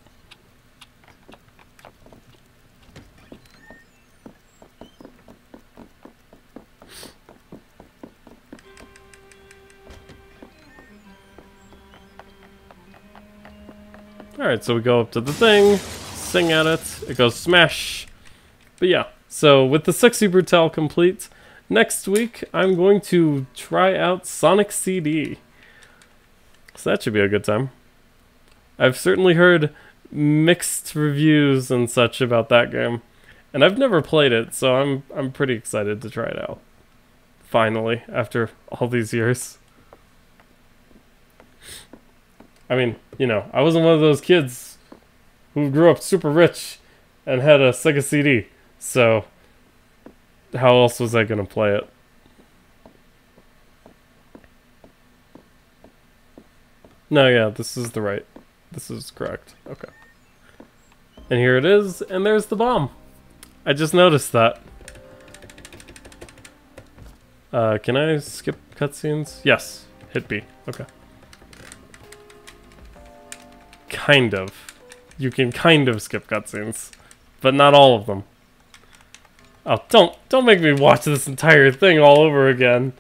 Alright, so we go up to the thing, sing at it, it goes smash. But yeah, so with the Sexy Brutale complete, next week I'm going to try out Sonic CD. So that should be a good time. I've certainly heard mixed reviews and such about that game. And I've never played it, so I'm pretty excited to try it out. Finally, after all these years. I mean, you know, I wasn't one of those kids who grew up super rich and had a Sega CD. So, how else was I gonna play it? No, yeah, this is the right. This is correct. Okay. And here it is, and there's the bomb. I just noticed that. Can I skip cutscenes? Yes. Hit B. Okay. Kind of. You can kind of skip cutscenes, but not all of them. Oh, don't make me watch this entire thing all over again.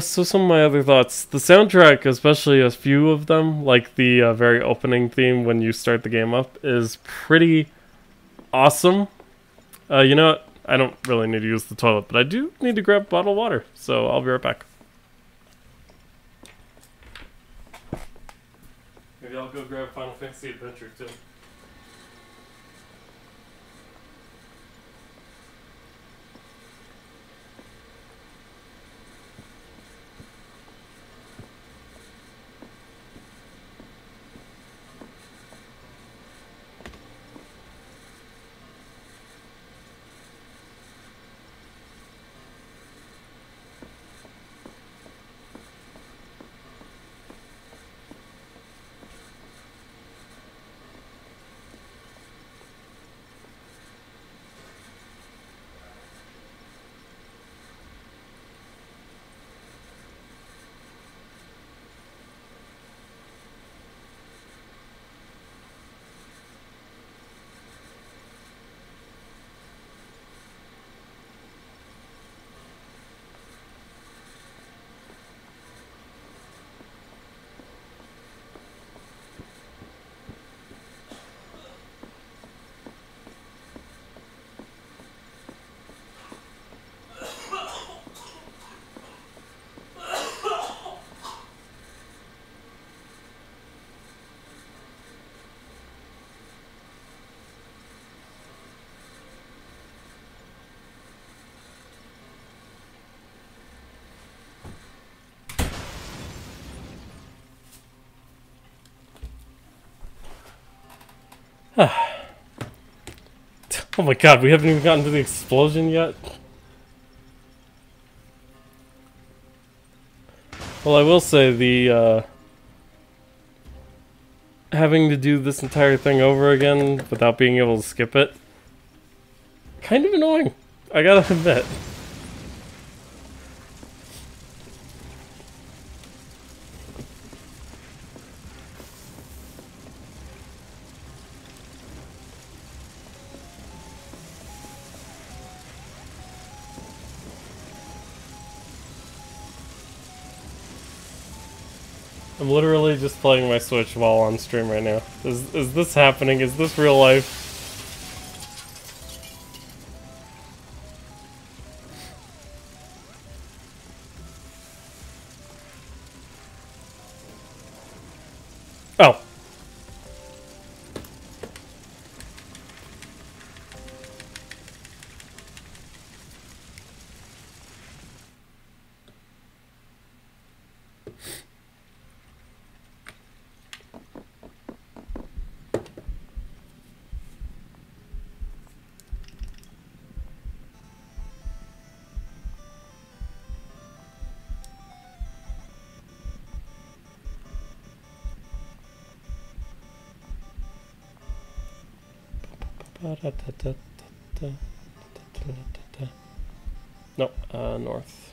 So some of my other thoughts. The soundtrack, especially a few of them, like the very opening theme when you start the game up, is pretty awesome. You know what? I don't really need to use the toilet, but I do need to grab a bottle of water, so I'll be right back. Maybe I'll go grab Final Fantasy Adventure too. Oh my god, we haven't even gotten to the explosion yet? Well, I will say the, having to do this entire thing over again without being able to skip it, kind of annoying, I gotta admit. I'm literally just playing my Switch while on stream right now. Is this happening? Is this real life? Oh. No, north.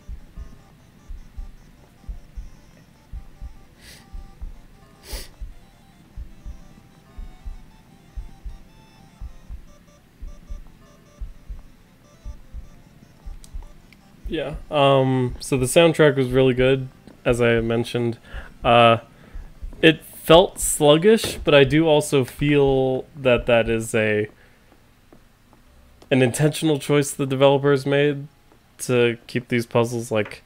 Yeah. So the soundtrack was really good, as I mentioned. Uh, it felt sluggish, but I do also feel that that is an intentional choice the developers made to keep these puzzles like.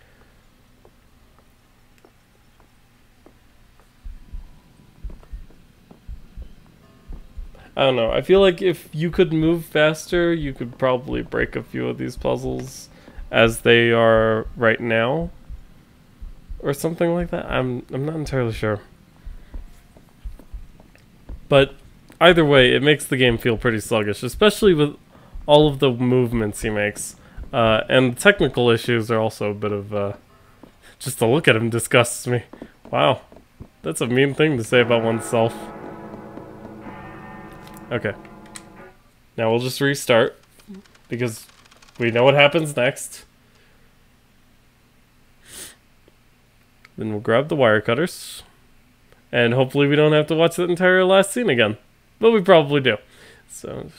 I don't know. I feel like if you could move faster, you could probably break a few of these puzzles as they are right now, or something like that. I'm not entirely sure. But either way, it makes the game feel pretty sluggish, especially with all of the movements he makes. And technical issues are also a bit of just to look at him disgusts me. Wow, that's a mean thing to say about oneself. Okay. Now we'll just restart, because we know what happens next. Then we'll grab the wire cutters. And hopefully we don't have to watch that entire last scene again. But we probably do. So...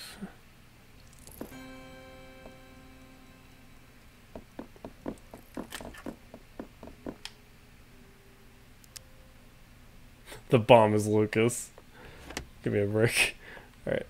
the bomb is Lucas. Give me a break. Alright.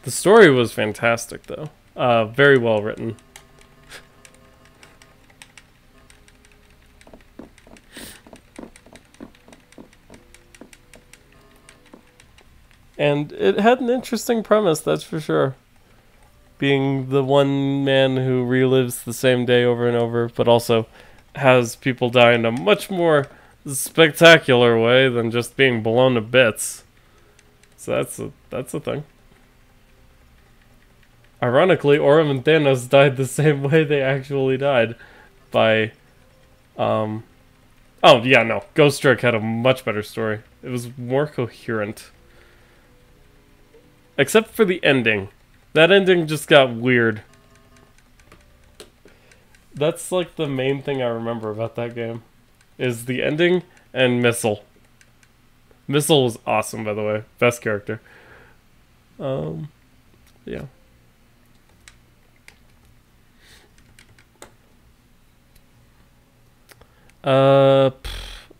The story was fantastic, though. Very well written. And it had an interesting premise, that's for sure. Being the one man who relives the same day over and over, but also has people die in a much more spectacular way than just being blown to bits. So that's a thing. Ironically, Orym and Thanos died the same way they actually died. By, oh, yeah, no. Ghost Trick had a much better story. It was more coherent. Except for the ending. That ending just got weird. That's like the main thing I remember about that game. Is the ending and Missile. Missile was awesome, by the way. Best character. Yeah.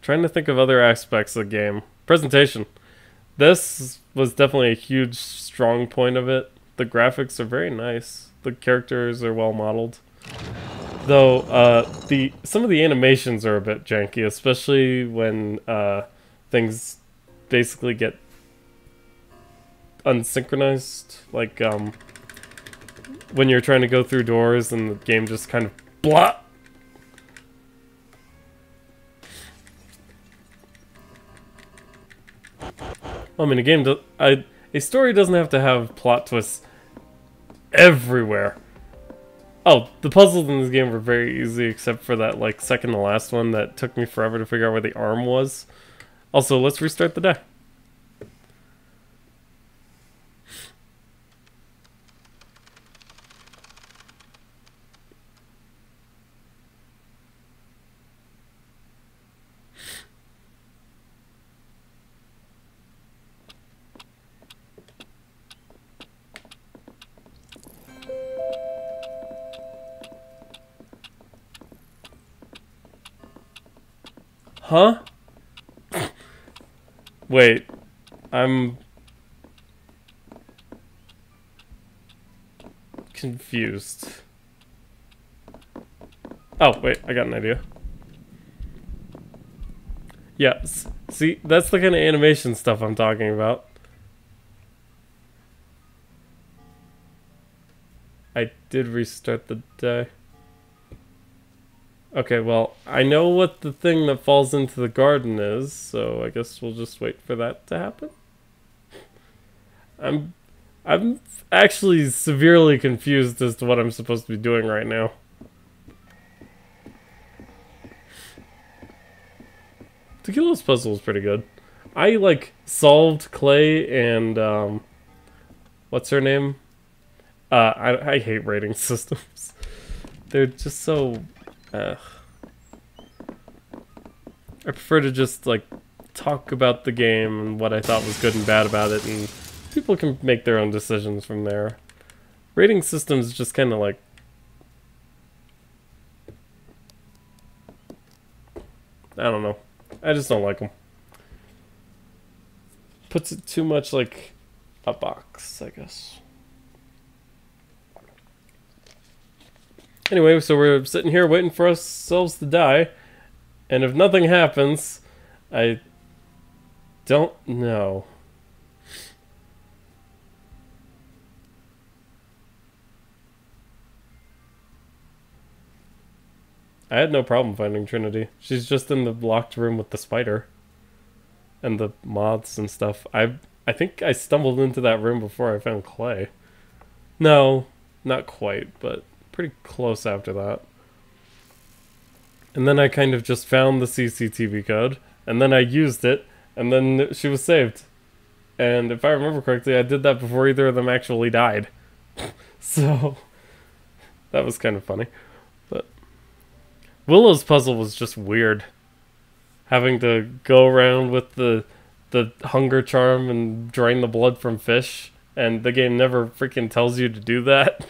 Trying to think of other aspects of the game. Presentation. This was definitely a huge strong point of it. The graphics are very nice. The characters are well modeled. Though, some of the animations are a bit janky, especially when, things basically get unsynchronized. Like, when you're trying to go through doors and the game just kind of blah. I mean, a story doesn't have to have plot twists everywhere. Oh, the puzzles in this game were very easy, except for that, like, second to last one that took me forever to figure out where the arm was. Also, let's restart the day. Huh? Wait, I'm confused. Oh, wait, I got an idea. Yeah, see, that's the kind of animation stuff I'm talking about. I did restart the day. Okay, well, I know what the thing that falls into the garden is, so I guess we'll just wait for that to happen. I'm actually severely confused as to what I'm supposed to be doing right now. Tequila's puzzle is pretty good. I, like, solved Clay and, what's her name? I hate rating systems. They're just so, I prefer to just, like, talk about the game and what I thought was good and bad about it, and people can make their own decisions from there. Rating systems just kind of, like, I don't know. I just don't like them. Puts it too much like a box, I guess. Anyway, so we're sitting here waiting for ourselves to die. And if nothing happens, I don't know. I had no problem finding Trinity. She's just in the locked room with the spider. And the moths and stuff. I think I stumbled into that room before I found Clay. No, not quite, but pretty close after that. And then I kind of just found the CCTV code, and then I used it, and then she was saved. And if I remember correctly, I did that before either of them actually died. So, that was kind of funny. But Willow's puzzle was just weird. Having to go around with the hunger charm and drain the blood from fish, and the game never freaking tells you to do that.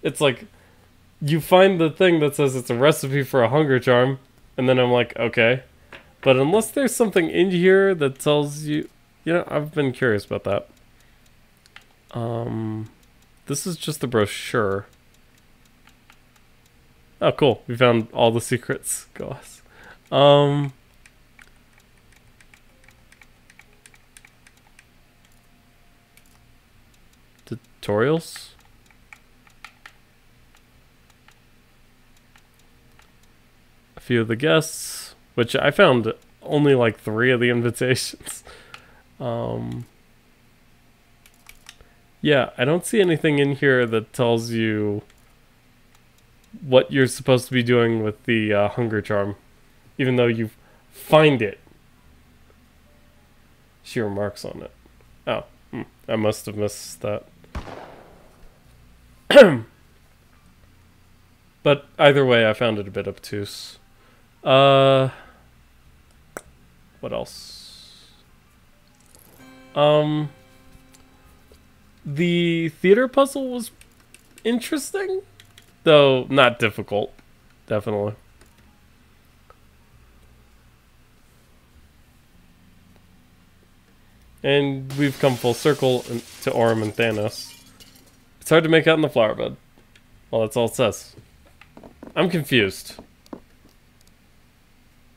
It's like, you find the thing that says it's a recipe for a hunger charm, and then I'm like, okay. But unless there's something in here that tells you... You know, I've been curious about that. This is just the brochure. Oh, cool. We found all the secrets. Go us. Tutorials? A few of the guests, which I found only like 3 of the invitations. Yeah, I don't see anything in here that tells you what you're supposed to be doing with the hunger charm. Even though you find it. She remarks on it. Oh, I must have missed that. But either way, I found it a bit obtuse. What else? The theater puzzle was interesting, though not difficult, definitely. And we've come full circle to Orm and Thanos. It's hard to make out in the flower bed. Well, that's all it says. I'm confused.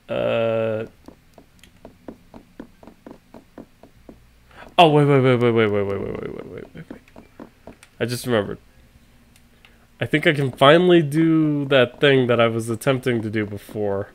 Oh, wait. I just remembered. I think I can finally do that thing that I was attempting to do before.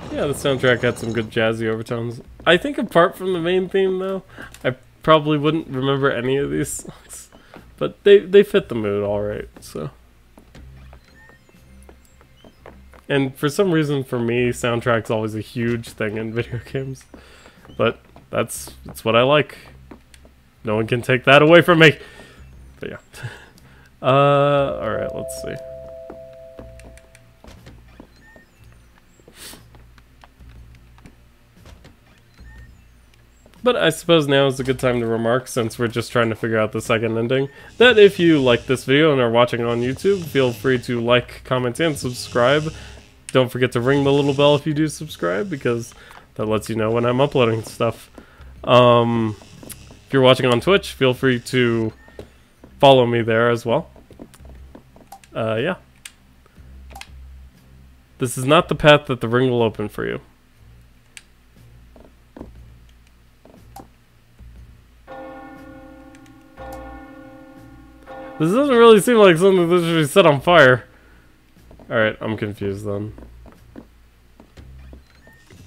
Yeah, the soundtrack had some good jazzy overtones. I think apart from the main theme, though, I probably wouldn't remember any of these songs. But they fit the mood alright, so. And for some reason, for me, soundtrack's always a huge thing in video games. But that's what I like. No one can take that away from me. But yeah. Alright, let's see. But I suppose now is a good time to remark, since we're just trying to figure out the second ending, that if you like this video and are watching on YouTube, feel free to like, comment, and subscribe. Don't forget to ring the little bell if you do subscribe, because that lets you know when I'm uploading stuff. If you're watching on Twitch, feel free to follow me there as well. Yeah. This is not the path that the ring will open for you. This doesn't really seem like something that should be set on fire. Alright, I'm confused then.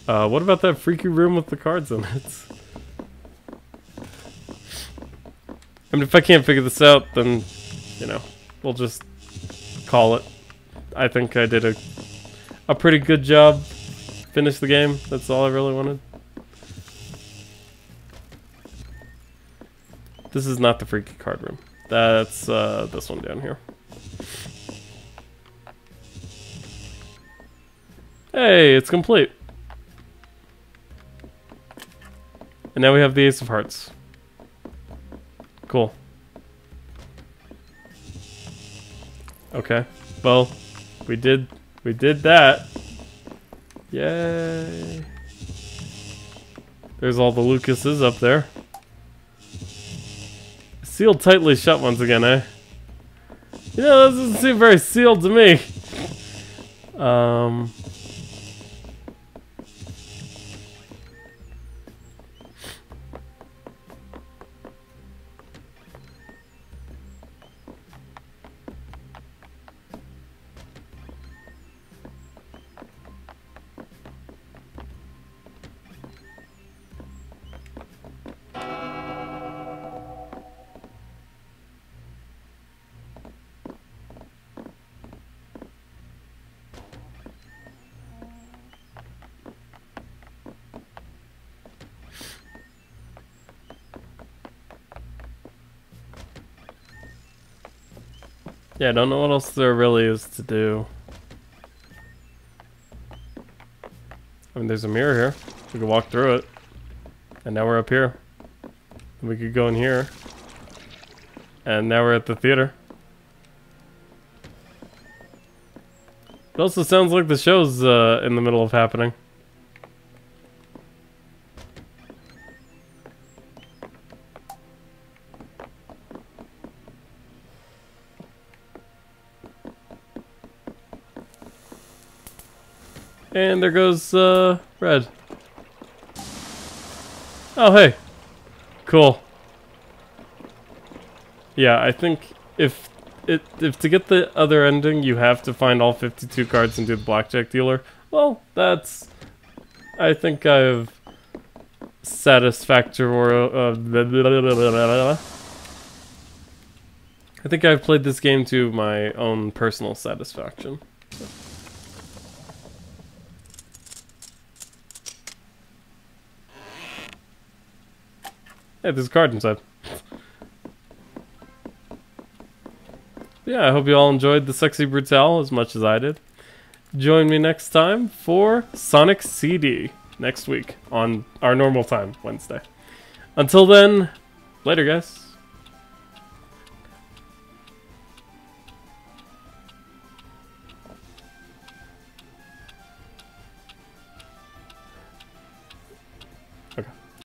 What about that freaky room with the cards in it? I mean, if I can't figure this out, then, you know, we'll just call it. I think I did a pretty good job. Finish the game. That's all I really wanted. This is not the freaky card room. That's this one down here. Hey, it's complete. And now we have the Ace of Hearts. Cool. Okay. Well, we did that. Yay. There's all the Lucases up there. Sealed tightly shut once again, eh? You know, this doesn't seem very sealed to me. Yeah, I don't know what else there really is to do. I mean, there's a mirror here. We could walk through it. And now we're up here. And we could go in here. And now we're at the theater. It also sounds like the show's in the middle of happening. And there goes, Red. Oh, hey. Cool. Yeah, I think if to get the other ending, you have to find all 52 cards and do the blackjack dealer. Well, that's... I think I've I think I've played this game to my own personal satisfaction. Hey, there's a card inside. Yeah, I hope you all enjoyed the Sexy Brutale as much as I did. Join me next time for Sonic CD next week on our normal time, Wednesday. Until then, later guys.